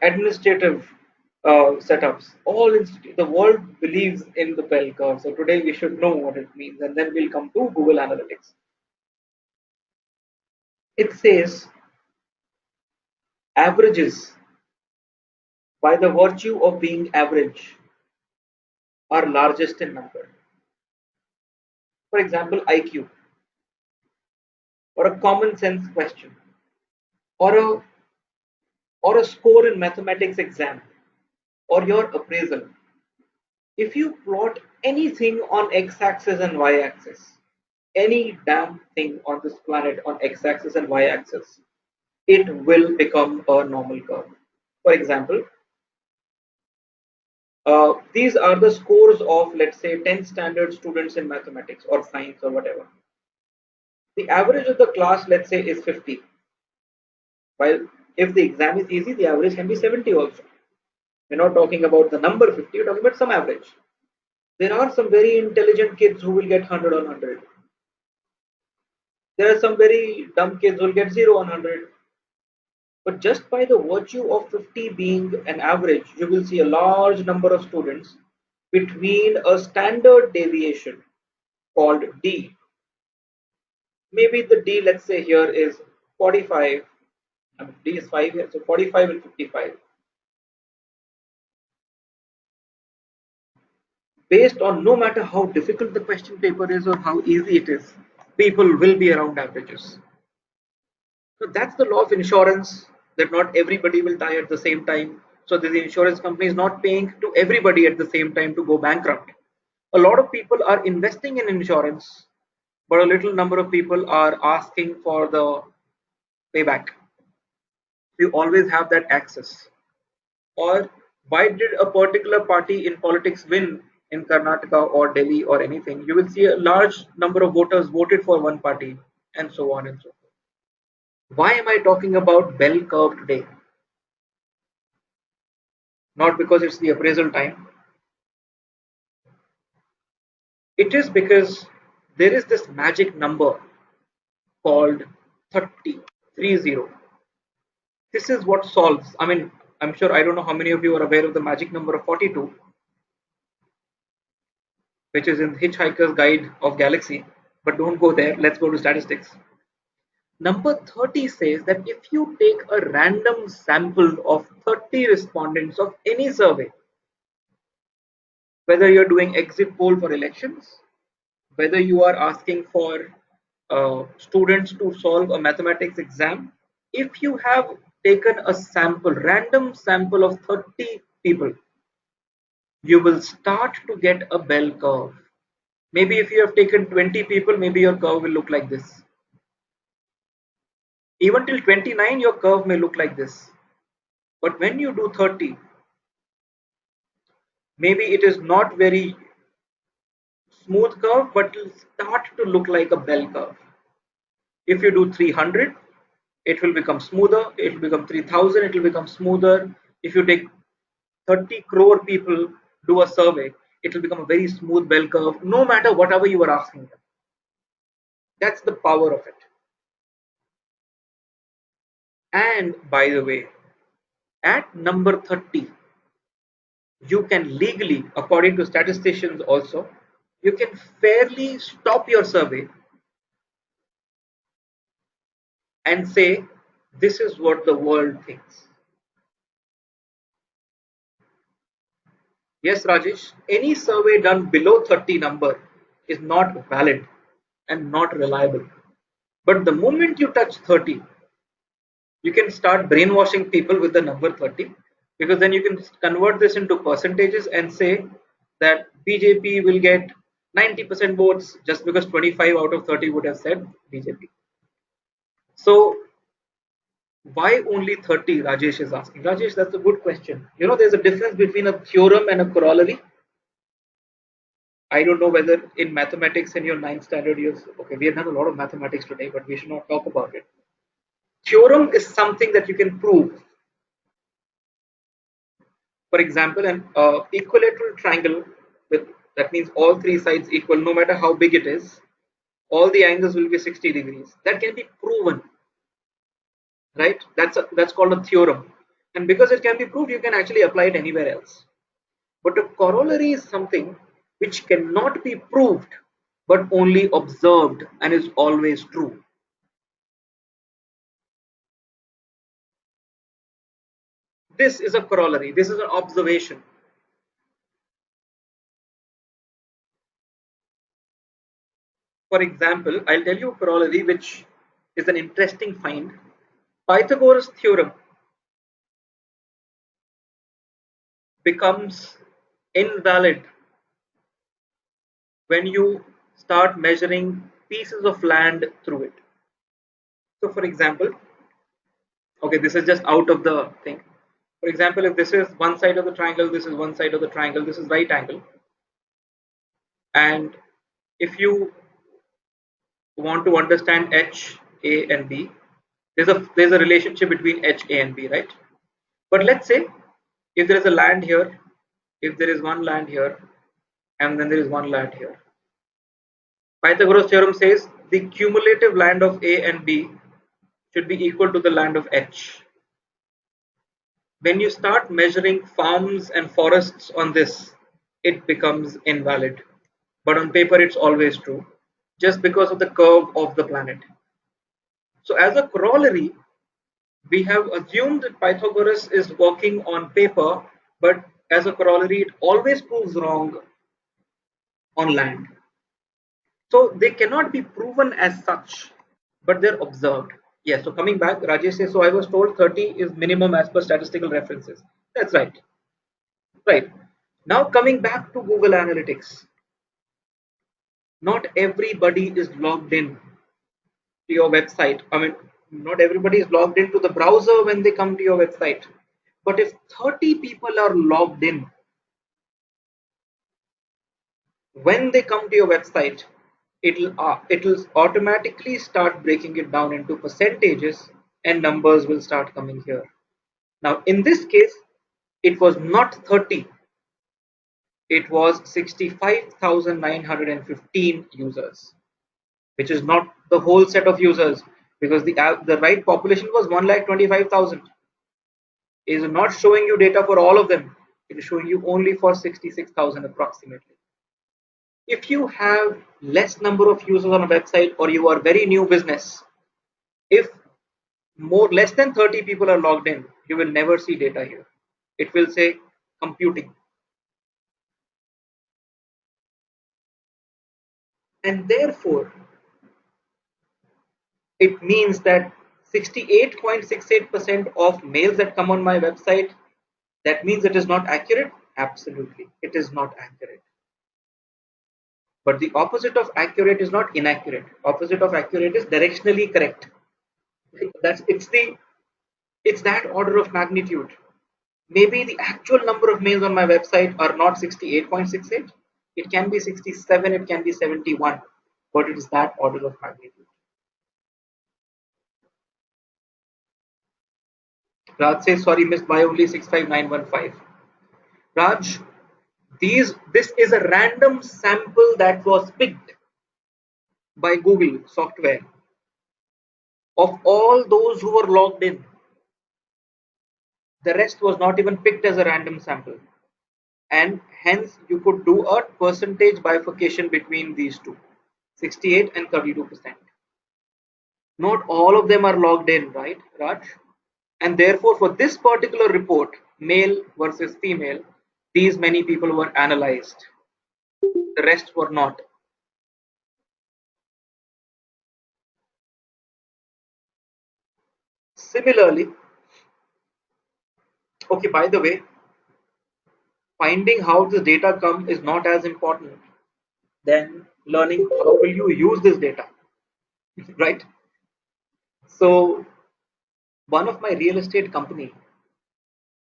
administrative setups. The world believes in the bell curve. So today we should know what it means, and then we'll come to Google Analytics. It says averages, by the virtue of being average, are largest in number. For example, IQ, or a common sense question, or a score in mathematics exam, or your appraisal. If you plot anything on x-axis and y-axis, any damn thing on this planet on x-axis and y-axis, it will become a normal curve. For example, these are the scores of, let's say, 10th standard students in mathematics or science or whatever. The average of the class, let's say, is 50. While if the exam is easy, the average can be 70 also. We're not talking about the number 50, we're talking about some average. There are some very intelligent kids who will get 100 on 100. There are some very dumb kids who will get 0 on 100. But just by the virtue of 50 being an average, you will see a large number of students between a standard deviation called D. Maybe the D, let's say here is 45. I mean, D is 5 here, so 45 and 55. Based on no matter how difficult the question paper is or how easy it is, people will be around averages. So that's the law of insurance, that not everybody will die at the same time. So the insurance company is not paying to everybody at the same time to go bankrupt. A lot of people are investing in insurance, but a little number of people are asking for the payback. You always have that access. Or why did a particular party in politics win in Karnataka or Delhi or anything? You will see a large number of voters voted for one party, and so on and so forth. Why am I talking about bell curve today? Not because it's the appraisal time. It is because there is this magic number called 30, 30. This is what solves. I mean, I'm sure, I don't know how many of you are aware of the magic number of 42, which is in Hitchhiker's Guide of Galaxy. But don't go there. Let's go to statistics. Number 30 says that if you take a random sample of 30 respondents of any survey, whether you're doing exit poll for elections, whether you are asking for students to solve a mathematics exam, if you have taken a sample, random sample of 30 people, you will start to get a bell curve. Maybe if you have taken 20 people, maybe your curve will look like this. Even till 29, your curve may look like this. But when you do 30, maybe it is not very smooth curve, but it will start to look like a bell curve. If you do 300, it will become smoother. It will become 3000, it will become smoother. If you take 30 crore people, do a survey, it will become a very smooth bell curve, no matter whatever you are asking them. That's the power of it. And by the way, at number 30, you can legally, according to statisticians also, you can fairly stop your survey and say, this is what the world thinks. Yes, Rajesh, any survey done below 30 number is not valid and not reliable. But the moment you touch 30, you can start brainwashing people with the number 30, because then you can convert this into percentages and say that BJP will get 90% votes just because 25 out of 30 would have said BJP. So why only 30? Rajesh is asking. Rajesh, that's a good question. You know, there's a difference between a theorem and a corollary. I don't know whether in mathematics in your ninth standard years, okay, we have done a lot of mathematics today, but we should not talk about it. Theorem is something that you can prove. For example, an equilateral triangle with, that means all three sides equal, no matter how big it is, all the angles will be 60 degrees. That can be proven, right? That's called a theorem. And because it can be proved, you can actually apply it anywhere else. But a corollary is something which cannot be proved but only observed and is always true. This is a corollary. This is an observation. For example, I'll tell you a corollary which is an interesting find. Pythagoras theorem becomes invalid when you start measuring pieces of land through it. So for example, okay, this is just out of the thing. For example, if this is one side of the triangle, this is one side of the triangle, this is right angle. And if you want to understand H, A and B, there's a relationship between H, A and B, right? But let's say if there is a land here, if there is one land here, and then there is one land here. Pythagoras theorem says the cumulative land of A and B should be equal to the land of H. When you start measuring farms and forests on this, it becomes invalid. But on paper, it's always true, just because of the curve of the planet. So as a corollary, we have assumed that Pythagoras is working on paper, but as a corollary, it always proves wrong on land. So they cannot be proven as such, but they're observed. Yes, so coming back, Rajesh says, so I was told 30 is minimum as per statistical references. That's right. Right. Now coming back to Google Analytics. Not everybody is logged in to your website. I mean, not everybody is logged into the browser when they come to your website. But if 30 people are logged in, when they come to your website, it'll automatically start breaking it down into percentages and numbers will start coming here. Now in this case, it was not 30, it was 65,915 users, which is not the whole set of users, because the right population was 1,25,000. It is not showing you data for all of them. It is showing you only for 66,000 approximately. If you have less number of users on a website or you are very new business, if less than 30 people are logged in, you will never see data here. It will say computing. And therefore, it means that 68.68% of mails that come on my website, that means it is not accurate? Absolutely, it is not accurate. But the opposite of accurate is not inaccurate. Opposite of accurate is directionally correct. It's that order of magnitude. Maybe the actual number of mails on my website are not 68.68. It can be 67, it can be 71, but it is that order of magnitude. Raj says, sorry, missed by only 65915. Raj, this is a random sample that was picked by Google software of all those who were logged in. The rest was not even picked as a random sample, and hence you could do a percentage bifurcation between these two, 68 and 32%. Not all of them are logged in, right, Raj? And therefore, for this particular report, male versus female, these many people were analyzed. The rest were not. Similarly, okay, by the way, finding how this data come is not as important than learning how will you use this data, right? So one of my real estate company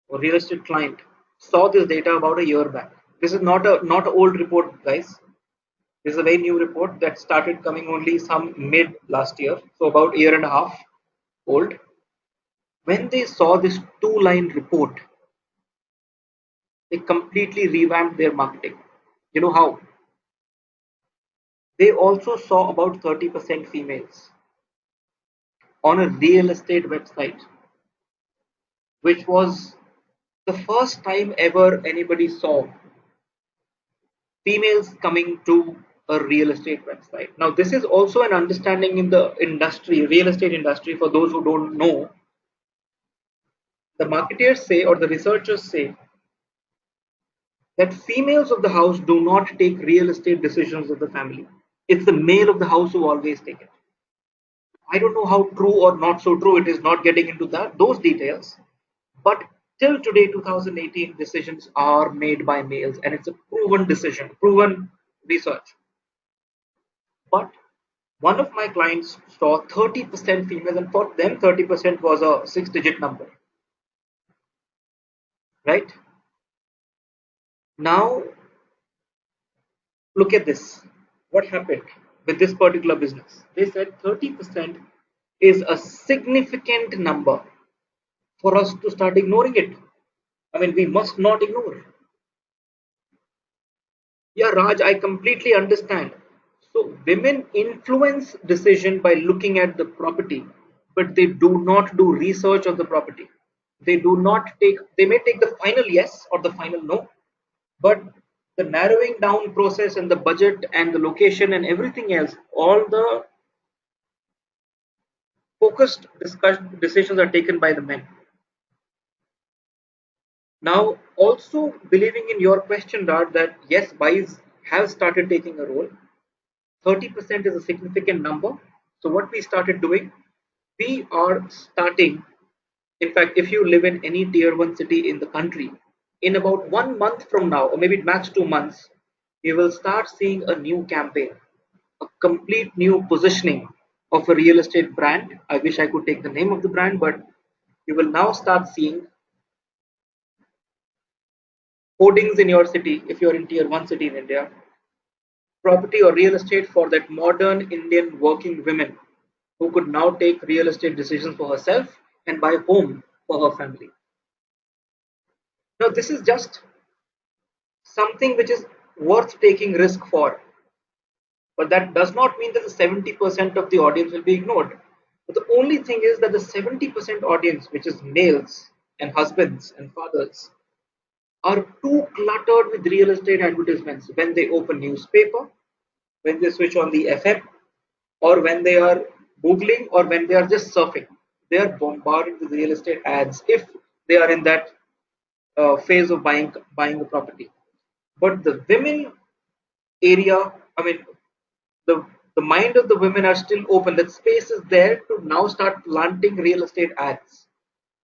or real estate client saw this data about a year back. This is not an old report, guys. This is a very new report that started coming only some mid last year, so about a year and a half old. When they saw this two-line report, they completely revamped their marketing. You know how? They also saw about 30% females on a real estate website, which was the first time ever anybody saw females coming to a real estate website. Now, this is also an understanding in the industry, real estate industry, for those who don't know. The marketers say, or the researchers say, that females of the house do not take real estate decisions of the family. It's the male of the house who always take it. I don't know how true or not so true it is, not getting into those details. But till today, 2018, decisions are made by males, and it's a proven decision, proven research. But one of my clients saw 30% females, and for them, 30% was a six-digit number, right? Now, look at this. What happened with this particular business? They said 30% is a significant number for us to start ignoring it. I mean, we must not ignore. Yeah, Raj, I completely understand. So women influence decision by looking at the property, but they do not do research on the property. They do not take, they may take the final yes or the final no, but the narrowing down process and the budget and the location and everything else, all the focused discussion decisions are taken by the men. Now, also believing in your question, Raj, that yes, buys have started taking a role. 30% is a significant number. So what we started doing, we are starting, in fact, if you live in any tier 1 city in the country, in about 1 month from now, or maybe max 2 months, you will start seeing a new campaign, a complete new positioning of a real estate brand. I wish I could take the name of the brand, but you will now start seeing hoardings in your city if you're in tier 1 city in India, property or real estate for that modern Indian working women who could now take real estate decisions for herself and buy a home for her family. Now, this is just something which is worth taking risk for, but that does not mean that the 70% of the audience will be ignored. But the only thing is that the 70% audience, which is males and husbands and fathers, are too cluttered with real estate advertisements when they open newspaper, when they switch on the FM, or when they are googling, or when they are just surfing. They are bombarded with real estate ads if they are in that phase of buying a property. But the women area, I mean, the the mind of the women are still open. That space is there to now start planting real estate ads,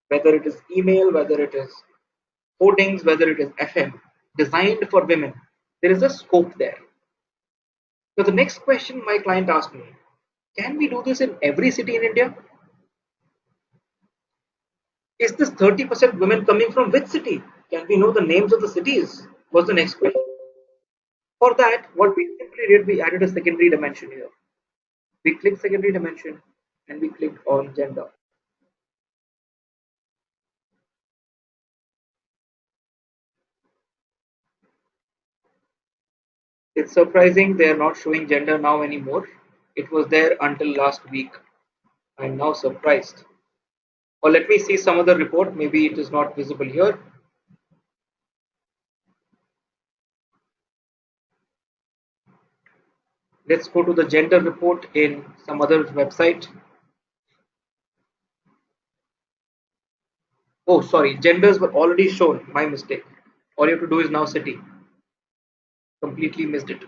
whether it is email, whether it is hoardings, whether it is FM, designed for women. There is a scope there. So the next question my client asked me: can we do this in every city in India? Is this 30% women coming from which city? Can we know the names of the cities? Was the next question. For that, what we simply did, we added a secondary dimension here. We clicked secondary dimension and we clicked on gender. It's surprising they are not showing gender now anymore. It was there until last week. I'm now surprised. Or let me see some other report. Maybe it is not visible here. Let's go to the gender report in some other website. Oh, sorry, genders were already shown. My mistake. All you have to do is now city. Completely missed it.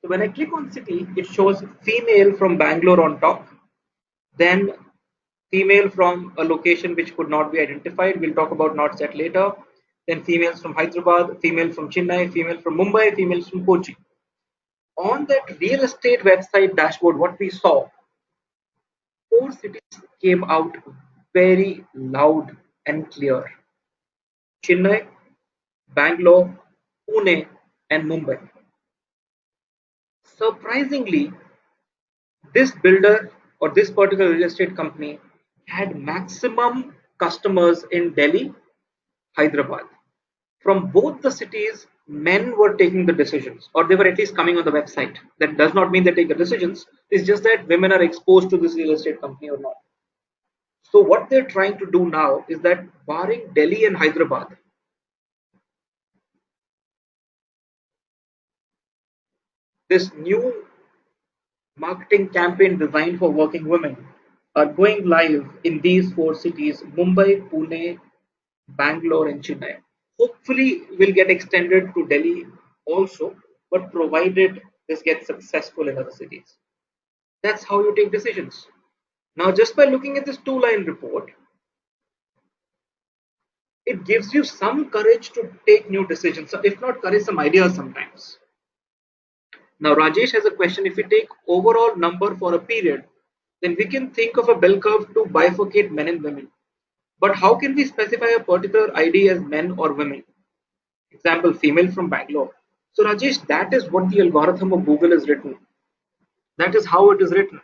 So when I click on city, it shows female from Bangalore on top. Then female from a location which could not be identified. We'll talk about not set later. Then females from Hyderabad, female from Chennai, female from Mumbai, females from Kochi. On that real estate website dashboard, what we saw, four cities came out very loud and clear: Chennai, Bangalore, Pune, and Mumbai. Surprisingly, this builder or this particular real estate company had maximum customers in Delhi, Hyderabad. From both the cities, men were taking the decisions, or they were at least coming on the website. That does not mean they take the decisions. It's just that women are exposed to this real estate company or not. So what they're trying to do now is that, barring Delhi and Hyderabad, this new marketing campaign designed for working women are going live in these four cities: Mumbai, Pune, Bangalore, and Chennai. Hopefully, will get extended to Delhi also, but provided this gets successful in other cities. That's how you take decisions. Now, just by looking at this two-line report, it gives you some courage to take new decisions. So if not courage, some ideas sometimes. Now, Rajesh has a question. If we take overall number for a period, then we can think of a bell curve to bifurcate men and women. But how can we specify a particular ID as men or women? Example, female from Bangalore. So Rajesh, that is what the algorithm of Google is written. That is how it is written.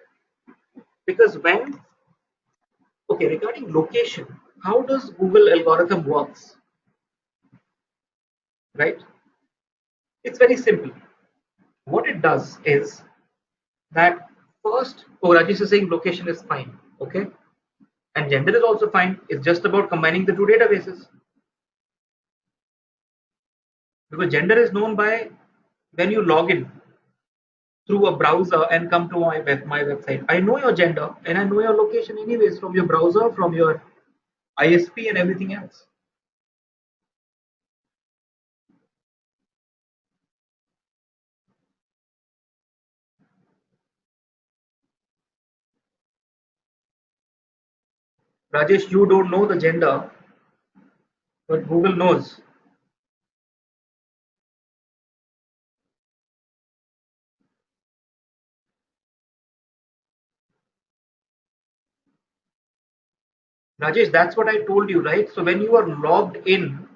Because when, okay, regarding location, how does Google algorithm works? Right? It's very simple. What it does is that first, oh, Rajesh is saying location is fine. Okay. And gender is also fine. It's just about combining the two databases. Because gender is known by when you log in through a browser and come to my website. I know your gender and I know your location anyways from your browser, from your ISP and everything else. Rajesh, you don't know the gender, but Google knows. Rajesh, that's what I told you, right? So when you are logged in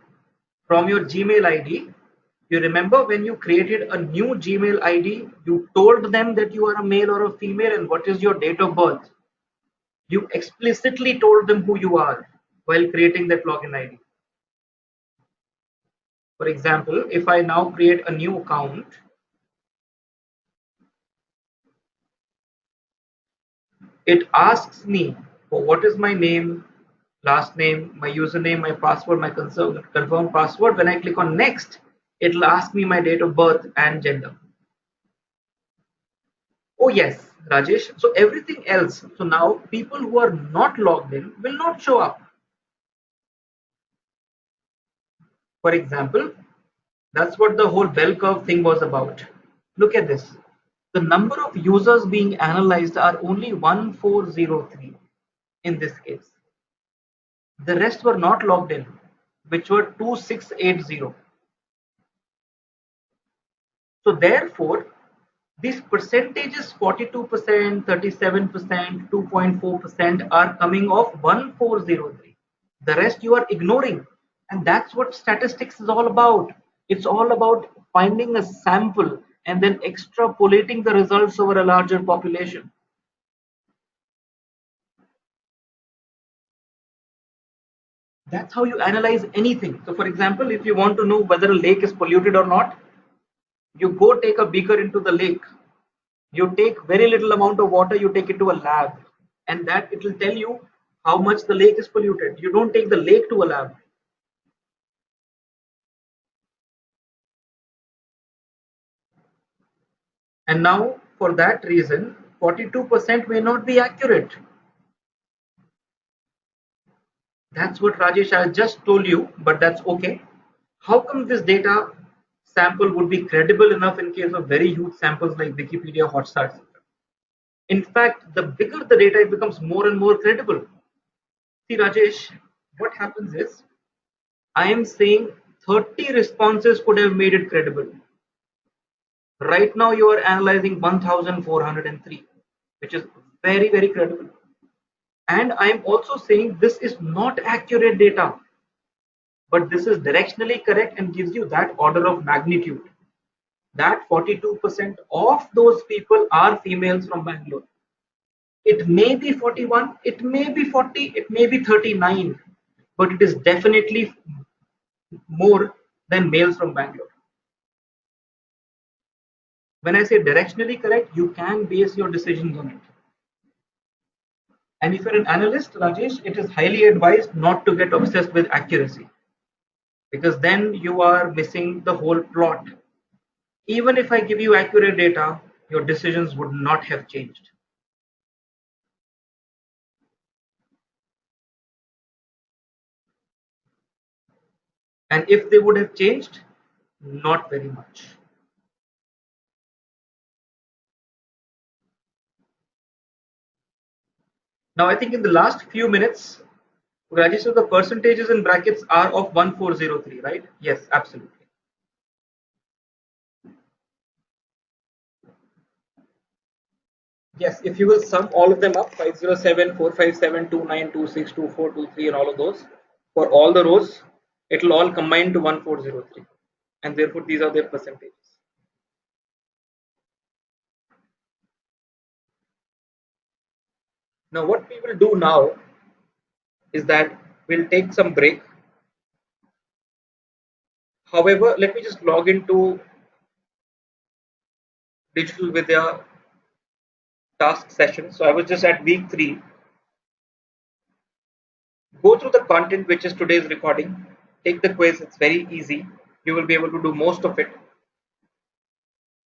from your Gmail ID, you remember when you created a new Gmail ID, you told them that you are a male or a female and what is your date of birth. You explicitly told them who you are while creating that login ID. For example, if I now create a new account, it asks me for what is my name, last name, my username, my password, my confirmed password. When I click on next, it'll ask me my date of birth and gender. Oh yes, Rajesh. So everything else. So now people who are not logged in will not show up. For example, that's what the whole bell curve thing was about. Look at this. The number of users being analyzed are only 1403 in this case. The rest were not logged in, which were 2680. So therefore, these percentages 42%, 37%, 2.4% are coming off 1403. The rest you are ignoring. And that's what statistics is all about. It's all about finding a sample and then extrapolating the results over a larger population. That's how you analyze anything. So for example, if you want to know whether a lake is polluted or not, you go take a beaker into the lake. You take very little amount of water, you take it to a lab, and that it will tell you how much the lake is polluted. You don't take the lake to a lab. And now, for that reason, 42% may not be accurate. That's what Rajesh I just told you, but that's okay. How come this data sample would be credible enough in case of very huge samples like Wikipedia, Hotstar, etc.? In fact, the bigger the data, it becomes more and more credible. See, Rajesh, what happens is I am saying 30 responses could have made it credible. Right now, you are analyzing 1403, which is very, very credible. And I am also saying this is not accurate data, but this is directionally correct and gives you that order of magnitude. That 42% of those people are females from Bangalore. It may be 41, it may be 40, it may be 39, but it is definitely more than males from Bangalore. When I say directionally correct, you can base your decisions on it. And if you're an analyst, Rajesh, it is highly advised not to get obsessed with accuracy, because then you are missing the whole plot. Even if I give you accurate data, your decisions would not have changed. And if they would have changed, not very much. Now, I think in the last few minutes, Rajesh, so the percentages in brackets are of 1403, right? Yes, absolutely. Yes, if you will sum all of them up, 507, 457, 29, 26, 24, 23, and all of those, for all the rows, it will all combine to 1403. And therefore, these are their percentages. Now, what we will do now is that we'll take some break. However, let me just log into Digital Vidya task session. So I was just at week 3. Go through the content which is today's recording. Take the quiz. It's very easy. You will be able to do most of it.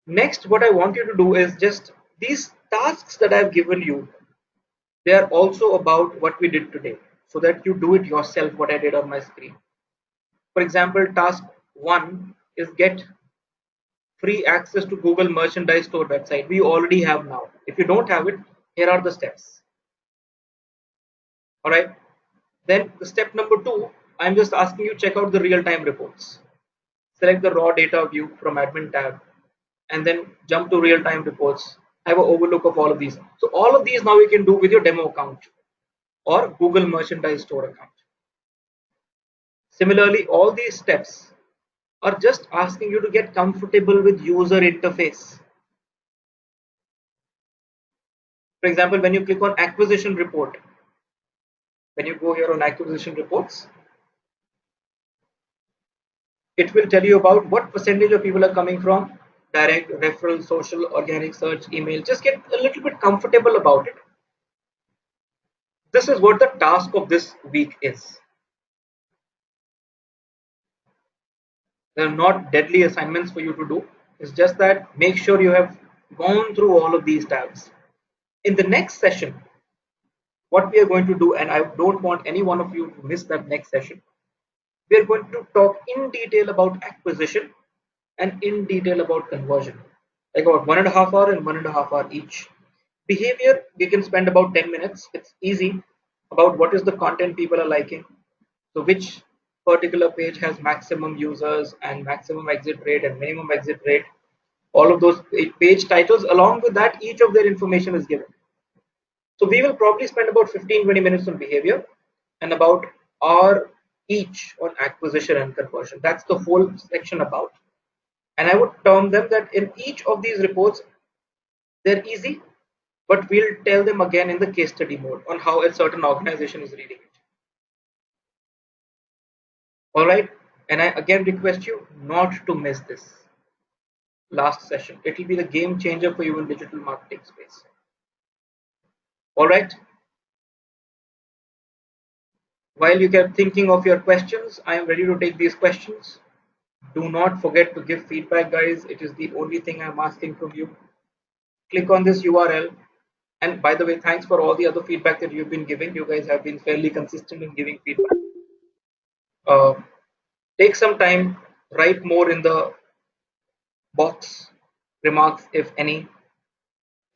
Next, what I want you to do is just these tasks that I've given you. They are also about what we did today, so that you do it yourself. What I did on my screen. For example, task 1 is get free access to Google Merchandise Store website. We already have now. If you don't have it, here are the steps. All right. Then the step number 2, I'm just asking you check out the real-time reports. Select the raw data view from admin tab and then jump to real-time reports. Have an overlook of all of these. So all of these now you can do with your demo account or Google Merchandise Store account. Similarly, all these steps are just asking you to get comfortable with user interface. For example, when you click on acquisition report, when you go here on acquisition reports, it will tell you about what percentage of people are coming from direct, referral, social, organic search, email. Just get a little bit comfortable about it. This is what the task of this week is. They are not deadly assignments for you to do. It's just that make sure you have gone through all of these tabs. In the next session, what we are going to do, and I don't want any one of you to miss that next session, we are going to talk in detail about acquisition and in detail about conversion, like about 1.5 hours and 1.5 hours each. Behavior, we can spend about 10 minutes. It's easy, about what is the content people are liking. So which particular page has maximum users and maximum exit rate and minimum exit rate. All of those page titles, along with that, each of their information is given. So we will probably spend about 15-20 minutes on behavior and about hour each on acquisition and conversion. That's the whole section about. And I would term them that in each of these reports, they're easy, but we'll tell them again in the case study mode on how a certain organization is reading it. All right. And I again request you not to miss this last session. It will be the game changer for you in digital marketing space. All right. While you get thinking of your questions, I am ready to take these questions. Do not forget to give feedback, guys. It is the only thing I'm asking from you. Click on this URL. And by the way, thanks for all the other feedback that you've been giving. You guys have been fairly consistent in giving feedback. Uh, Take some time, write more in the box, remarks if any.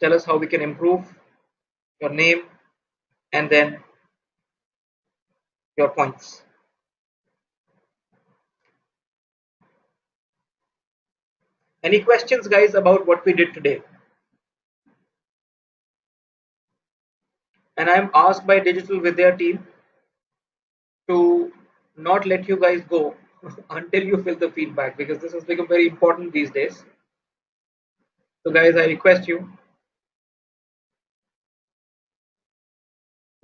Tell us how we can improve, your name, and then your points. Any questions, guys, about what we did today? And I'm asked by Digital Vidya team to not let you guys go until you fill the feedback, because this has become very important these days. So, guys, I request you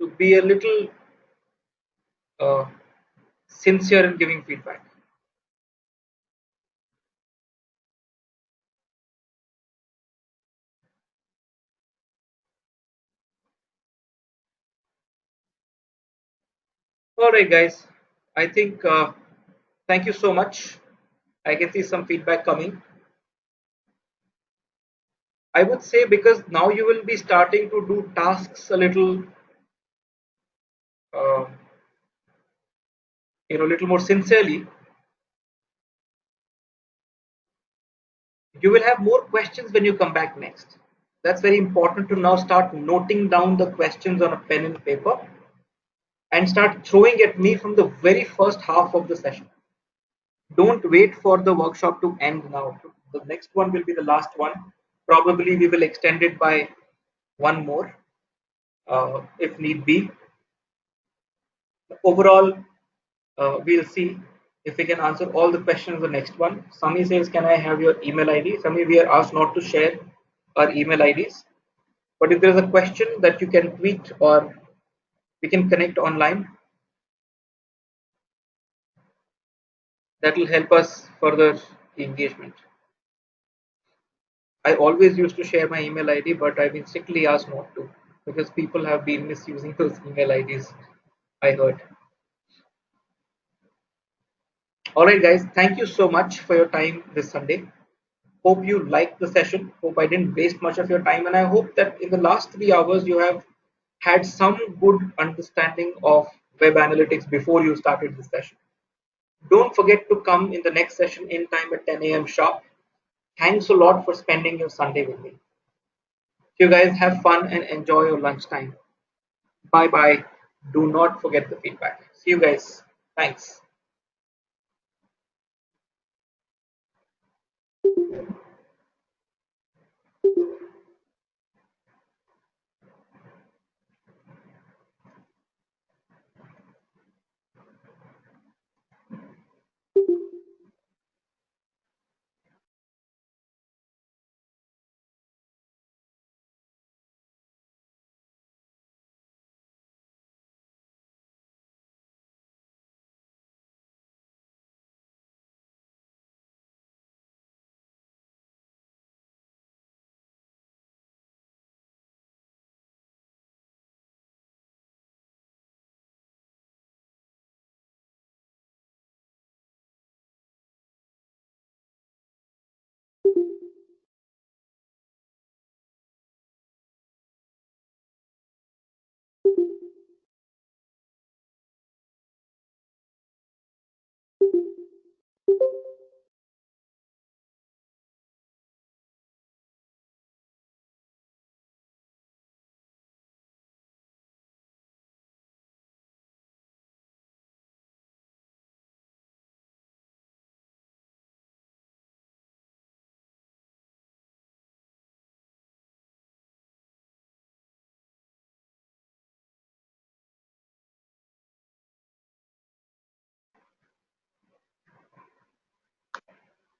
to be a little uh, sincere in giving feedback. All right, guys. I think thank you so much. I can see some feedback coming. I would say because now you will be starting to do tasks a little, uh, little more sincerely. You will have more questions when you come back next. That's very important to now start noting down the questions on a pen and paper and start throwing at me from the very first half of the session. Don't wait for the workshop to end now. The next one will be the last one. Probably we will extend it by one more if need be. Overall, we'll see if we can answer all the questions in the next one. Sami says, can I have your email ID? Sami, we are asked not to share our email IDs. But if there's a question that you can tweet or we can connect online, that will help us further the engagement. I always used to share my email ID, but I've been strictly asked not to because people have been misusing those email IDs, I heard. Alright, guys, thank you so much for your time this Sunday. Hope you liked the session. Hope I didn't waste much of your time, and I hope that in the last 3 hours you have had some good understanding of web analytics before you started the session. Don't forget to come in the next session in time at 10 a.m. sharp. Thanks a lot for spending your Sunday with me. You guys have fun and enjoy your lunchtime. Bye bye. Do not forget the feedback. See you guys. Thanks.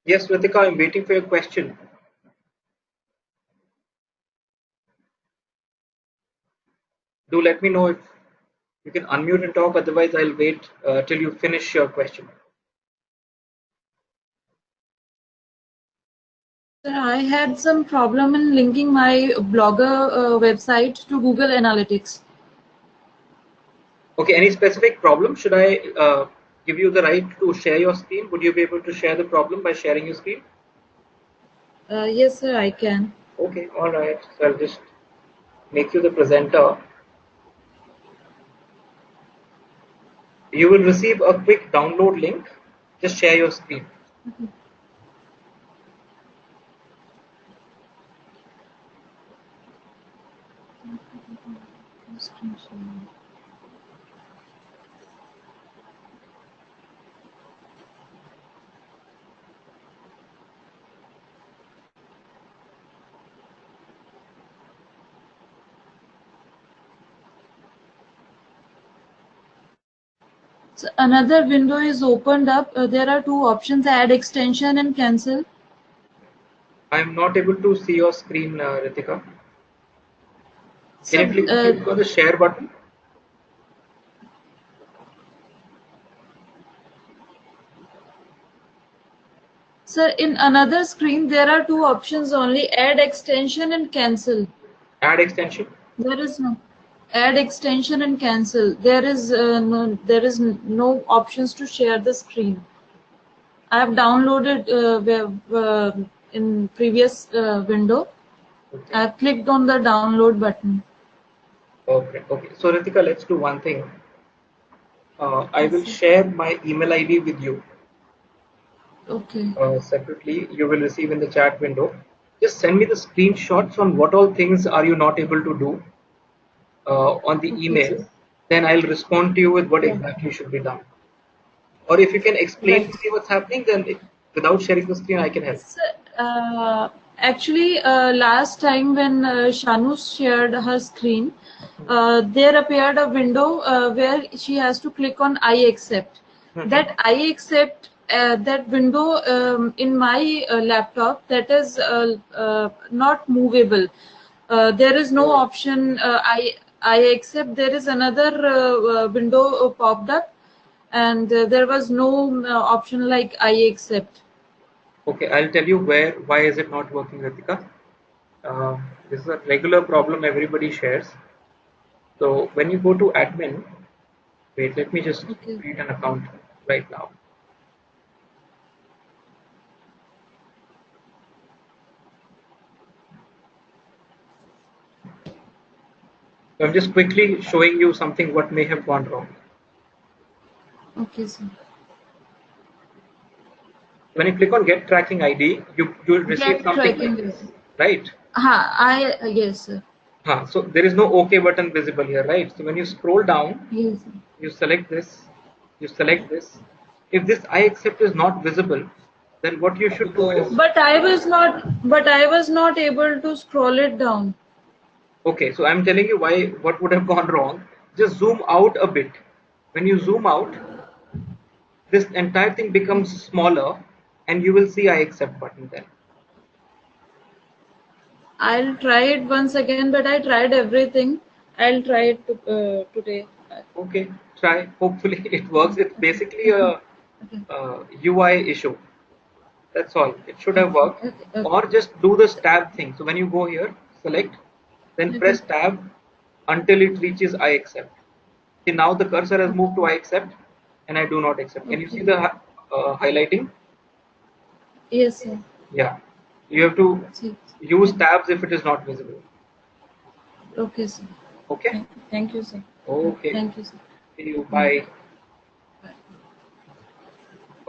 Yes, Ritika, I'm waiting for your question. Do let me know if you can unmute and talk, otherwise, I'll wait till you finish your question. Sir, I had some problem in linking my Blogger website to Google Analytics. Okay, any specific problem? Should I give you the right to share your screen? Would you be able to share the problem by sharing your screen? Yes, sir, I can. Okay, all right. So I'll just make you the presenter. You will receive a quick download link. Just share your screen. So another window is opened up. There are two options: add extension and cancel. I'm not able to see your screen, Ritika. Can So, you click on the share button? in another screen, there are two options only: add extension and cancel. Add extension. There is no add extension and cancel. There is no options to share the screen. I have downloaded in previous window. Okay. I have clicked on the download button. Okay. Okay. So Ritika, let's do one thing. I Yes, will sir. share my email ID with you Okay. separately. You will receive in the chat window. Just send me the screenshots on what all things are you not able to do on the Okay, email. sir. Then I'll respond to you with what Right. exactly should be done. Or if you can explain Right. to me what's happening, then without sharing the screen, I can help. So, actually, last time when Shanu shared her screen, there appeared a window where she has to click on I accept. Mhm. That I accept, that window in my laptop, that is not movable. There is no Oh, option I accept. There is another window popped up, and there was no option like I accept. okay, I'll tell you why is it not working, Ritika. Uh, this is a regular problem everybody shares. So when you go to admin, wait, let me just Okay. create an account right now. So I'm just quickly showing you something what may have gone wrong. Okay, sir. When you click on get tracking ID, you'll receive Get something tracking like data. this, right? Yes, sir. So there is no OK button visible here, right? So when you scroll down, Yes, sir. you select this, you select this. If this I accept is not visible, then what you should do is, But I was not able to scroll it down. okay, so I'm telling you why, what would have gone wrong. Just zoom out a bit. When you zoom out, this entire thing becomes smaller and you will see I accept button then. I'll try it once again, but I tried everything. I'll try it today. Okay, try. Hopefully it works. It's basically Okay. a, Okay. UI issue. That's all. It should have Okay. worked. Okay. Okay. Or just do the tab thing. So when you go here, select, then Okay. press tab until it reaches I accept. See, now the cursor has moved to I accept and I do not accept. Can you see Okay. the highlighting? Yes, sir. Yeah. You have to See. use Okay. tabs if it is not visible. Okay, sir. Okay? Thank you, sir. Okay. Thank you, sir. See you. Yeah. Bye. Bye.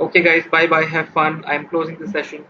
Okay, guys. Bye bye. Have fun. I'm closing the session.